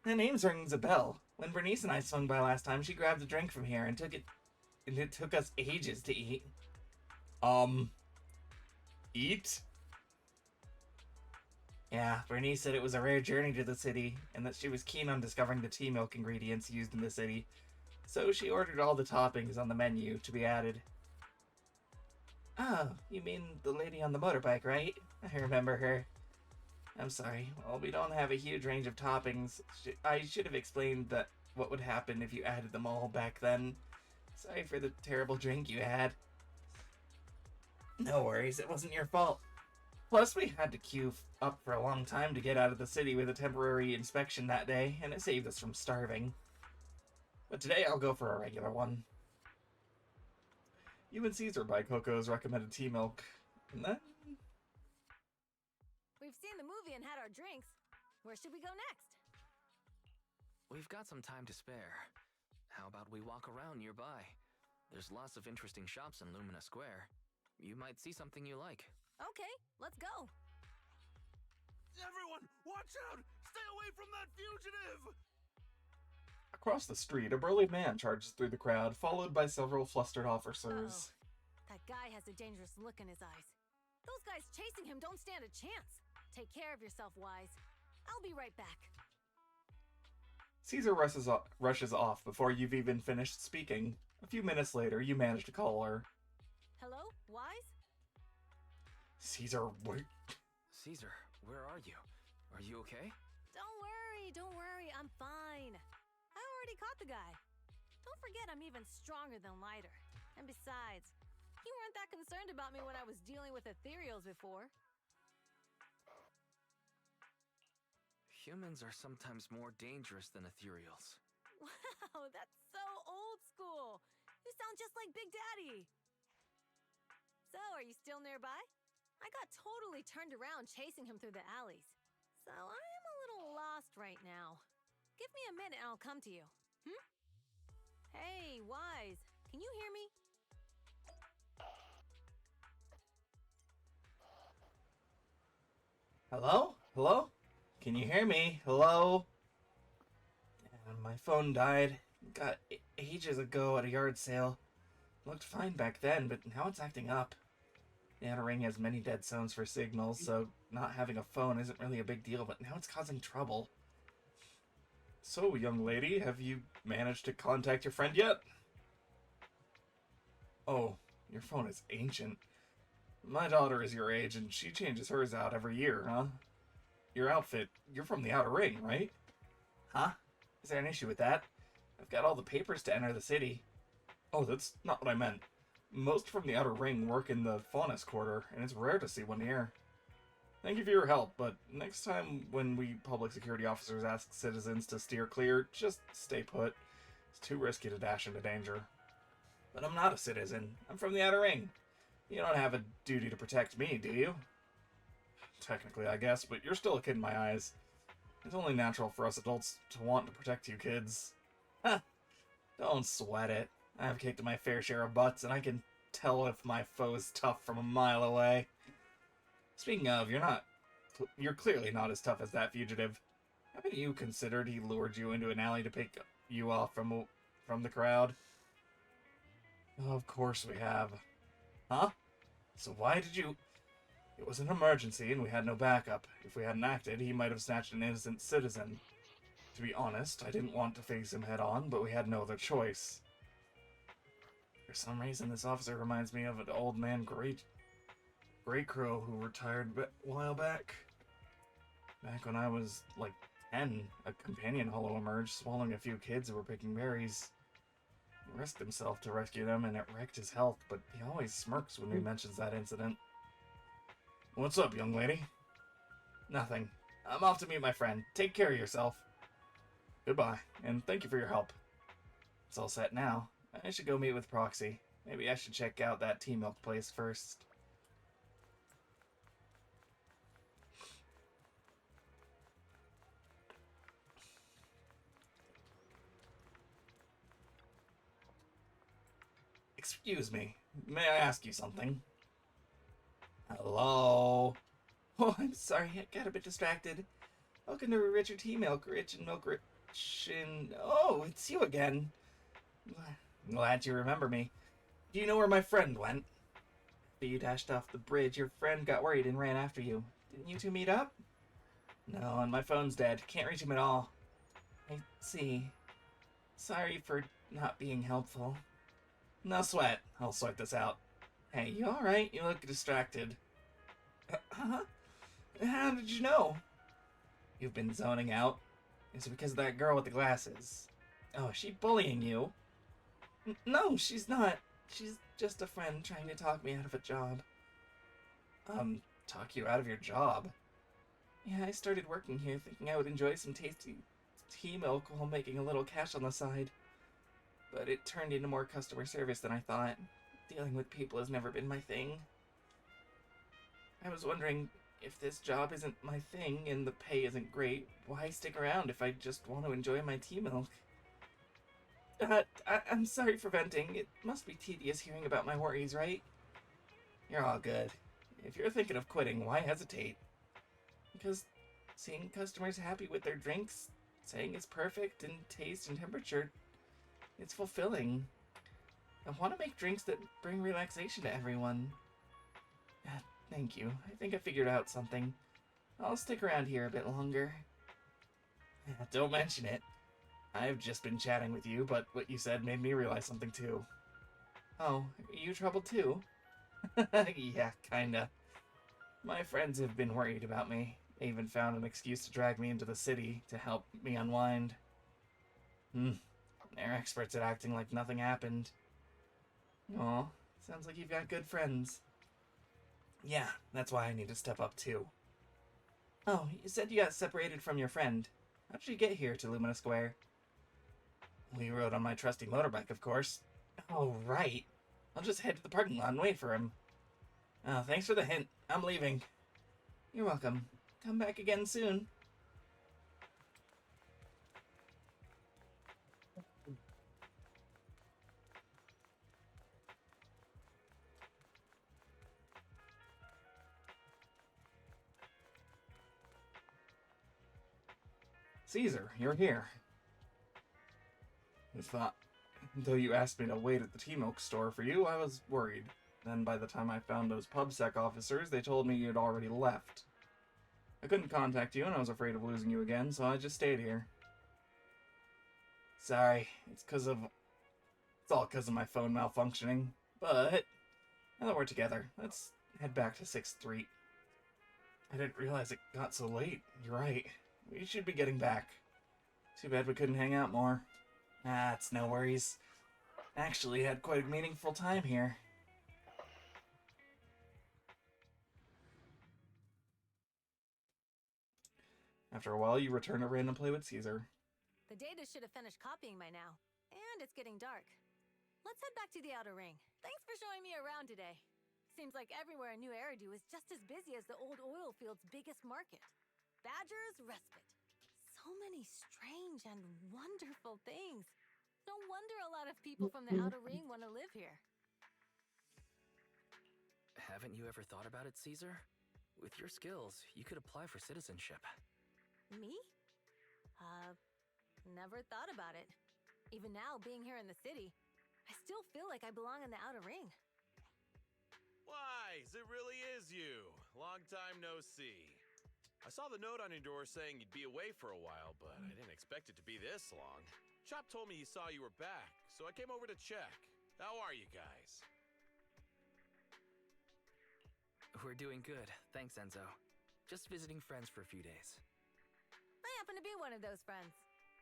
That name rings a bell. When Bernice and I swung by last time, she grabbed a drink from here and took it... And it took us ages to eat. Eat? Yeah, Bernice said it was a rare journey to the city, and that she was keen on discovering the tea milk ingredients used in the city. So she ordered all the toppings on the menu to be added. Oh, you mean the lady on the motorbike, right? I remember her. I'm sorry. Well, we don't have a huge range of toppings. I should have explained that what would happen if you added them all back then. Sorry for the terrible drink you had. No worries, it wasn't your fault. Plus, we had to queue up for a long time to get out of the city with a temporary inspection that day, and it saved us from starving. But today I'll go for a regular one. You and Caesar buy Coco's recommended tea milk, and then...
We've seen the movie and had our drinks. Where should we go next?
We've got some time to spare. How about we walk around nearby? There's lots of interesting shops in Lumina Square. You might see something you like.
Okay, let's go.
Everyone, watch out! Stay away from that fugitive!
Across the street, a burly man charges through the crowd, followed by several flustered officers.
That guy has a dangerous look in his eyes. Those guys chasing him don't stand a chance. Take care of yourself, Wise. I'll be right back.
Caesar rushes off before you've even finished speaking. A few minutes later, you manage to call her.
Hello, Wise?
Caesar, wait.
Caesar, where are you? Are you okay?
Don't worry, I'm fine. I already caught the guy. Don't forget I'm even stronger than Lighter. And besides, you weren't that concerned about me when I was dealing with ethereals before.
Humans are sometimes more dangerous than ethereals.
Wow, that's so old school. You sound just like Big Daddy. So, are you still nearby? I got totally turned around chasing him through the alleys. So, I am a little lost right now. Give me a minute and I'll come to you. Hey, Wise, can you hear me?
Hello? Hello? Can you hear me? Hello? My phone died. Got ages ago at a yard sale. Looked fine back then, but now it's acting up. The Outer Ring has many dead zones for signals, so not having a phone isn't really a big deal, but now it's causing trouble. So, young lady, have you managed to contact your friend yet? Oh,
your phone is ancient. My daughter is your age, and she changes hers out every year, huh? Your outfit, you're from the Outer Ring, right? Huh? Is there an issue with that? I've got all the papers to enter the city. Oh, that's not what I meant. Most from the Outer Ring work in the Faunus Quarter, and it's rare to see one here. Thank you for your help, but next time when we public security officers ask citizens to steer clear, just stay put. It's too risky to dash into danger. But I'm not a citizen. I'm from the Outer Ring. You don't have a duty to protect me, do you? Technically, I guess, but you're still a kid in my eyes. It's only natural for us adults to want to protect you kids. Huh. Don't sweat it. I've kicked my fair share of butts, and I can tell if my foe's tough from a mile away. Speaking of, you're clearly not as tough as that fugitive. Haven't you considered he lured you into an alley to pick you off from the crowd? Of course we have. Huh? So why did you... It was an emergency and we had no backup. If we hadn't acted, he might have snatched an innocent citizen. To be honest, I didn't want to face him head on, but we had no other choice. For some reason, this officer reminds me of an old man Grey Crow who retired a while back. Back when I was, like, 10, a companion hollow emerged, swallowing a few kids who were picking berries. He risked himself to rescue them, and it wrecked his health, but he always smirks when he mentions that incident. What's up, young lady? Nothing. I'm off to meet my friend. Take care of yourself. Goodbye, and thank you for your help. It's all set now. I should go meet with Proxy. Maybe I should check out that tea milk place first. Excuse me. May I ask you something? Hello? Oh, I'm sorry. I got a bit distracted. Welcome to Richard Tea Milk, Rich and Milk Rich and... Oh, it's you again. Glad you remember me. Do you know where my friend went? After you dashed off the bridge, your friend got worried and ran after you. Didn't you two meet up? No, and my phone's dead. Can't reach him at all. I see. Sorry for not being helpful. No sweat. I'll sort this out. Hey, you alright? You look distracted. Huh? How did you know? You've been zoning out. Is it because of that girl with the glasses? Oh, is she bullying you? No, she's not. She's just a friend trying to talk me out of a job. Talk you out of your job? Yeah, I started working here thinking I would enjoy some tasty tea milk while making a little cash on the side. But it turned into more customer service than I thought. Dealing with people has never been my thing. I was wondering, if this job isn't my thing and the pay isn't great, why stick around if I just want to enjoy my tea milk? I'm sorry for venting. It must be tedious hearing about my worries, right? You're all good. If you're thinking of quitting, why hesitate? Because seeing customers happy with their drinks, saying it's perfect in taste and temperature, it's fulfilling. I want to make drinks that bring relaxation to everyone. Thank you. I think I figured out something. I'll stick around here a bit longer. Don't mention it. I've just been chatting with you, but what you said made me realize something too. Oh, are you troubled too? Yeah, kinda. My friends have been worried about me. They even found an excuse to drag me into the city to help me unwind. They're experts at acting like nothing happened. Aw, sounds like you've got good friends. Yeah, that's why I need to step up too. Oh, you said you got separated from your friend. How did you get here to Lumina Square? We rode on my trusty motorbike, of course. Oh, right. I'll just head to the parking lot and wait for him. Oh, thanks for the hint. I'm leaving. You're welcome. Come back again soon. Caesar, you're here. I thought, though you asked me to wait at the tea milk store for you, I was worried. Then by the time I found those PubSec officers, they told me you'd already left. I couldn't contact you and I was afraid of losing you again, so I just stayed here. Sorry, it's all because of my phone malfunctioning. But
Now that we're together, let's head back to 6th Street. I didn't realize it got so late. You're right. We should be getting back. Too bad we couldn't hang out more. Ah, it's no worries. Actually had quite a meaningful time here. After a while, you return to random play with Caesar.
The data should have finished copying by now, and it's getting dark. Let's head back to the Outer Ring. Thanks for showing me around today. Seems like everywhere in New Eridu is just as busy as the old oil field's biggest market. Badger's Respite. So many strange and wonderful things. No wonder a lot of people from the Outer Ring want to live here.
Haven't you ever thought about it, Caesar? With your skills, you could apply for citizenship.
Me? Never thought about it. Even now, being here in the city, I still feel like I belong in the Outer Ring.
Wise, it really is you. Long time no see. I saw the note on your door saying you'd be away for a while, but I didn't expect it to be this long. Chop told me he saw you were back, so I came over to check. How are you guys?
We're doing good, thanks, Enzo. Just visiting friends for a few days.
I happen to be one of those friends.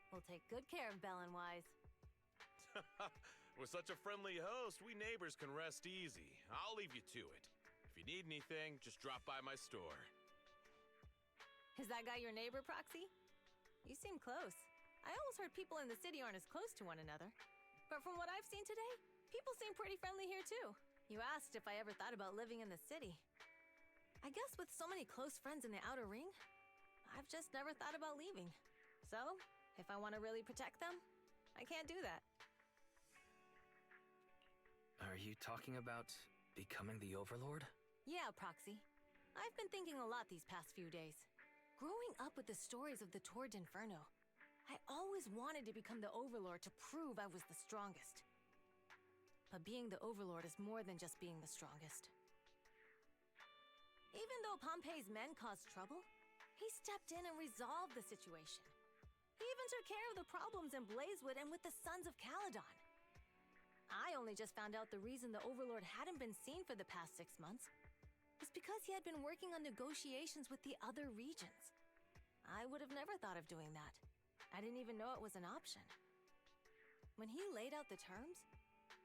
We'll take good care of Belle and Wise.
With such a friendly host, we neighbors can rest easy. I'll leave you to it. If you need anything, just drop by my store.
Is that guy your neighbor, Proxy? You seem close. I always heard people in the city aren't as close to one another. But from what I've seen today, people seem pretty friendly here too. You asked if I ever thought about living in the city. I guess with so many close friends in the Outer Ring, I've just never thought about leaving. So, if I want to really protect them, I can't do that.
Are you talking about becoming the Overlord?
Yeah, Proxy. I've been thinking a lot these past few days. Growing up with the stories of the Tour d'Inferno, I always wanted to become the Overlord to prove I was the strongest. But being the Overlord is more than just being the strongest. Even though Pompey's men caused trouble, he stepped in and resolved the situation. He even took care of the problems in Blazewood and with the Sons of Caledon. I only just found out the reason the Overlord hadn't been seen for the past 6 months was because he had been working on negotiations with the other regions. I would have never thought of doing that. I didn't even know it was an option. When he laid out the terms,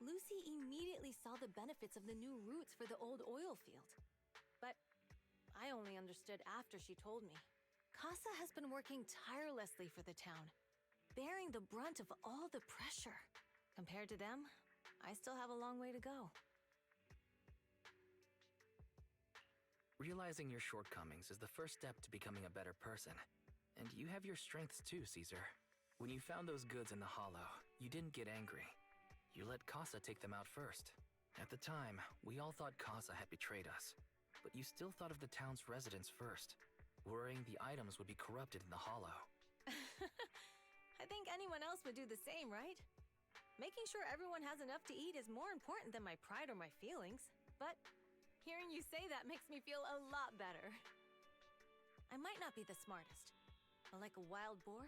Lucy immediately saw the benefits of the new routes for the old oil field. But I only understood after she told me. Casa has been working tirelessly for the town, bearing the brunt of all the pressure. Compared to them, I still have a long way to go.
Realizing your shortcomings is the first step to becoming a better person. And you have your strengths too, Caesar. When you found those goods in the hollow, you didn't get angry. You let Casa take them out first. At the time, we all thought Casa had betrayed us. But you still thought of the town's residents first, worrying the items would be corrupted in the hollow.
I think anyone else would do the same, right? Making sure everyone has enough to eat is more important than my pride or my feelings. But hearing you say that makes me feel a lot better. I might not be the smartest, but like a wild boar,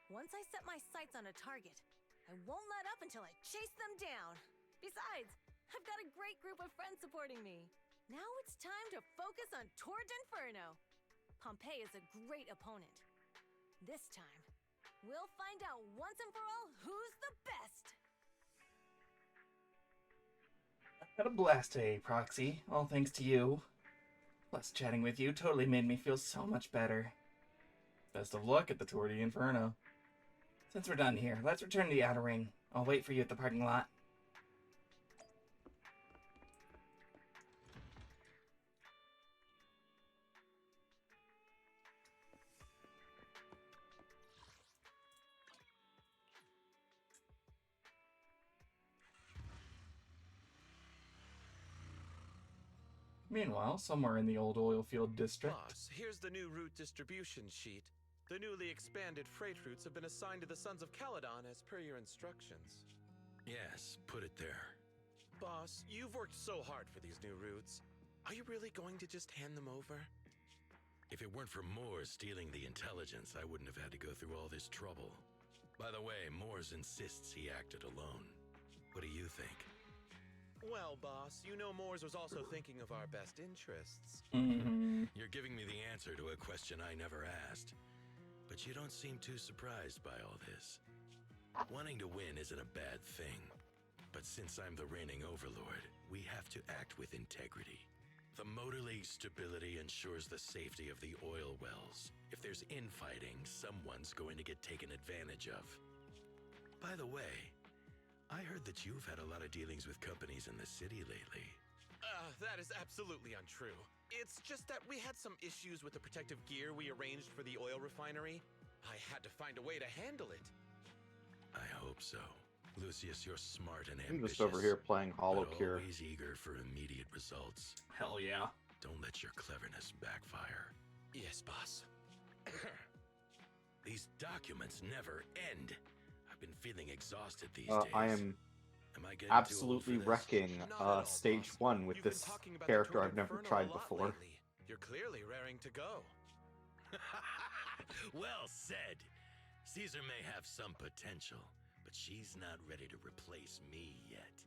once I set my sights on a target, I won't let up until I chase them down. Besides, I've got a great group of friends supporting me. Now it's time to focus on Tour d'Inferno. Pompey is a great opponent. This time, we'll find out once and for all who's the best.
Had a blast today, Proxy. All thanks to you. Plus, chatting with you totally made me feel so much better. Best of luck at the Tour d'Inferno. Since we're done here, let's return to the Outer Ring. I'll wait for you at the parking lot. Meanwhile, somewhere in the old oil field district...
Boss, here's the new route distribution sheet. The newly expanded freight routes have been assigned to the Sons of Caledon as per your instructions.
Yes, put it there.
Boss, you've worked so hard for these new routes. Are you really going to just hand them over?
If it weren't for Moores stealing the intelligence, I wouldn't have had to go through all this trouble. By the way, Moores insists he acted alone. What do you think?
Well, boss, you know Moores was also thinking of our best interests.
You're giving me the answer to a question I never asked. But you don't seem too surprised by all this. Wanting to win isn't a bad thing. But since I'm the reigning overlord, we have to act with integrity. The Motor League's stability ensures the safety of the oil wells. If there's infighting, someone's going to get taken advantage of. By the way, I heard that you've had a lot of dealings with companies in the city lately.
That is absolutely untrue. It's just that we had some issues with the protective gear we arranged for the oil refinery. I had to find a way to handle it.
I hope so. Lucius, you're smart and
I'm
ambitious.
just over here playing Hollow
but
Cure.
always eager for immediate results.
Hell yeah.
Don't let your cleverness backfire.
Yes, boss.
These documents never end. I've been feeling exhausted these days.
I am
I getting
absolutely
too old for this?
wrecking stage 1 with this character I've never tried before.
You're clearly raring to go.
Well said. Caesar may have some potential, but she's not ready to replace me yet.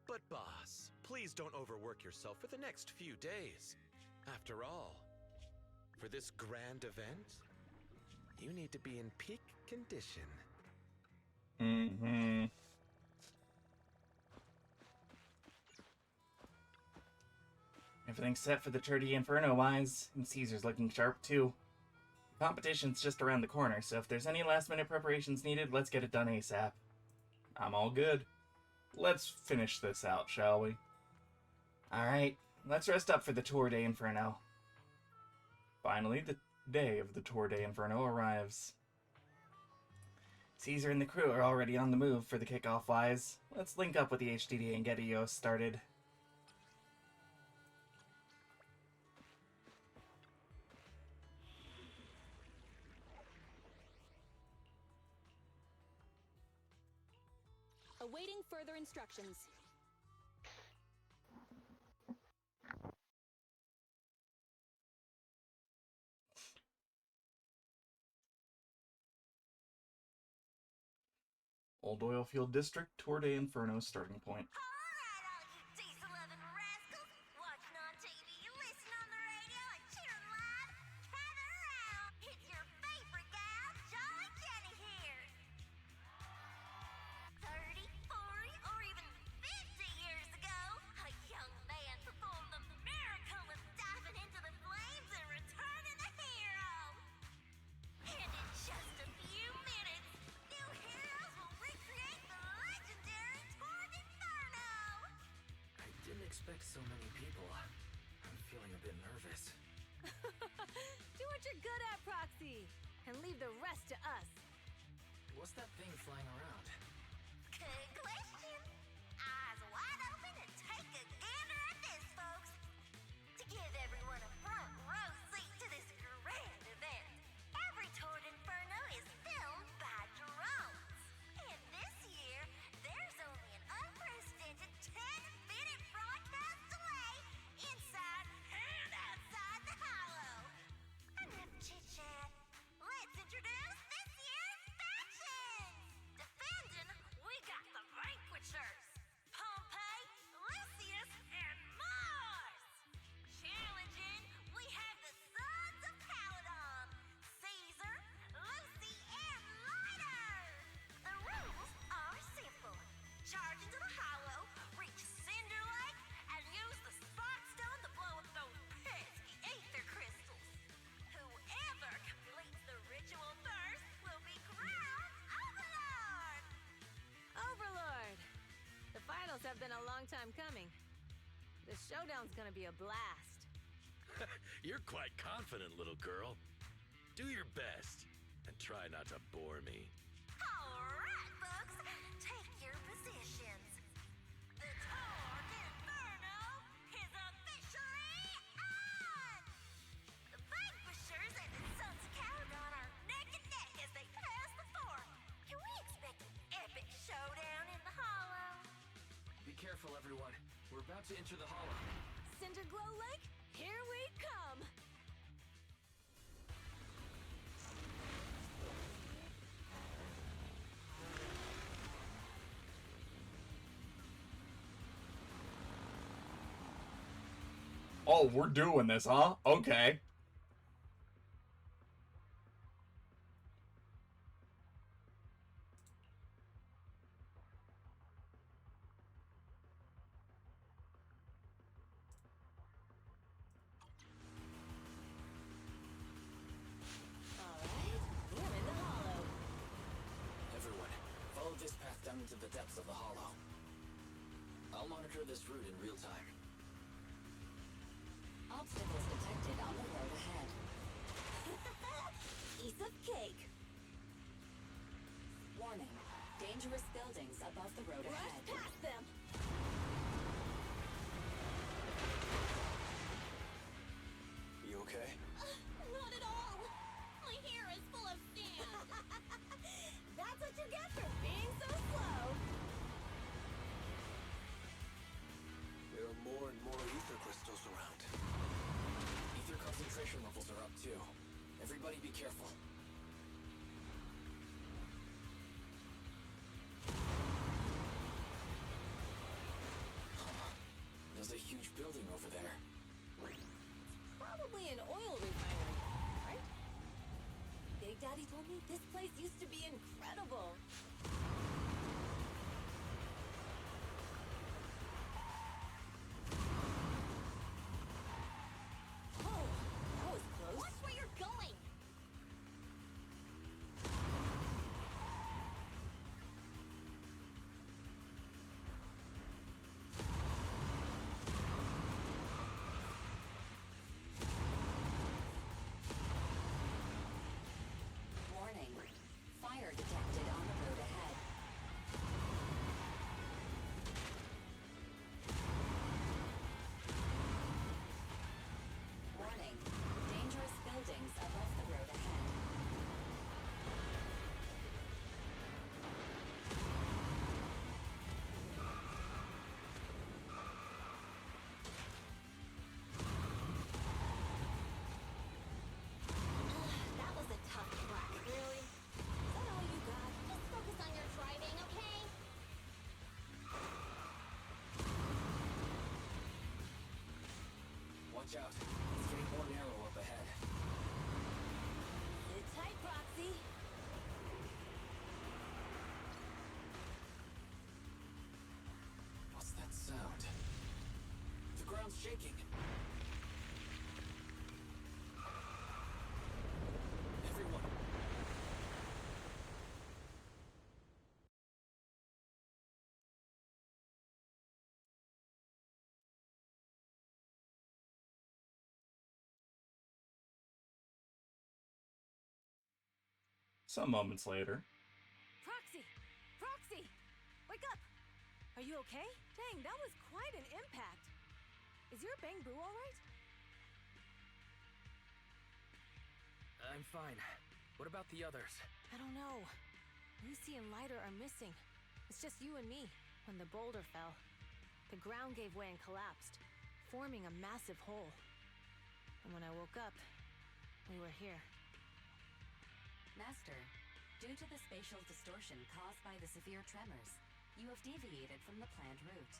But boss, please don't overwork yourself for the next few days. After all, for this grand event, you need to be in peak condition.
Everything's set for the Tour de Inferno wise, and Caesar's looking sharp too. The competition's just around the corner, so if there's any last-minute preparations needed, let's get it done ASAP. I'm all good. Let's finish this out, shall we? Alright, let's rest up for the Tour de Inferno. Finally, the day of the Tour de Inferno arrives. Caesar and the crew are already on the move for the kickoff wise. Let's link up with the HDD and get EOS started.
Awaiting further instructions.
Old Oilfield District, Tour de Inferno starting point.
Expect so many people. I'm feeling a bit nervous.
Do what you're good at, Proxy, and leave the rest to us.
What's that thing flying around?
Good question. Eyes wide open and take a gander at this, folks. To give everyone a front row seat to this grand event, every Tour d'Inferno is filmed by drones. And this year, there's only an unprecedented 10-minute broadcast delay inside and outside the Hollow. Enough chit-chat. Let's introduce this year's factions. Defending, we got the Vanquishers, Pompey, Lucius, and Mars. Challenging, we have the Sons of Caledon, Caesar, Lucy, and Lighter. The rules are simple. Charge into the Hollow, reach Cinder Lake, and use the Spot Stone to blow up those pesky ether crystals. Whoever completes the ritual first will be crowned Overlord.
Overlord! The finals have been a long time coming. The showdown's gonna be a blast.
You're quite confident, little girl. Do your best, and try not to bore me.
All right, folks, take your positions. The Tour d'Inferno is officially on! The Vanquishers and the Sons of Caledon are neck and neck as they pass the fort. Can we expect an epic showdown in the Hollow?
Be careful, everyone. We're about to enter the hollow.
Cinderglow Lake, here we come!
Oh, we're doing this, huh? Okay.
Everyone, follow this path down into the depths of the hollow. I'll monitor this route in real time.
Obstacles detected on the road ahead. Piece of cake. Warning. Dangerous buildings above the road ahead. Rush past them.
You okay?
Not at all. My hair is full of sand. That's what you get for being so slow.
There are more and more ether crystals around.
Ether concentration levels are up too. Everybody be careful. There's a huge building over there.
Probably an oil refinery, right? Big Daddy told me this place used to be incredible. Oh, that was close. Watch where you're going. Warning. Fire detected on the road ahead. Warning. Dangerous buildings above the road ahead. That was a tough track. Really? Is that all you got? Just focus on your driving, okay?
Watch out. It's getting more narrow up ahead.
Sit tight, Proxy.
What's that sound? The ground's shaking. Everyone.
Some moments later.
Proxy! Proxy! Wake up! Are you okay? Dang, that was quite an impact. Is your bamboo all right?
I'm fine. What about the others?
I don't know. Lucy and Lighter are missing. It's just you and me. When the boulder fell, the ground gave way and collapsed, forming a massive hole. And when I woke up, we were here.
Master, due to the spatial distortion caused by the severe tremors, you have deviated from the planned route.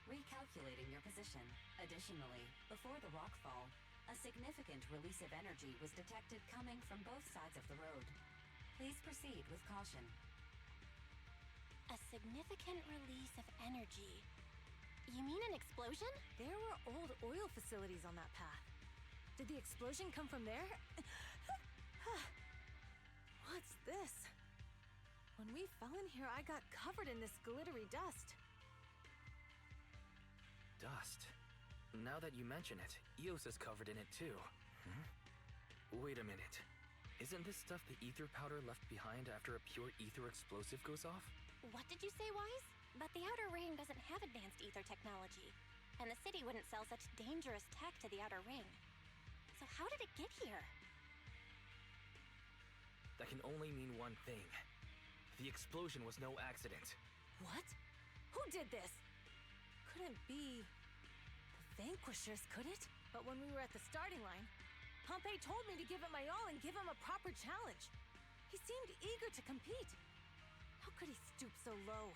Recalculating your position. Additionally, before the rockfall, a significant release of energy was detected coming from both sides of the road. Please proceed with caution.
A significant release of energy. You mean an explosion?
There were old oil facilities on that path. Did the explosion come from there? What's this? When we fell in here, I got covered in this glittery dust.
Dust. Now that you mention it, Eos is covered in it too. Wait a minute. Isn't this stuff the ether powder left behind after a pure ether explosive goes off?
What did you say, Wise? But the Outer Ring doesn't have advanced ether technology, and the city wouldn't sell such dangerous tech to the Outer Ring. So how did it get here?
That can only mean one thing. The explosion was no accident.
What? Who did this? Couldn't be the Vanquishers, could it? But when we were at the starting line, Pompey told me to give it my all and give him a proper challenge. He seemed eager to compete. How could he stoop so low?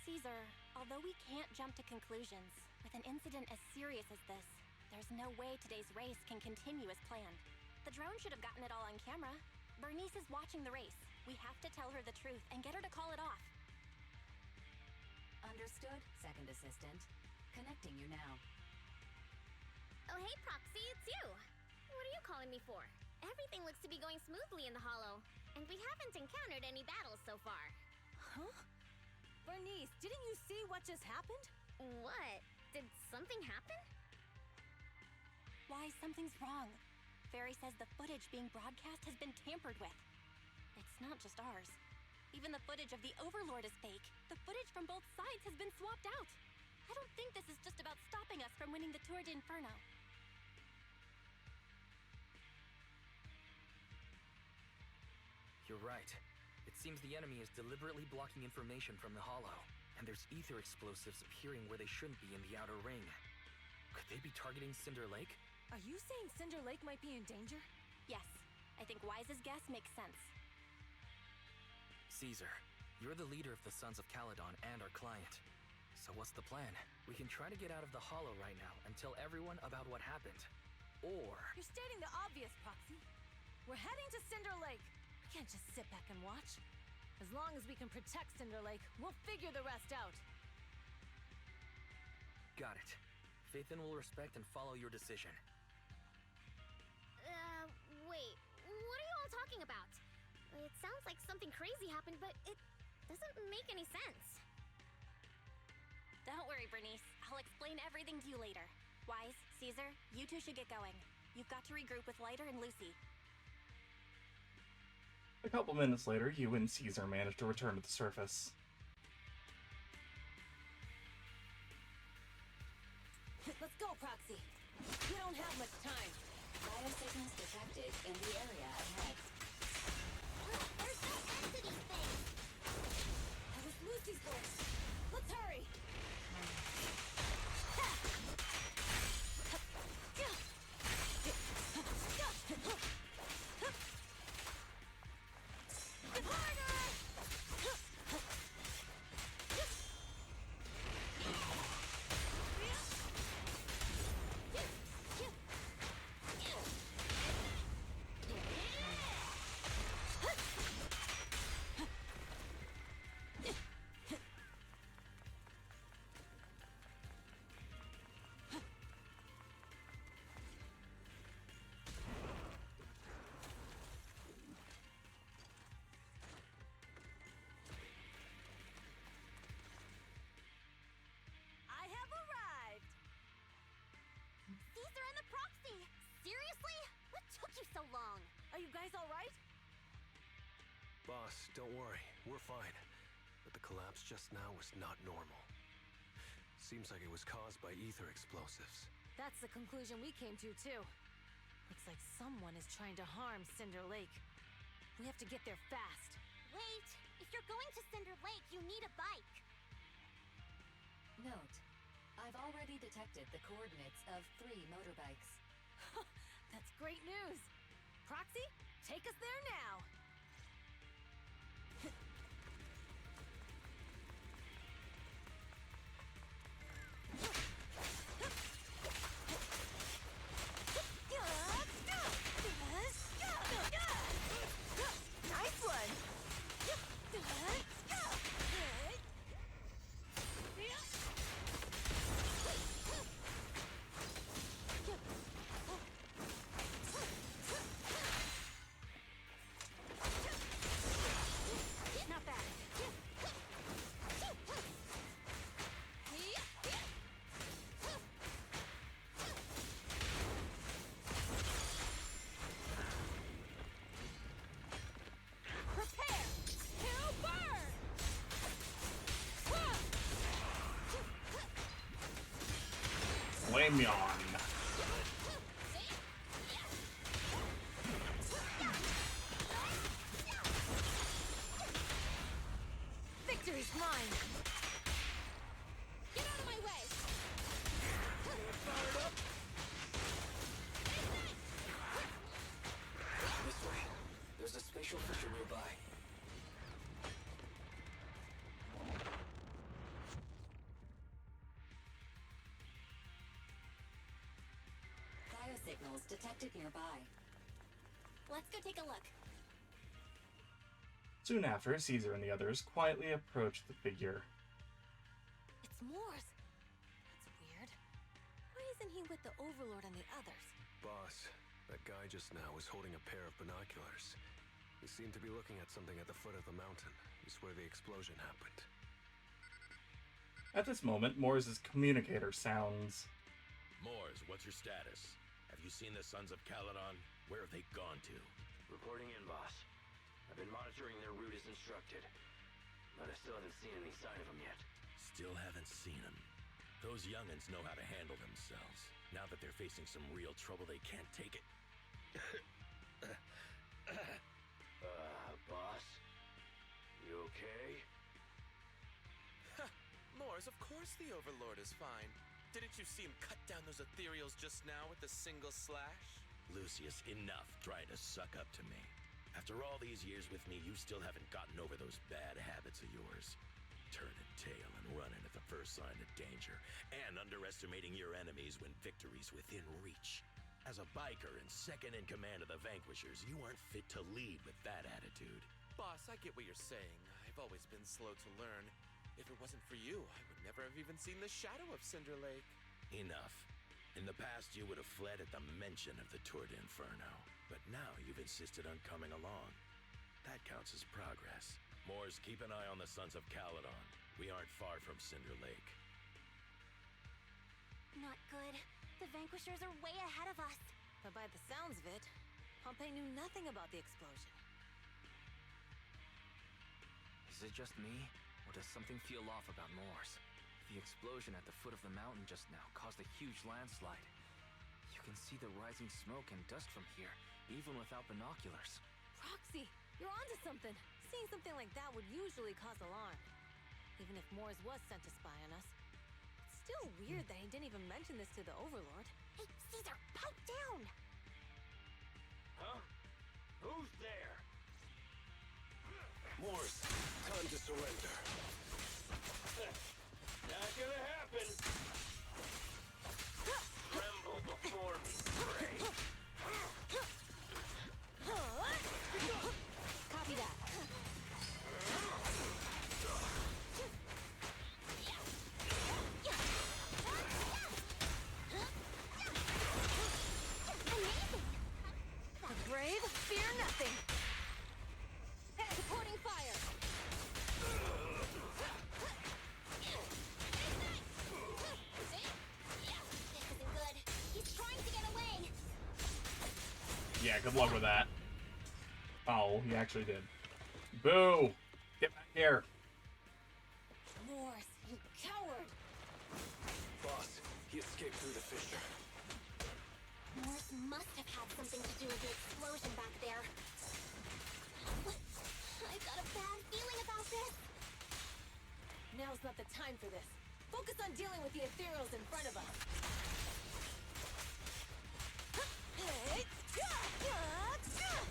Caesar, although we can't jump to conclusions, with an incident as serious as this, There's no way today's race can continue as planned. The drone should have gotten it all on camera. Bernice is watching the race. We have to tell her the truth and get her to call it off.
Understood, Second Assistant. Connecting you now.
Oh, hey, Proxy, it's you. What are you calling me for? Everything looks to be going smoothly in the Hollow, and we haven't encountered any battles so far.
Huh? Bernice, didn't you see what just happened?
What? Did something happen?
Why, something's wrong. Fairy says the footage being broadcast has been tampered with. It's not just ours. Even the footage of the Overlord is fake. The footage from both sides has been swapped out. I don't think this is just about stopping us from winning the Tour d'Inferno.
You're right. It seems the enemy is deliberately blocking information from the Hollow, and there's ether explosives appearing where they shouldn't be in the Outer Ring. Could they be targeting Cinder Lake?
Are you saying Cinder Lake might be in danger?
Yes, I think Wise's guess makes sense.
Caesar, you're the leader of the Sons of Caledon and our client. So what's the plan? We can try to get out of the Hollow right now and tell everyone about what happened. Or...
You're stating the obvious, Proxy. We're heading to Cinder Lake. We can't just sit back and watch. As long as we can protect Cinder Lake, we'll figure the rest out.
Got it. Phaethon will respect and follow your decision.
Wait. What are you all talking about? It sounds like something crazy happened, but it doesn't make any sense.
Don't worry, Bernice. I'll explain everything to you later. Wise, Caesar, you two should get going. You've got to regroup with Lighter and Lucy.
A couple minutes later, you and Caesar manage to return to the surface.
Let's go, Proxy. We don't have much time.
Biosignals detected in the area ahead.
There's no end to these things!
That was Lucy's voice. Let's hurry!
So long.
Are you guys all right?
Boss, don't worry. We're fine. But the collapse just now was not normal. Seems like it was caused by ether explosives.
That's the conclusion we came to, too. Looks like someone is trying to harm Cinder Lake. We have to get there fast.
Wait! If you're going to Cinder Lake, you need a bike.
Note, I've already detected the coordinates of 3 motorbikes.
That's great news! Proxy, take us there now! Nice one!
Not bad.
Prepare to burn!
Flame Yawn.
Victory's mine!
Get out of my way!
This way. There's a spatial fissure nearby.
signals detected nearby.
Let's go take a look.
Soon after, Caesar and the others quietly approached the figure.
It's Morse. That's weird. Why isn't he with the Overlord and the others?
Boss, that guy just now was holding a pair of binoculars. He seemed to be looking at something at the foot of the mountain. It's where the explosion happened.
At this moment, Morse's communicator sounds.
Mors, what's your status? Have you seen the Sons of Caledon? Where have they gone to?
Reporting in, boss. I've been monitoring their route as instructed, but I still haven't seen any sign of them yet.
Still haven't seen them. Those young'uns know how to handle themselves. Now that they're facing some real trouble, they can't take it.
Boss? You okay?
Mors, of course the Overlord is fine. Didn't you see him cut down those ethereals just now with a single slash?
Lucius, enough trying to suck up to me. After all these years with me, you still haven't gotten over those bad habits of yours. Turning tail and running at the first sign of danger, and underestimating your enemies when victory's within reach. As a biker and second in command of the Vanquishers, you aren't fit to lead with that attitude.
Boss, I get what you're saying. I've always been slow to learn. If it wasn't for you, I would never have even seen the shadow of Cinder Lake.
Enough. In the past, you would have fled at the mention of the Tour d'Inferno, but now you've insisted on coming along. That counts as progress. Mors, keep an eye on the Sons of Caledon. We aren't far from Cinder Lake.
Not good. The Vanquishers are way ahead of us.
But by the sounds of it, Pompey knew nothing about the explosion.
Is it just me, or does something feel off about Mors? The explosion at the foot of the mountain just now caused a huge landslide. You can see the rising smoke and dust from here, even without binoculars.
Roxy, you're onto something. Seeing something like that would usually cause alarm. Even if Morse was sent to spy on us. It's still weird that he didn't even mention this to the Overlord.
Hey, Caesar, pipe down!
Huh? Who's there?
Morse, time to surrender.
Not gonna happen! Tremble before me, prey!
Copy that. The brave fear nothing. Supporting fire.
Yeah, good luck with that. Oh, he actually did. Boo! Get back here.
Morse, you coward!
Boss, he escaped through the fissure.
Morse must have had something to do with the explosion back there. I've got a bad feeling about this.
Now's not the time for this. Focus on dealing with the ethereals in front of us.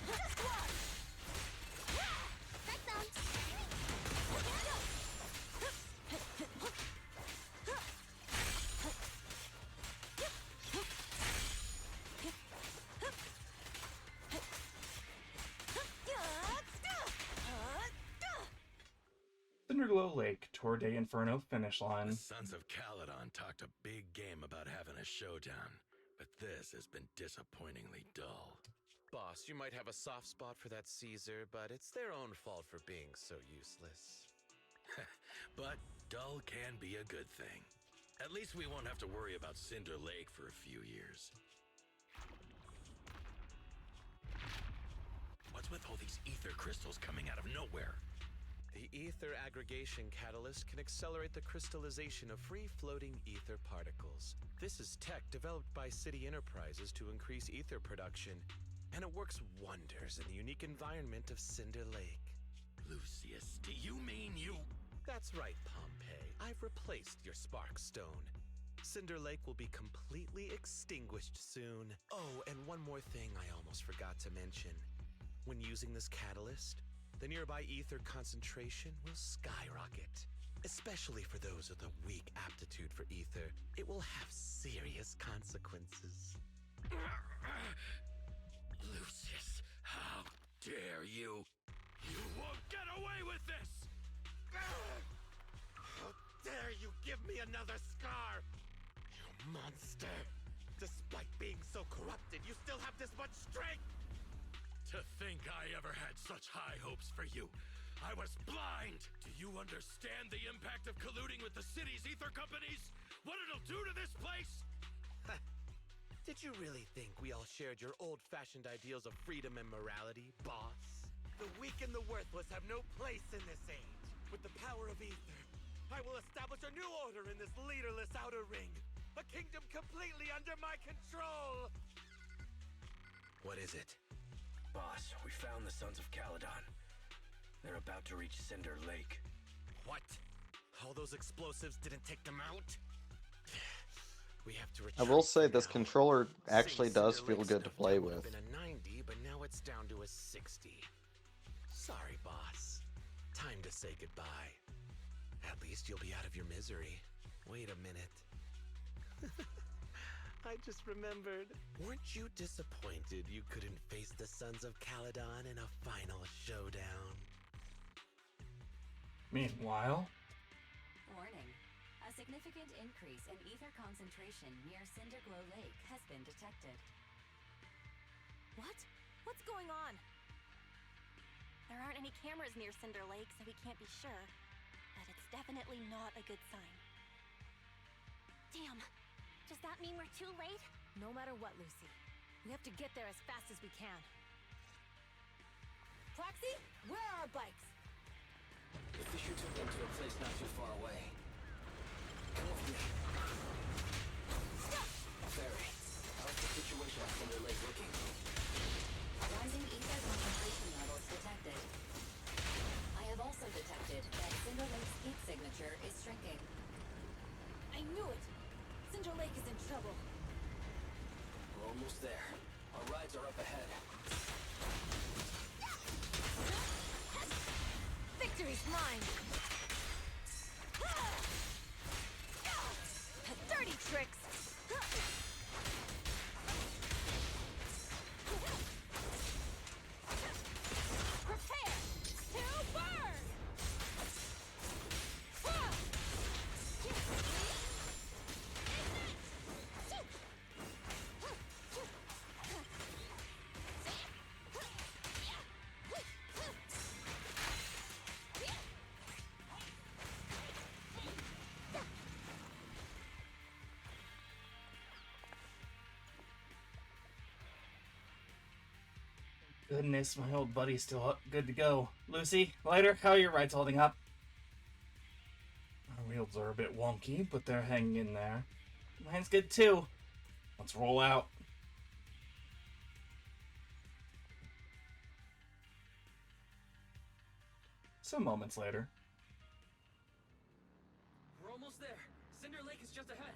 Just watch!
Right zone.
Cinderglow Lake, Tour d'Inferno finish line.
The Sons of Caledon talked a big game about having a showdown, but this has been disappointingly dull.
Boss, you might have a soft spot for that Caesar, but it's their own fault for being so useless.
But dull can be a good thing. At least we won't have to worry about Cinder Lake for a few years. What's with all these ether crystals coming out of nowhere?
The ether aggregation catalyst can accelerate the crystallization of free-floating ether particles. This is tech developed by City Enterprises to increase ether production, and it works wonders in the unique environment of Cinder Lake.
Lucius, do you mean you...
That's right, Pompey. I've replaced your spark stone. Cinder Lake will be completely extinguished soon. Oh, and one more thing I almost forgot to mention. When using this catalyst, the nearby ether concentration will skyrocket. Especially for those with a weak aptitude for ether, it will have serious consequences.
Lucius, how dare you? You won't get away with this!
How dare you give me another scar! You monster! Despite being so corrupted, you still have this much strength!
To think I ever had such high hopes for you. I was blind! Do you understand the impact of colluding with the city's ether companies? What it'll do to this place?
Did you really think we all shared your old-fashioned ideals of freedom and morality, boss? The weak and the worthless have no place in this age. With the power of ether, I will establish a new order in this leaderless outer ring. A kingdom completely under my control!
What is it? Boss, we found the Sons of Caledon. They're about to reach Cinder Lake.
What? All those explosives didn't take them out? We have to
I will say this controller actually does feel good to play with.
Been a 90, but now it's down to a 60. Sorry, boss. Time to say goodbye. At least you'll be out of your misery. Wait a minute. I just remembered. Weren't you disappointed you couldn't face the Sons of Caledon in a final showdown?
Meanwhile...
Warning. A significant increase in ether concentration near Cinderglow Lake has been detected.
What? What's going on?
There aren't any cameras near Cinder Lake, so we can't be sure. But it's definitely not a good sign.
Damn. Does that mean we're too late?
No matter what, Lucy. We have to get there as fast as we can. Proxy, where are our bikes?
The Fisher took them to a place not too far away. Come with me. Barry, how's the situation at Cinder Lake looking?
Rising ether concentration levels detected. I have also detected that Cinder Lake's heat signature is shrinking.
I knew it! Cinder Lake is in trouble.
We're almost there. Our rides are up ahead.
Victory's mine! Dirty tricks! Prepare to burn!
Goodness, my old buddy's still good to go. Lucy, Lighter, how are your rides holding up? Our wheels are a bit wonky, but they're hanging in there. Mine's good too. Let's roll out. Some moments later.
We're almost there. Cinder Lake is just ahead.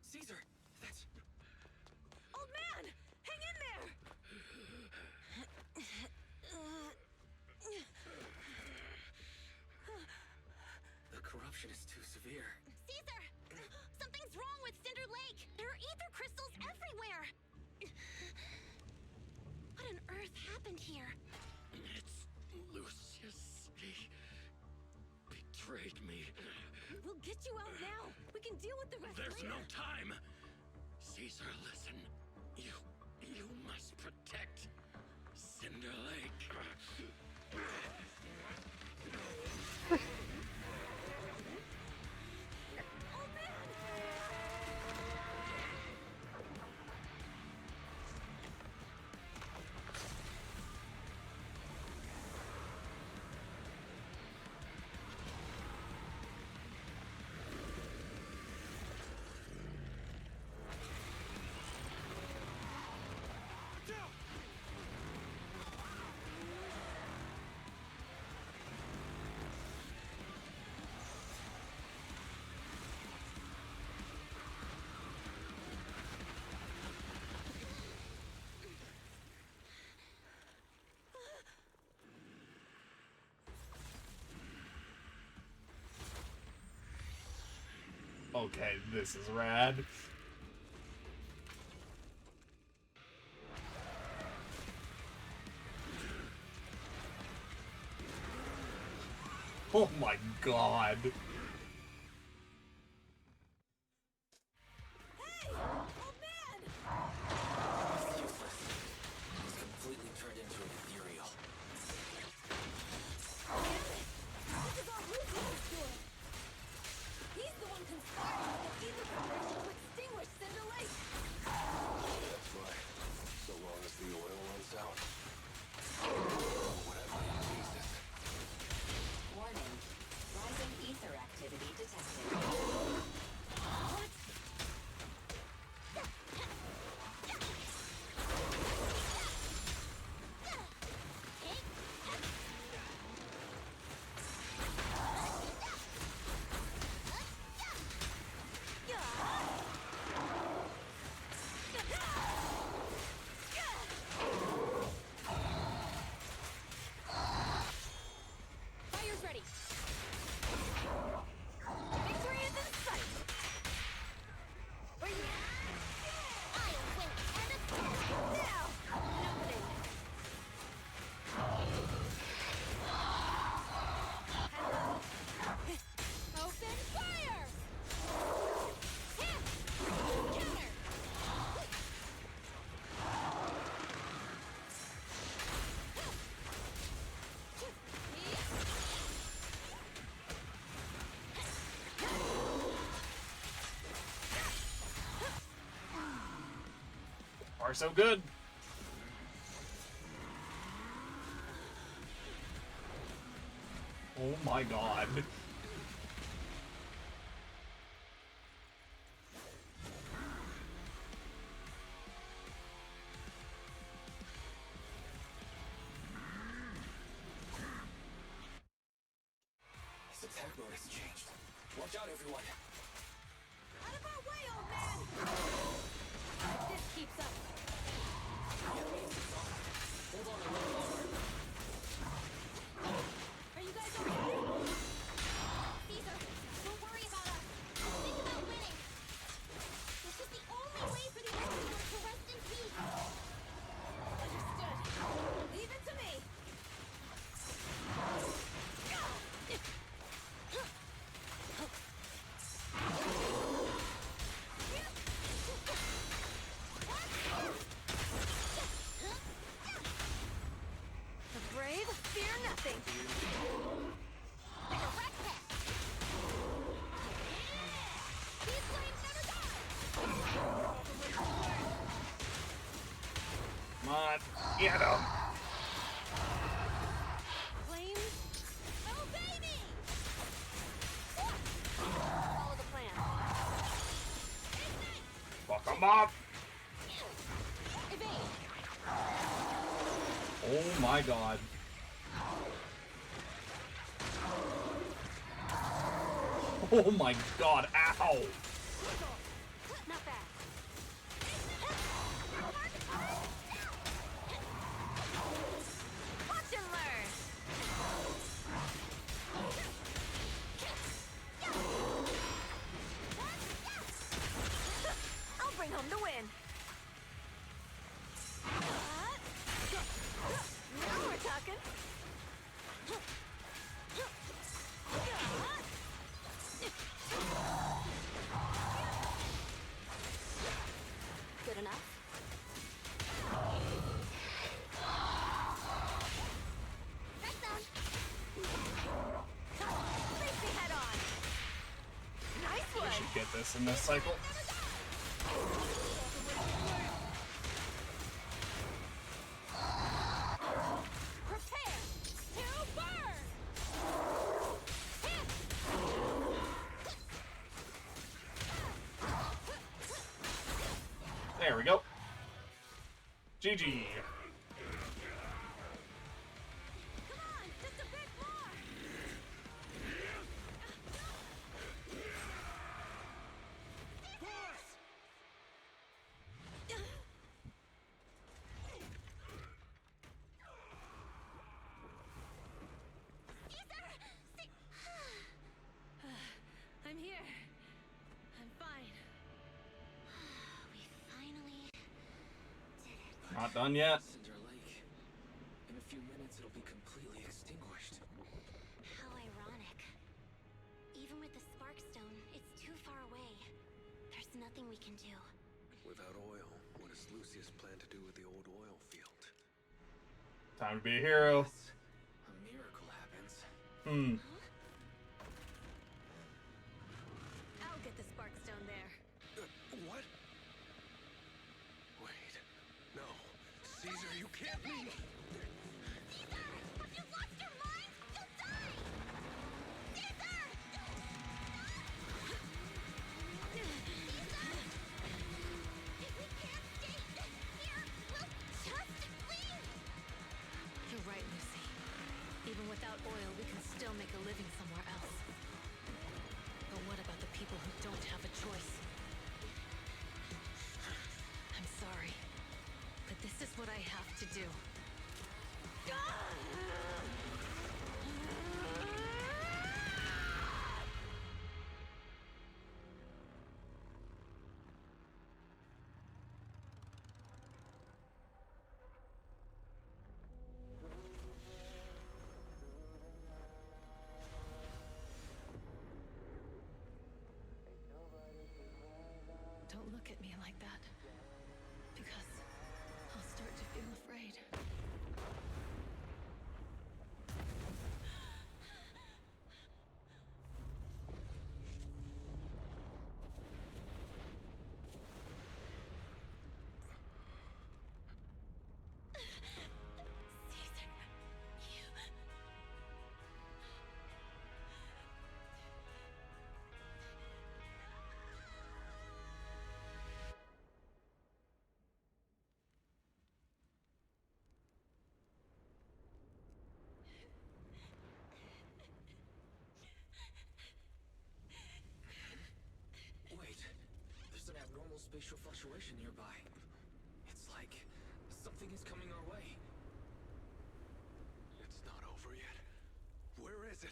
Caesar, that's...
Old man! Hang in there!
The corruption is too severe.
Caesar! Something's wrong with Cinder Lake! There are ether crystals everywhere! What on earth happened here?
It's Lucius. He betrayed me.
We'll get you out now! We can deal with the rest
There's
later!
no time. Caesar, listen. You must protect Cinder Lake.
Okay, this is rad. Oh my god.
It's useless. He's completely turned into an ethereal.
This is all Lucius doing. He's the one conspiring with the ether corporation to extinguish Cinder Lake.
That's right. So long as the oil runs out. Whatever it Jesus.
Warning. Rising ether activity detected.
What?
Fire's ready.
Victory is in sight. Where you? I'll win and attack now. Nothing. Hello. Open fire. Hit. Counter.
Far so good. Oh my god.
His attack mode has changed. Watch out, everyone.
Out of our way, old man. If this keeps up.
The enemy is exhausted. Hold on a little longer.
Are you guys okay?
Caesar, don't worry about us. Think about winning. This is the only way for the Earth to rest in peace.
Understood. Leave it to me. The brave fear nothing.
Direct hit. These flames never die.
Come on. Get him.
Flames, obey me. Follow the plan.
Fuck him up.
Evade.
Oh my god. Oh my god. Ow.
Not bad. Watch and learn. I'll bring home the win. Now we're talking.
Good enough. Right down.
Face me head on. Nice
We
one.
should get this in this cycle.
Prepare to burn.
There we go. GG.
Come on, just a bit more. I'm here. I'm fine.
We finally did it.
Not done yet.
Cinder Lake. In a few minutes, it'll be completely extinguished.
How ironic. There's nothing we can do.
Without oil, what does Lucius plan to do with the old oil field?
Time to be a hero.
A miracle happens.
I'll get the Sparkstone there.
What? Wait. No. Caesar, you can't leave!
You're right, Lucy. Even without oil, we can still make a living somewhere else. But what about the people who don't have a choice? I'm sorry, but this is what I have to do. Don't look at me like that, because I'll start to feel afraid.
Wait, there's an abnormal spatial fluctuation nearby. It's like something is coming our way.
It's not over yet. Where is it?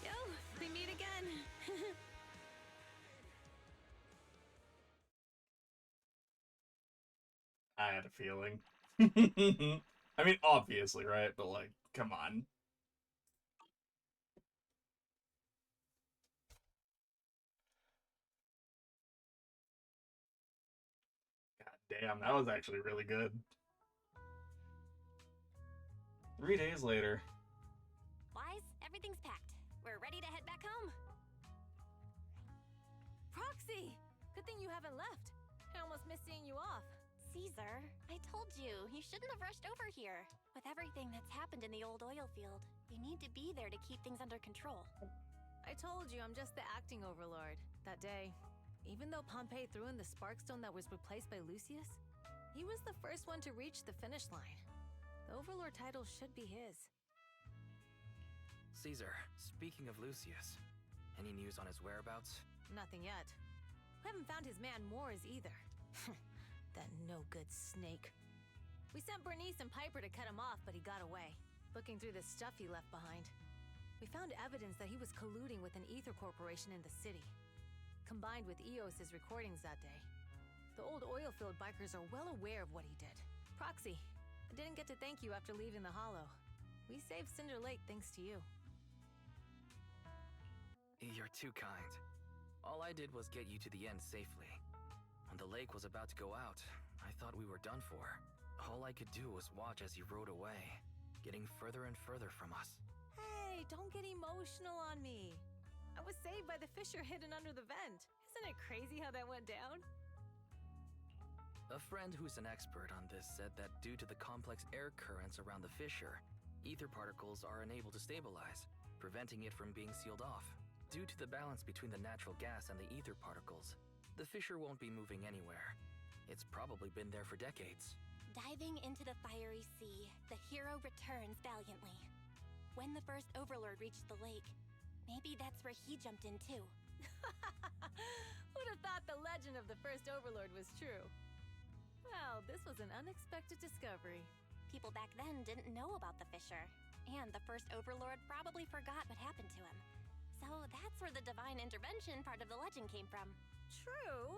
Yo, we meet again.
I had a feeling. I mean, obviously, right? But, like, come on. God damn, that was actually really good. 3 days later.
Wise, everything's packed. We're ready to head back home.
Proxy! Good thing you haven't left. I almost missed seeing you off.
Caesar, I told you, you shouldn't have rushed over here. With everything that's happened in the old oil field, you need to be there to keep things under control.
I told you I'm just the acting overlord. That day, even though Pompey threw in the Sparkstone that was replaced by Lucius, he was the first one to reach the finish line. The overlord title should be his.
Caesar, speaking of Lucius, any news on his whereabouts?
Nothing yet. We haven't found his man Moors either. That no-good snake. We sent Bernice and Piper to cut him off, but he got away. Looking through the stuff he left behind, we found evidence that he was colluding with an ether corporation in the city, combined with EOS's recordings that day. The old oil field bikers are well aware of what he did. Proxy, I didn't get to thank you after leaving the Hollow. We saved Cinder Lake thanks to you.
You're too kind. All I did was get you to the end safely. When the lake was about to go out, I thought we were done for. All I could do was watch as you rode away, getting further and further from us.
Hey, don't get emotional on me. I was saved by the fissure hidden under the vent. Isn't it crazy how that went down?
A friend who's an expert on this said that due to the complex air currents around the fissure, ether particles are unable to stabilize, preventing it from being sealed off. Due to the balance between the natural gas and the ether particles, the fissure won't be moving anywhere. It's probably been there for decades.
Diving into the fiery sea, the hero returns valiantly. When the first overlord reached the lake, maybe that's where he jumped in too.
Who'd have thought the legend of the first overlord was true? Well, this was an unexpected discovery.
People back then didn't know about the Fisher, and the first Overlord probably forgot what happened to him. So that's where the divine intervention part of the legend came from.
True,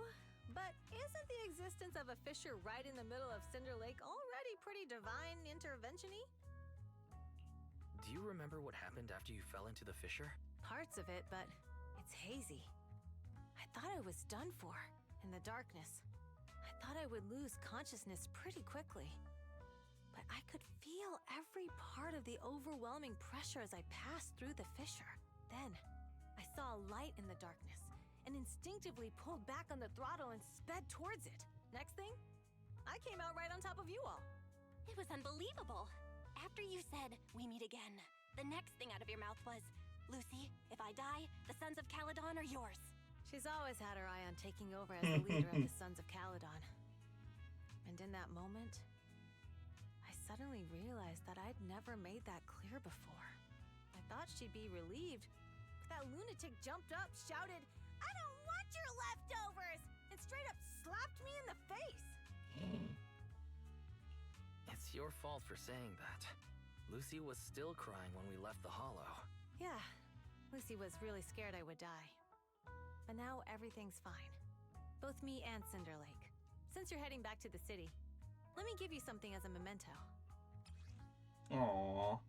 but isn't the existence of a fissure right in the middle of Cinder Lake already pretty divine intervention-y?
Do you remember what happened after you fell into the fissure?
Parts of it, but it's hazy. I thought I was done for, in the darkness. I thought I would lose consciousness pretty quickly. But I could feel every part of the overwhelming pressure as I passed through the fissure. Then, I saw a light in the darkness, and instinctively pulled back on the throttle and sped towards it. Next thing, I came out right on top of you all.
It was unbelievable. After you said, "We meet again," the next thing out of your mouth was, "Lucy, if I die, the Sons of Caledon are yours."
She's always had her eye on taking over as the leader of the Sons of Caledon. And in that moment, I suddenly realized that I'd never made that clear before. I thought she'd be relieved, but that lunatic jumped up, shouted, "I don't want your leftovers!" and straight up slapped me in the face.
It's your fault for saying that. Lucy was still crying when we left the hollow.
Yeah, Lucy was really scared I would die. But now everything's fine. Both me and Cinder Lake. Since you're heading back to the city, let me give you something as a memento.
Aww.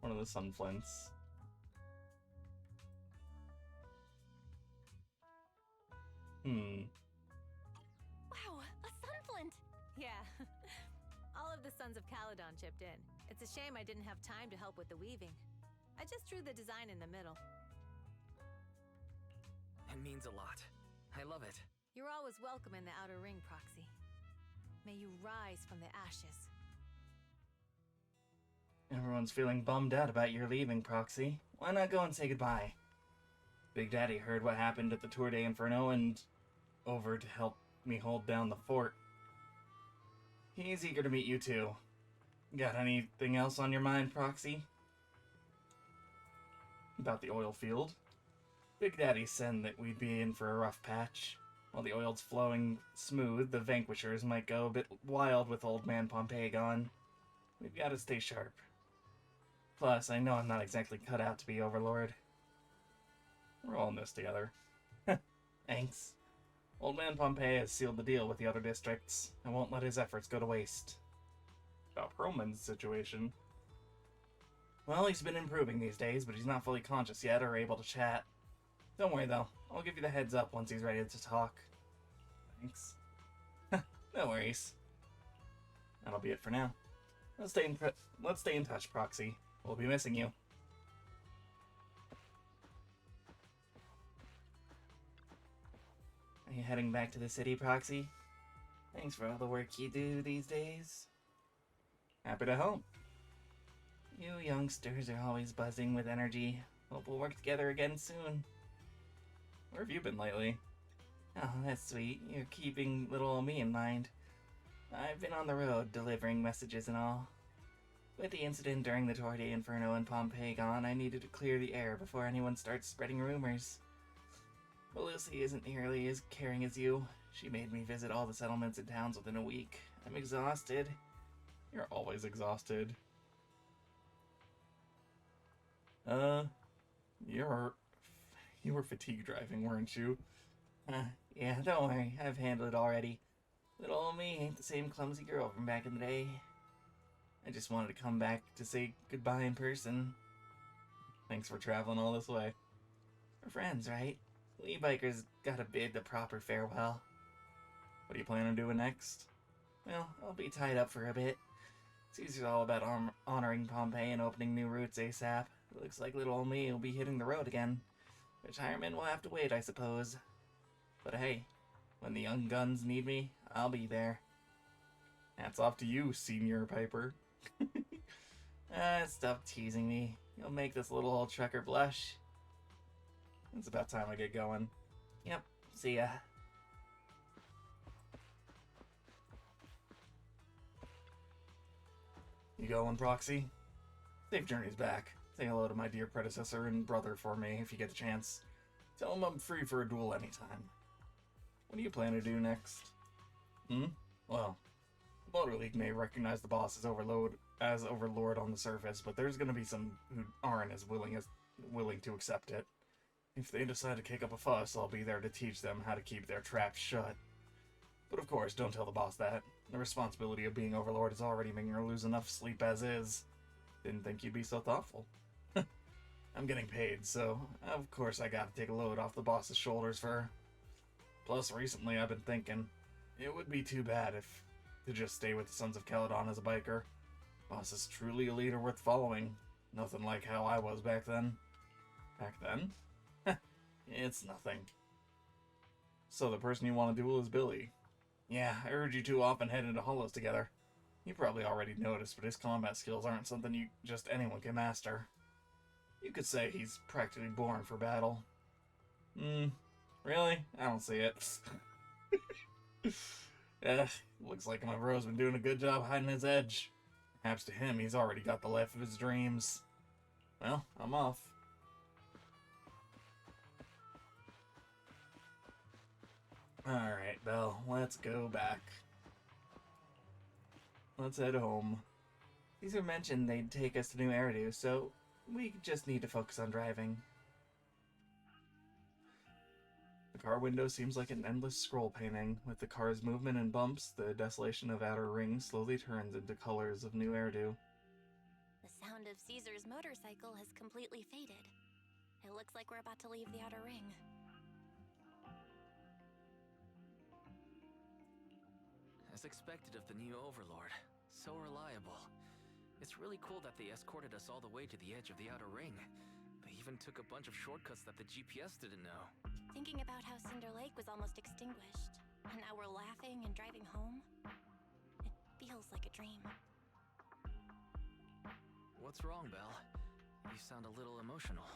One of the sunflints.
Wow, a sunflint!
Yeah. All of the Sons of Caledon chipped in. It's a shame I didn't have time to help with the weaving. I just drew the design in the middle.
It means a lot. I love it.
You're always welcome in the Outer Ring, Proxy. May you rise from the ashes.
Everyone's feeling bummed out about your leaving, Proxy. Why not go and say goodbye? Big Daddy heard what happened at the Tour de Inferno and over to help me hold down the fort. He's eager to meet you too. Got anything else on your mind, Proxy? About the oil field? Big Daddy said that we'd be in for a rough patch. While the oil's flowing smooth, the Vanquishers might go a bit wild with Old Man Pompeii gone. We've got to stay sharp. Plus, I know I'm not exactly cut out to be Overlord. We're all in this together. Thanks. Old Man Pompeii has sealed the deal with the other districts. I won't let his efforts go to waste. About Perlman's situation. Well, he's been improving these days, but he's not fully conscious yet or able to chat. Don't worry, though. I'll give you the heads up once he's ready to talk. Thanks. No worries. That'll be it for now. Let's stay in touch, Proxy. We'll be missing you. Are you heading back to the city, Proxy? Thanks for all the work you do these days. Happy to help. You youngsters are always buzzing with energy. Hope we'll work together again soon. Where have you been lately? Oh, that's sweet. You're keeping little old me in mind. I've been on the road, delivering messages and all. With the incident during the Tour de Inferno in Pompeii gone, I needed to clear the air before anyone starts spreading rumors. But Lucy isn't nearly as caring as you. She made me visit all the settlements and towns within a week. I'm exhausted.
You're always exhausted. You were fatigue driving, weren't you?
Yeah, don't worry. I've handled it already. Little old me ain't the same clumsy girl from back in the day. I just wanted to come back to say goodbye in person.
Thanks for traveling all this way.
We're friends, right? We bikers gotta bid the proper farewell.
What do you plan on doing next?
Well, I'll be tied up for a bit. Caesar's all about honoring Pompeii and opening new routes ASAP. It looks like little old me will be hitting the road again. Retirement will have to wait, I suppose. But hey, when the young guns need me, I'll be there.
Hats off to you, Senior Piper.
Stop teasing me. You'll make this little old trucker blush.
It's about time I get going.
Yep, see ya.
You going, Proxy? Safe journeys back. Say hello to my dear predecessor and brother for me if you get the chance. Tell him I'm free for a duel anytime. What do you plan to do next? Well, the Motor League may recognize the boss as Overlord on the surface, but there's gonna be some who aren't as willing to accept it. If they decide to kick up a fuss, I'll be there to teach them how to keep their traps shut. But of course, don't tell the boss that. The responsibility of being Overlord is already making her lose enough sleep as is. Didn't think you'd be so thoughtful. I'm getting paid, so of course I gotta take a load off the boss's shoulders for her. Plus, recently I've been thinking, it would be too bad if to just stay with the Sons of Caledon as a biker. Boss is truly a leader worth following. Nothing like how I was back then. Back then? It's nothing. So the person you want to duel is Billy. Yeah, I heard you two often head into hollows together. You probably already noticed, but his combat skills aren't something just anyone can master. You could say he's practically born for battle. Really? I don't see it. Looks like my bro's been doing a good job hiding his edge. Perhaps to him, he's already got the life of his dreams. Well, I'm off. Alright, Belle, let's go back. Let's head home.
Caesar mentioned they'd take us to New Eridu, so we just need to focus on driving.
The car window seems like an endless scroll painting. With the car's movement and bumps, the desolation of Outer Ring slowly turns into colors of New Eridu.
The sound of Caesar's motorcycle has completely faded. It looks like we're about to leave the Outer Ring.
As expected of the new Overlord. So reliable. It's really cool that they escorted us all the way to the edge of the Outer Ring. They even took a bunch of shortcuts that the GPS didn't know.
Thinking about how Cinder Lake was almost extinguished, and now we're laughing and driving home, it feels like a dream.
What's wrong, Belle? You sound a little emotional.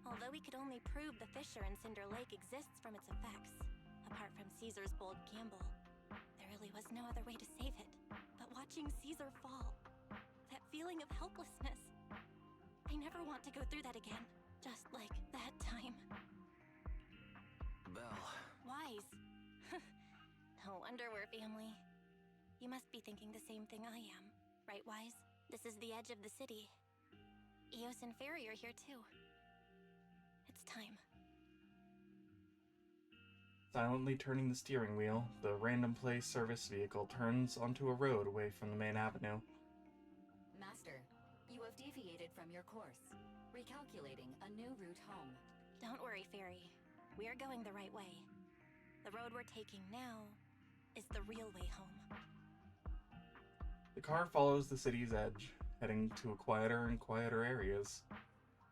Although we could only prove the fissure in Cinder Lake exists from its effects, apart from Caesar's bold gamble, there really was no other way to save it. But watching Caesar fall, that feeling of helplessness, I never want to go through that again, just like that time.
Belle.
Wise. No wonder we're family. You must be thinking the same thing I am, right, Wise? This is the edge of the city. Eos and Fairy are here too. It's time.
Silently turning the steering wheel, the random place service vehicle turns onto a road away from the main avenue.
Master, you have deviated from your course, recalculating a new route home.
Don't worry, Fairy. We're going the right way. The road we're taking now is the real way home.
The car follows the city's edge, heading to quieter and quieter areas.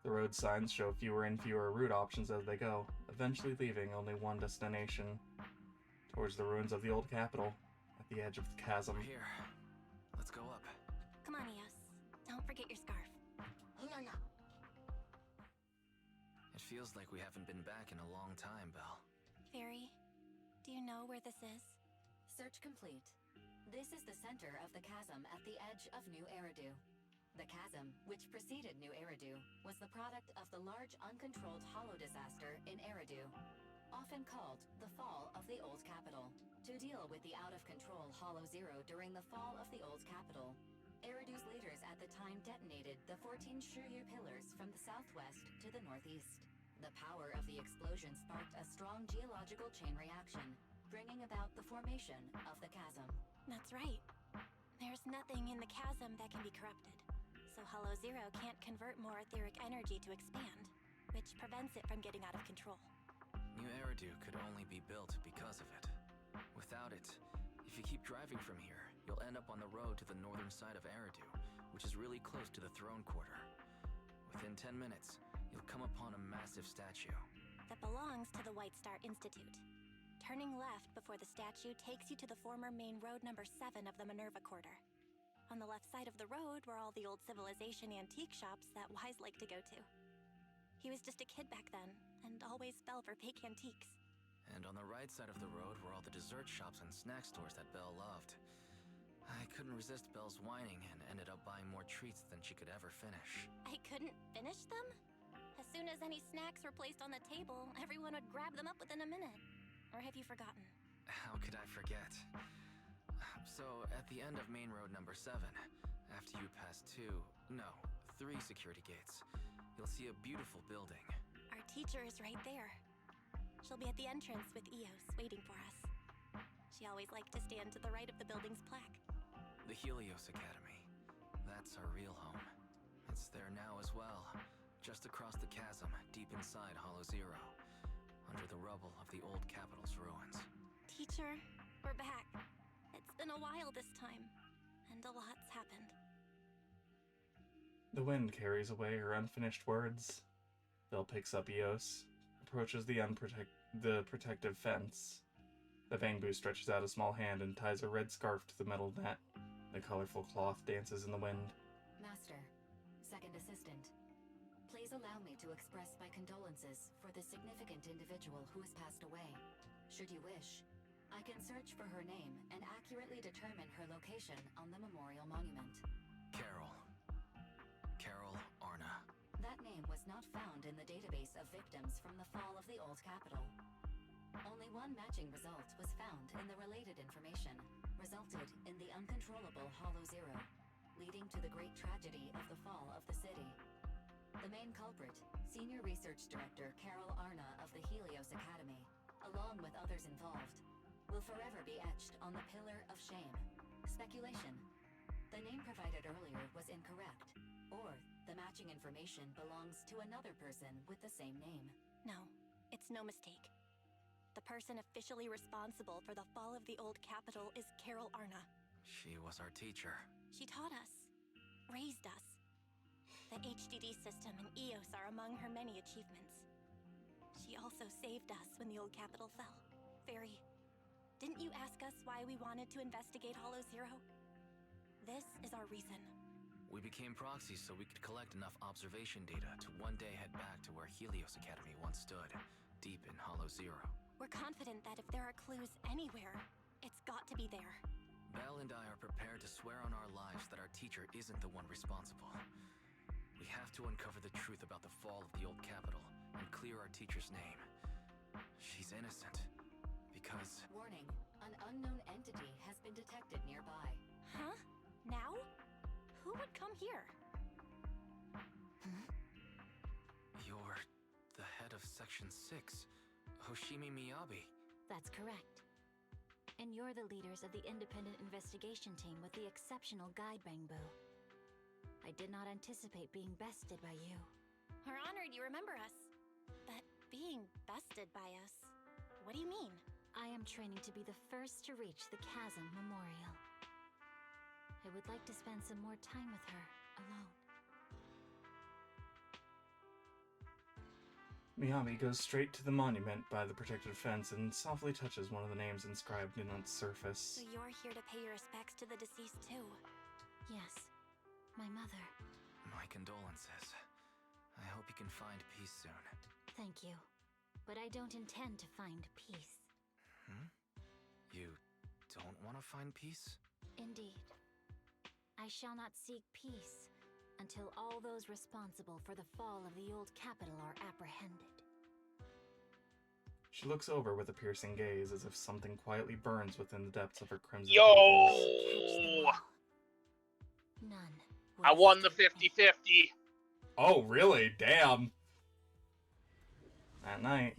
The road signs show fewer and fewer route options as they go, eventually leaving only one destination, towards the ruins of the old capital, at the edge of the chasm.
We're here. Let's go up.
Come on, Eos. Don't forget your scarf. No.
It feels like we haven't been back in a long time, Belle.
Fairy, do you know where this is?
Search complete. This is the center of the chasm at the edge of New Eridu. The chasm, which preceded New Eridu, was the product of the large uncontrolled hollow disaster in Eridu, often called the fall of the Old Capital. To deal with the out-of-control Hollow Zero during the fall of the Old Capital, Eridu's leaders at the time detonated the 14 Shiryu pillars from the southwest to the northeast. The power of the explosion sparked a strong geological chain reaction, bringing about the formation of the chasm.
That's right. There's nothing in the chasm that can be corrupted, so Hollow Zero can't convert more etheric energy to expand, which prevents it from getting out of control.
New Eridu could only be built because of it. Without it, if you keep driving from here, you'll end up on the road to the northern side of Eridu, which is really close to the throne quarter. Within 10 minutes, you'll come upon a massive statue.
That belongs to the White Star Institute. Turning left before the statue takes you to the former main road number 7 of the Minerva Quarter. On the left side of the road were all the old civilization antique shops that Wise liked to go to. He was just a kid back then, and always fell for fake antiques.
And on the right side of the road were all the dessert shops and snack stores that Belle loved. I couldn't resist Belle's whining and ended up buying more treats than she could ever finish.
I couldn't finish them? As soon as any snacks were placed on the table, everyone would grab them up within a minute. Or have you forgotten?
How could I forget? So, at the end of main road number 7, after you pass 3 security gates, you'll see a beautiful building.
Our teacher is right there. She'll be at the entrance with Eos, waiting for us. She always liked to stand to the right of the building's plaque.
The Helios Academy. That's our real home. It's there now as well, just across the chasm, deep inside Hollow Zero, under the rubble of the old capital's ruins.
Teacher, we're back. It's been a while this time, and a lot's happened.
The wind carries away her unfinished words. Belle picks up Eos, approaches the protective fence. The Bangbu stretches out a small hand and ties a red scarf to the metal net. The colorful cloth dances in the wind.
Master, second assistant, please allow me to express my condolences for the significant individual who has passed away. Should you wish, I can search for her name and accurately determine her location on the memorial monument.
Carol Arna.
That name was not found in the database of victims from the fall of the old capital. Only one matching result was found in the related information, resulted in the uncontrollable Hollow Zero, leading to the great tragedy of the fall of the city. The main culprit, Senior Research Director Carol Arna of the Helios Academy, along with others involved, will forever be etched on the Pillar of Shame. Speculation. The name provided earlier was incorrect, or the matching information belongs to another person with the same name.
No, it's no mistake. The person officially responsible for the fall of the old capital is Carol Arna.
She was our teacher.
She taught us, raised us. The HDD system and Eos are among her many achievements. She also saved us when the old capital fell. Fairy, didn't you ask us why we wanted to investigate Hollow Zero? This is our reason.
We became proxies so we could collect enough observation data to one day head back to where Helios Academy once stood, deep in Hollow Zero.
We're confident that if there are clues anywhere, it's got to be there.
Belle and I are prepared to swear on our lives that our teacher isn't the one responsible. We have to uncover the truth about the fall of the old capital and clear our teacher's name. She's innocent. Because...
Warning, an unknown entity has been detected nearby.
Huh? Now? Who would come here?
You're the head of Section 6, Hoshimi Miyabi.
That's correct. And you're the leaders of the independent investigation team with the exceptional guide Bangbu. I did not anticipate being bested by you.
We're honored you remember us. But being bested by us, what do you mean?
I am training to be the first to reach the Chasm Memorial. I would like to spend some more time with her, alone.
Miyabi goes straight to the monument by the protected fence and softly touches one of the names inscribed in its surface.
So you're here to pay your respects to the deceased too?
Yes, my mother.
My condolences. I hope you can find peace soon.
Thank you. But I don't intend to find peace.
You don't want to find peace?
Indeed. I shall not seek peace until all those responsible for the fall of the old capital are apprehended.
She looks over with a piercing gaze as if something quietly burns within the depths of her crimson
Yo!
pupils.
None.
I won the 50-50.
Oh, really? Damn. That night.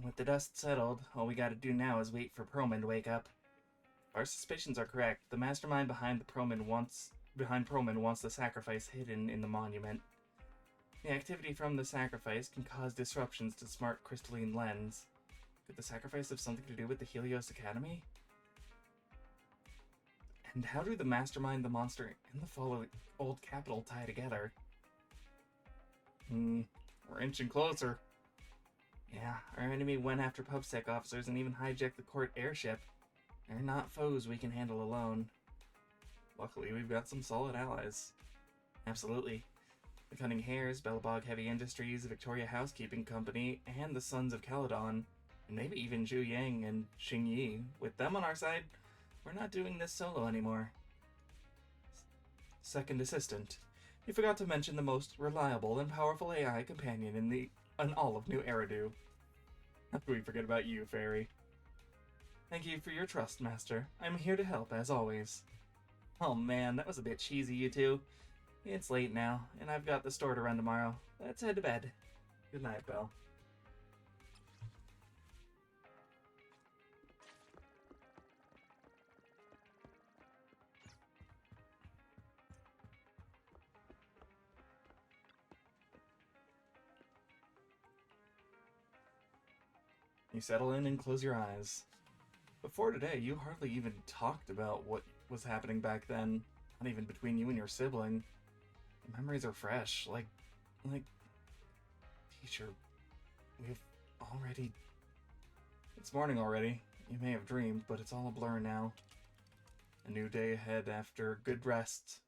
With the dust settled, all we gotta do now is wait for Proman to wake up. Our suspicions are correct. The mastermind behind Proman wants the sacrifice hidden in the monument. The activity from the sacrifice can cause disruptions to smart crystalline lens. Could the sacrifice have something to do with the Helios Academy? And how do the mastermind, the monster, and the fall of the old capital tie together? We're inching closer. Yeah, our enemy went after PubSec officers and even hijacked the court airship. They're not foes we can handle alone. Luckily, we've got some solid allies. Absolutely. The Cunning Hares, Bellabog Heavy Industries, Victoria Housekeeping Company, and the Sons of Caledon, and maybe even Zhu Yang and Xing Yi. With them on our side, we're not doing this solo anymore. Second assistant. You forgot to mention the most reliable and powerful AI companion in all of New Eridu. How could we forget about you, Fairy?
Thank you for your trust, Master. I'm here to help, as always. Oh man, that was a bit cheesy, you two. It's late now, and I've got the store to run tomorrow. Let's head to bed. Good night, Belle. You settle in and close your eyes. Before today, you hardly even talked about what was happening back then. Not even between you and your sibling. The memories are fresh, like... Teacher, we've already... It's morning already. You may have dreamed, but it's all a blur now. A new day ahead after good rest.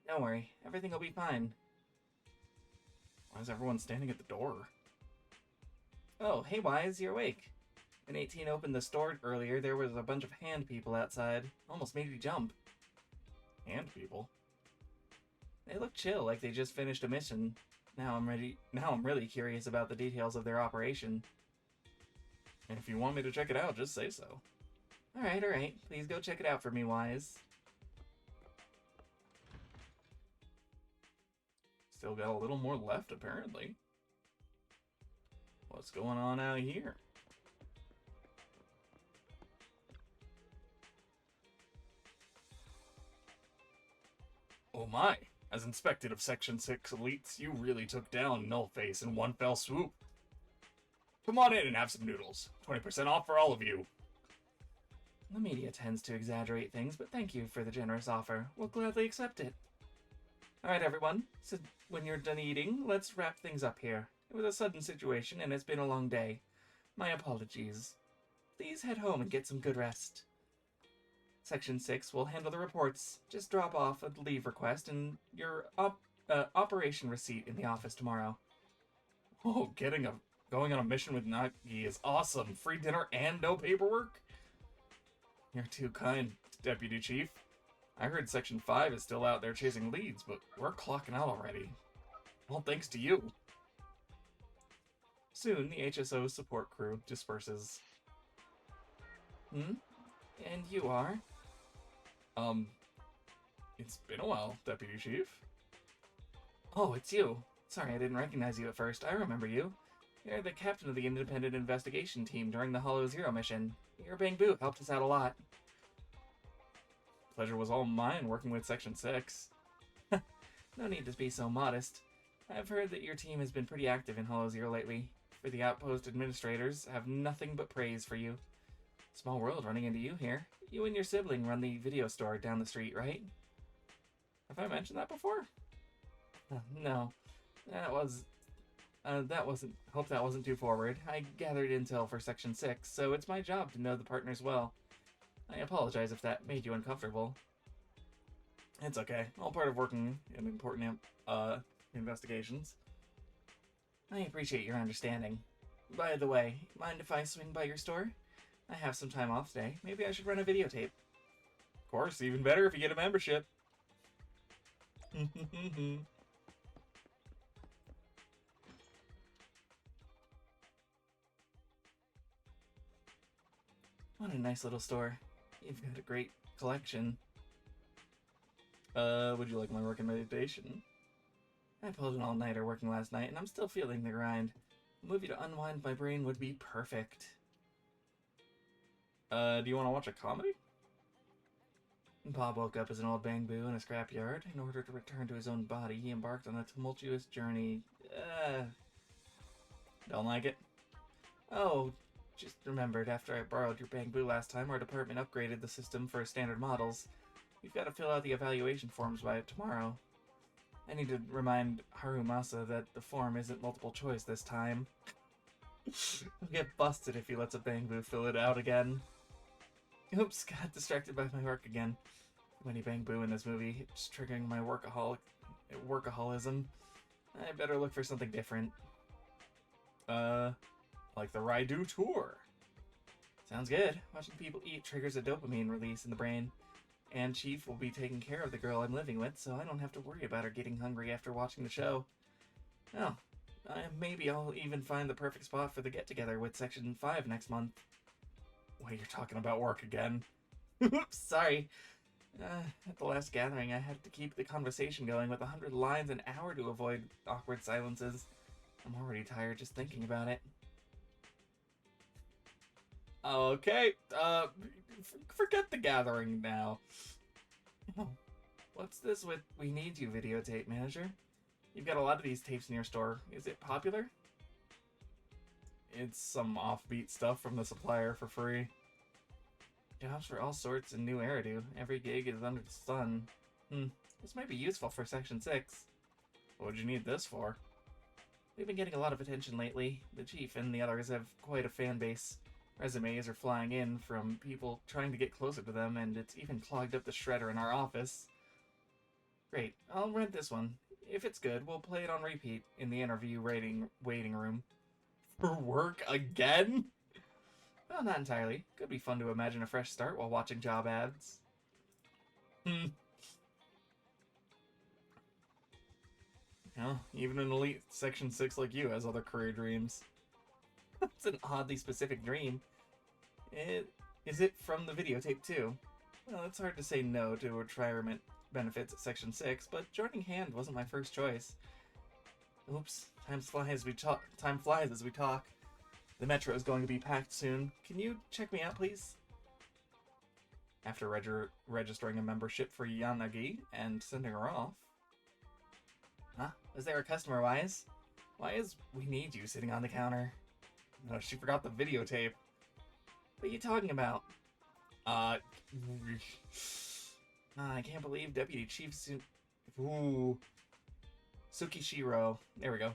Don't worry, everything will be fine. Why is everyone standing at the door? Oh, hey Wise, you're awake. When 18 opened the store earlier, there was a bunch of hand people outside. Almost made you jump. Hand people? They look chill, like they just finished a mission. Now I'm really curious about the details of their operation. And if you want me to check it out, just say so. Alright. Please go check it out for me, Wise. Still got a little more left, apparently. What's going on out here? Oh my! As inspected of Section 6 elites, you really took down Nullface in one fell swoop. Come on in and have some noodles. 20% off for all of you. The media tends to exaggerate things, but thank you for the generous offer. We'll gladly accept it. Alright everyone, so when you're done eating, let's wrap things up here. It was a sudden situation and it's been a long day. My apologies. Please head home and get some good rest. Section 6 will handle the reports. Just drop off a leave request and your operation receipt in the office tomorrow. Oh, going on a mission with Nagi is awesome. Free dinner and no paperwork? You're too kind, Deputy Chief. I heard Section 5 is still out there chasing leads, but we're clocking out already. All thanks to you. Soon, the HSO support crew disperses. And you are? It's been a while, Deputy Chief. Oh, it's you. Sorry, I didn't recognize you at first. I remember you. You're the captain of the independent investigation team during the Hollow Zero mission. Your Bangbu helped us out a lot. Pleasure was all mine working with Section 6. No need to be so modest. I've heard that your team has been pretty active in Hollow Zero lately. For the outpost administrators, have nothing but praise for you. Small world running into you here. You and your sibling run the video store down the street, right? Have I mentioned that before? No. Hope that wasn't too forward. I gathered intel for Section 6, so it's my job to know the partners well. I apologize if that made you uncomfortable. It's okay. All part of working in important investigations. I appreciate your understanding. By the way, mind if I swing by your store? I have some time off today. Maybe I should run a videotape. Of course, even better if you get a membership. What a nice little store. You've got a great collection. Would you like my recommendation? I pulled an all-nighter working last night, and I'm still feeling the grind. A movie to unwind my brain would be perfect. Do you want to watch a comedy? Bob woke up as an old Bangbu in a scrapyard. In order to return to his own body, he embarked on a tumultuous journey. Don't like it? Oh, just remembered after I borrowed your Bangbu last time, our department upgraded the system for standard models. You've got to fill out the evaluation forms by tomorrow. I need to remind Harumasa that the form isn't multiple choice this time. He'll get busted if he lets a Bangbu fill it out again. Oops, got distracted by my work again. Too many Bangbu in this movie. It's triggering my workaholism. I better look for something different. Like the Raidu tour. Sounds good. Watching people eat triggers a dopamine release in the brain. And Chief will be taking care of the girl I'm living with, so I don't have to worry about her getting hungry after watching the show. Oh, maybe I'll even find the perfect spot for the get-together with Section 5 next month. Wait, you're talking about work again? Oops, sorry. At the last gathering, I had to keep the conversation going with 100 lines an hour to avoid awkward silences. I'm already tired just thinking about it. Okay, forget the gathering now. Oh, what's this with "We Need You" videotape, manager? You've got a lot of these tapes in your store. Is it popular? It's some offbeat stuff from the supplier for free. Jobs for all sorts in New Eridu. Every gig is under the sun. This might be useful for Section 6. What'd you need this for? We've been getting a lot of attention lately. The Chief and the others have quite a fan base. Resumes are flying in from people trying to get closer to them, and it's even clogged up the shredder in our office. Great, I'll rent this one. If it's good, we'll play it on repeat in the interview waiting room. For work again? Well, not entirely. Could be fun to imagine a fresh start while watching job ads. Well, even an elite Section 6 like you has other career dreams. That's an oddly specific dream. Is it from the videotape, too? Well, it's hard to say no to retirement benefits at Section 6, but joining Hand wasn't my first choice. Oops, time flies as we talk. The metro is going to be packed soon. Can you check me out, please? After registering a membership for Yanagi and sending her off. Huh? Is there a customer, Wise? Why is "We Need You" sitting on the counter? No, she forgot the videotape. What are you talking about? I can't believe Deputy Chief Tsukishiro. There we go.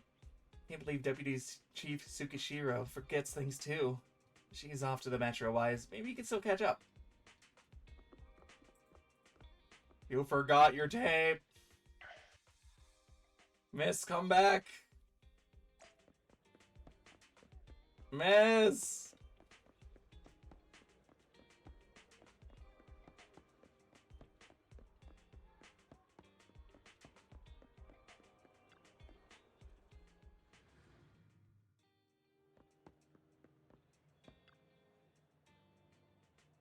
Can't believe Deputy Chief Tsukishiro forgets things too. She's off to the metro, Wise. Maybe you can still catch up. You forgot your tape. Miss, come back. Miss!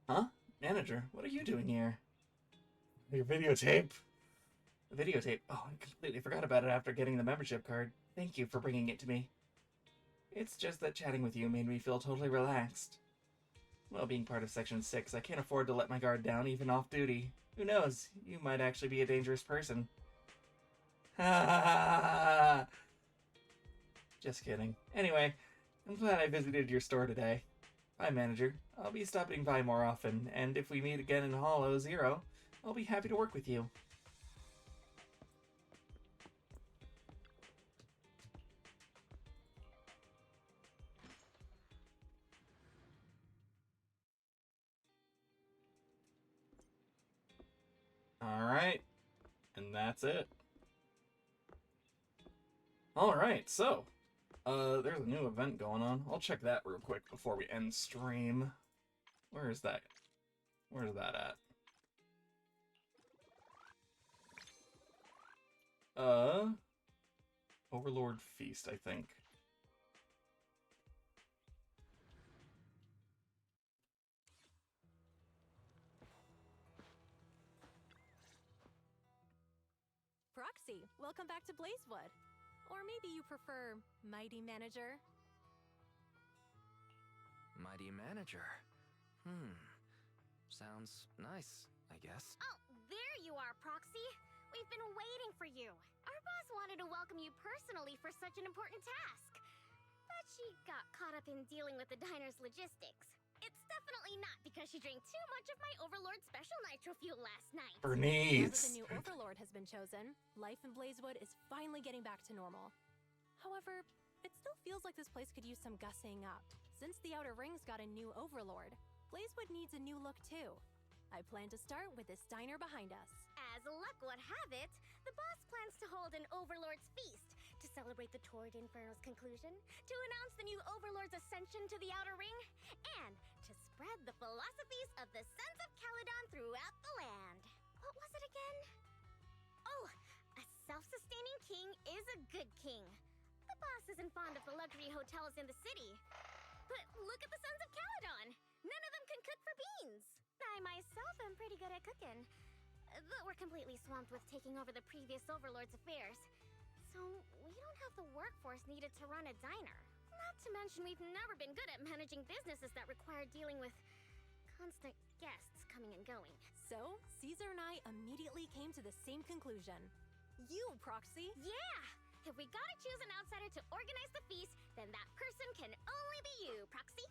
Huh? Manager, what are you doing here? Your videotape. The videotape. Oh, I completely forgot about it after getting the membership card. Thank you for bringing it to me. It's just that chatting with you made me feel totally relaxed. Well, being part of Section 6, I can't afford to let my guard down, even off duty. Who knows? You might actually be a dangerous person. Ha ha ha ha! Just kidding. Anyway, I'm glad I visited your store today. Bye, manager. I'll be stopping by more often, and if we meet again in Hollow Zero, I'll be happy to work with you. Alright. And that's it. Alright, so. There's a new event going on. I'll check that real quick before we end stream. Where is that? Where's that at? Overlord Feast, I think.
Proxy, welcome back to Blazewood. Or maybe you prefer Mighty Manager?
Mighty Manager. Sounds nice, I guess.
Oh, there you are, Proxy. We've been waiting for you. Our boss wanted to welcome you personally for such an important task. But she got caught up in dealing with the diner's logistics. It's definitely not because she drank too much of my Overlord Special Nitro Fuel last night.
Now that the new Overlord has been chosen, life in Blazewood is finally getting back to normal. However, it still feels like this place could use some gussying up. Since the Outer Ring's got a new Overlord, Blazewood needs a new look too. I plan to start with this diner behind us.
As luck would have it, the boss plans to hold an Overlord's Feast to celebrate the Torrid Inferno's conclusion, to announce the new Overlord's ascension to the Outer Ring, and to spread the philosophies of the Sons of Caledon throughout the land. What was it again? Oh, a self-sustaining king is a good king. The boss isn't fond of the luxury hotels in the city. But look at the Sons of Caledon! None of them can cook for beans! I myself am pretty good at cooking, but we're completely swamped with taking over the previous overlord's affairs. So we don't have the workforce needed to run a diner. Not to mention we've never been good at managing businesses that require dealing with constant guests coming and going.
So, Caesar and I immediately came to the same conclusion. You, Proxy!
Yeah! If we gotta choose an outsider to organize the feast, then that person can only be you, Proxy.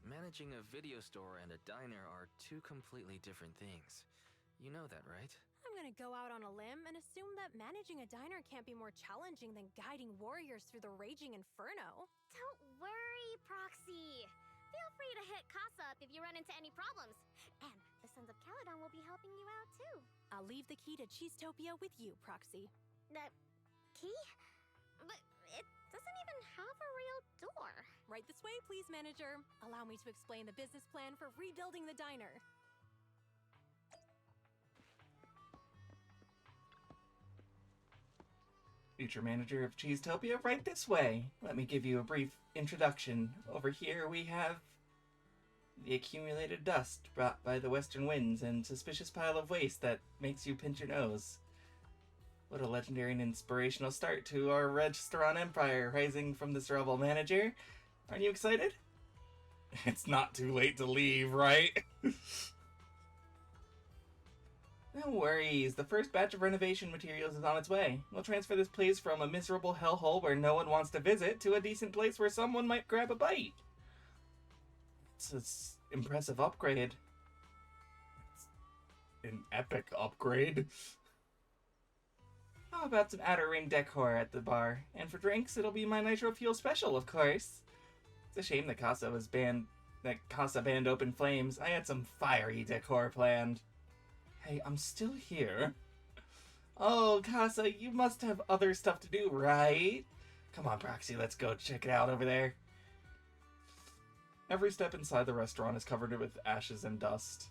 Managing a video store and a diner are two completely different things. You know that, right?
I'm gonna go out on a limb and assume that managing a diner can't be more challenging than guiding warriors through the raging inferno.
Don't worry, Proxy. Feel free to hit Casa up if you run into any problems. And the Sons of Caledon will be helping you out too.
I'll leave the key to Cheesetopia with you, Proxy.
The key? But it doesn't even have a real door.
Right this way, please, manager. Allow me to explain the business plan for rebuilding the diner.
Future manager of Cheesetopia, right this way. Let me give you a brief introduction. Over here we have the accumulated dust brought by the western winds and suspicious pile of waste that makes you pinch your nose. What a legendary and inspirational start to our restaurant empire rising from this rubble, manager. Aren't you excited?
It's not too late to leave, right?
No worries, the first batch of renovation materials is on its way. We'll transfer this place from a miserable hellhole where no one wants to visit to a decent place where someone might grab a bite. It's an impressive upgrade.
It's an epic upgrade.
How about some outer ring decor at the bar? And for drinks, it'll be my Nitro Fuel special, of course. It's a shame that Casa banned Open Flames. I had some fiery decor planned. Hey, I'm still here. Oh, Casa, you must have other stuff to do, right? Come on, Proxy, let's go check it out over there.
Every step inside the restaurant is covered with ashes and dust.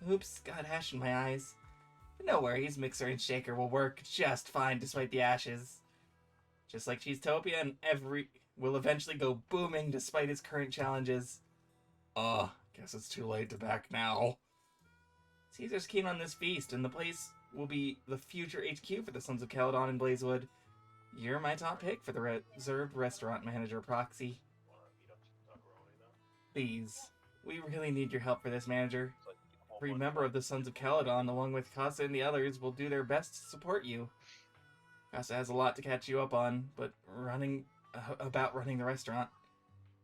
Oops, got ash in my eyes. But no worries, Mixer and Shaker will work just fine despite the ashes. Just like Cheesetopia, and will eventually go booming despite its current challenges.
Guess it's too late to back now.
Caesar's keen on this feast, and the place will be the future HQ for the Sons of Caledon and Blazewood. You're my top pick for the reserved restaurant manager, Proxy. Please, we really need your help for this, manager. Every member of the Sons of Caledon, along with Casa and the others, will do their best to support you. Casa has a lot to catch you up on, but running the restaurant.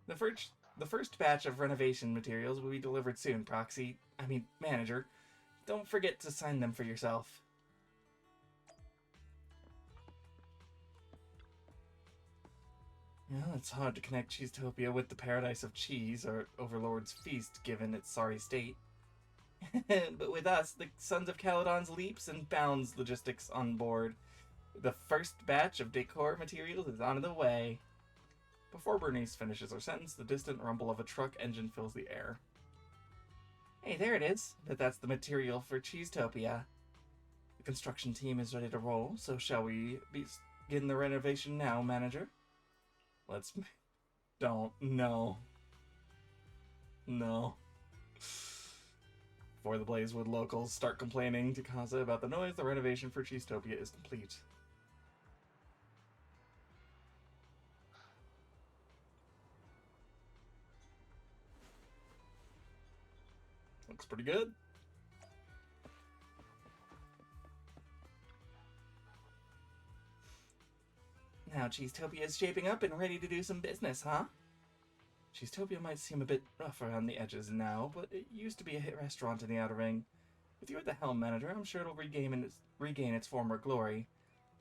The first batch of renovation materials will be delivered soon, manager. Don't forget to sign them for yourself. Well, it's hard to connect Cheesetopia with the paradise of cheese, or Overlord's feast, given its sorry state. But with us, the Sons of Caledon's leaps and bounds logistics on board. The first batch of decor materials is on the way. Before Bernice finishes her sentence, the distant rumble of a truck engine fills the air. Hey, there it is. But that's the material for Cheesetopia. The construction team is ready to roll, so shall we begin the renovation now, manager?
No. Before the Blazewood locals start complaining to Casa about the noise, the renovation for Cheesetopia is complete. Looks pretty good.
Now Cheesetopia is shaping up and ready to do some business, huh? Cheesetopia might seem a bit rough around the edges now, but it used to be a hit restaurant in the Outer Ring. With you at the helm, manager, I'm sure it'll regain its former glory.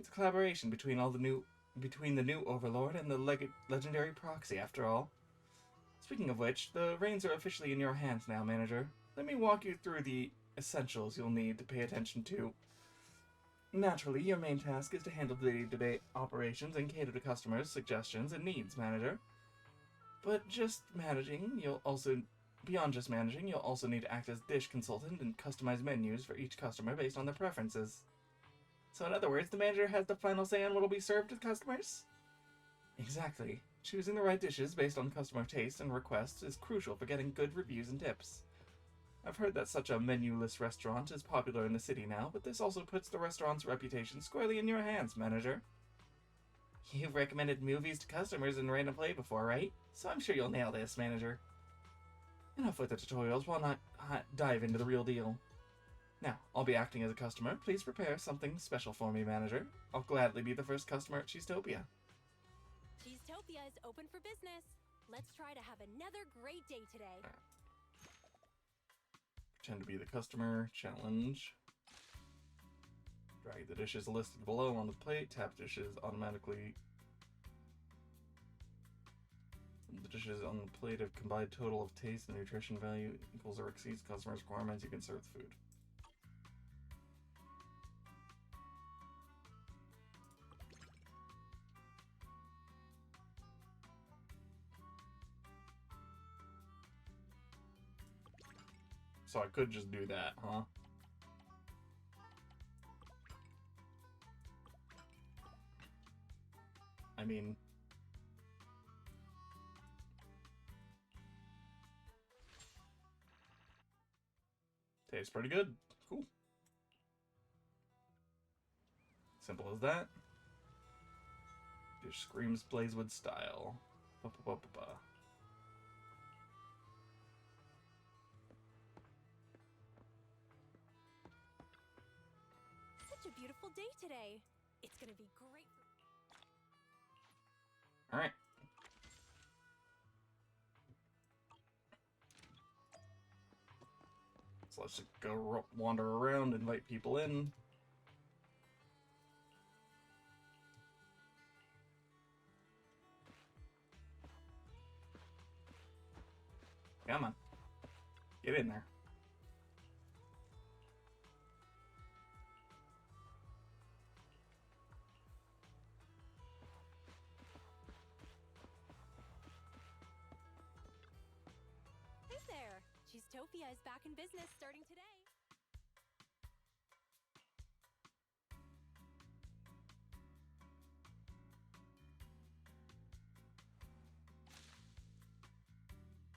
It's a collaboration between the new Overlord and the legendary Proxy, after all. Speaking of which, the reins are officially in your hands now, manager. Let me walk you through the essentials you'll need to pay attention to. Naturally, your main task is to handle the day-to-day operations and cater to customers' suggestions and needs, manager. But beyond just managing, you'll also need to act as dish consultant and customize menus for each customer based on their preferences. So in other words, the manager has the final say on what will be served to customers? Exactly. Choosing the right dishes based on customer taste and requests is crucial for getting good reviews and tips. I've heard that such a menu-less restaurant is popular in the city now, but this also puts the restaurant's reputation squarely in your hands, manager. You've recommended movies to customers in Random Play before, right? So I'm sure you'll nail this, manager. Enough with the tutorials, why not dive into the real deal? Now, I'll be acting as a customer. Please prepare something special for me, manager. I'll gladly be the first customer at Cheesetopia.
Cheesetopia is open for business. Let's try to have another great day today.
Pretend to be the customer. Challenge. Drag the dishes listed below on the plate. Tap dishes automatically. The dishes on the plate have combined total of taste and nutrition value equals or exceeds customers' requirements. You can serve the food. So I could just do that, huh? I mean... tastes pretty good. Cool. Simple as that. Dish screams Blazewood style. Ba-ba-ba-ba-ba.
Such a beautiful day today. It's gonna be great.
Alright. So let's just go wander around, invite people in. Come on. Get in there.
Hey there! Cheesetopia is back in business starting today.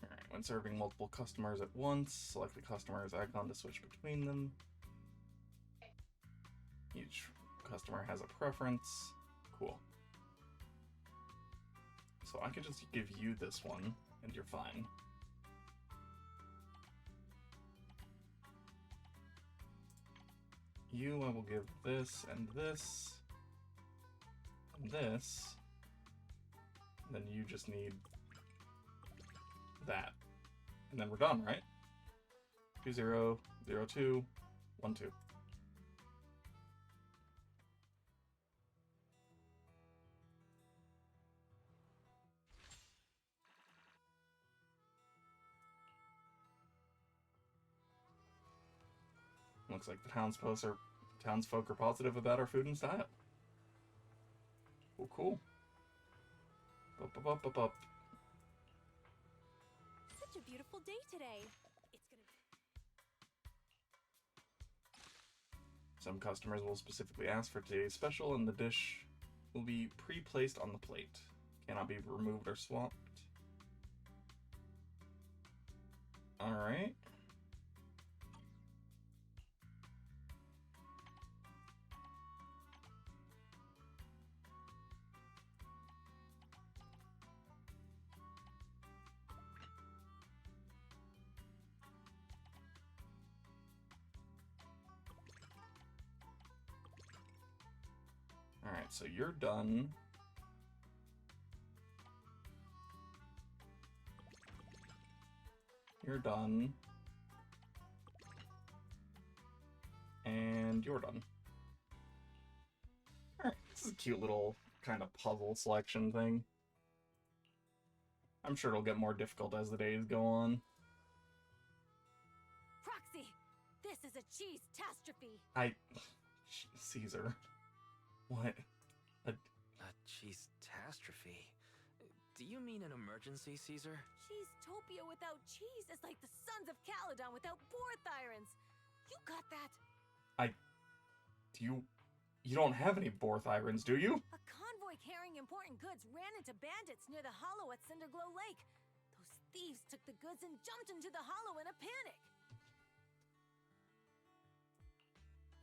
Alright, when serving multiple customers at once, select the customer's icon to switch between them. Each customer has a preference. Cool. So I could just give you this one, and you're fine. You, I will give this, and this, and this. And then you just need that. And then we're done, right? 2 0 0 2 1 2. Looks like the townsfolk are positive about our food and style. Cool, cool. Up.
Such a beautiful day today. It's gonna be...
Some customers will specifically ask for today's special, and the dish will be pre-placed on the plate. Cannot be removed or swapped. Alright. Alright, so you're done. You're done. And you're done. Alright, this is a cute little kind of puzzle selection thing. I'm sure it'll get more difficult as the days go on.
Proxy! This is a cheese-tastrophe!
Caesar. What?
A cheese-tastrophe? Do you mean an emergency, Caesar?
Cheese-topia without cheese is like the Sons of Caledon without Borthirons. You got that?
You don't have any Borthirons, do you?
A convoy carrying important goods ran into bandits near the hollow at Cinderglow Lake. Those thieves took the goods and jumped into the hollow in a panic.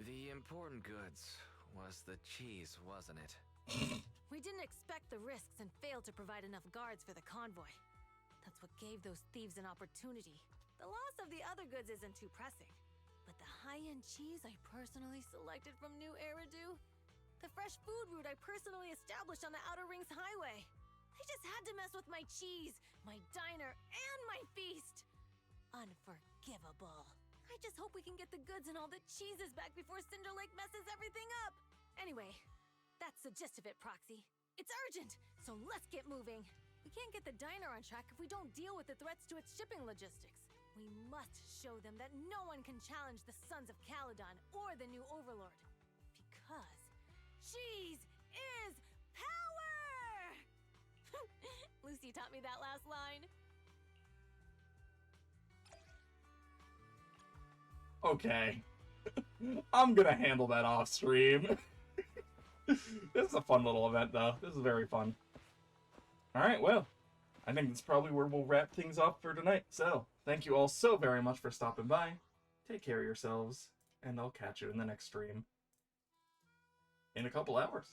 The important goods was the cheese, wasn't it?
We didn't expect the risks and failed to provide enough guards for the convoy. That's what gave those thieves an opportunity. The loss of the other goods isn't too pressing. But the high-end cheese I personally selected from New Eridu, the fresh food route I personally established on the Outer Rings Highway. They just had to mess with my cheese, my diner, and my feast. Unforgivable. I just hope we can get the goods and all the cheeses back before Cinder Lake messes everything up. Anyway, that's the gist of it, Proxy. It's urgent, so let's get moving. We can't get the diner on track if we don't deal with the threats to its shipping logistics. We must show them that no one can challenge the Sons of Caledon or the new Overlord. Because cheese is power! Lucy taught me that last line.
Okay. I'm gonna handle that off stream. This is a fun little event, though. This is very fun. Alright, well, I think that's probably where we'll wrap things up for tonight. So, thank you all so very much for stopping by. Take care of yourselves, and I'll catch you in the next stream in a couple hours.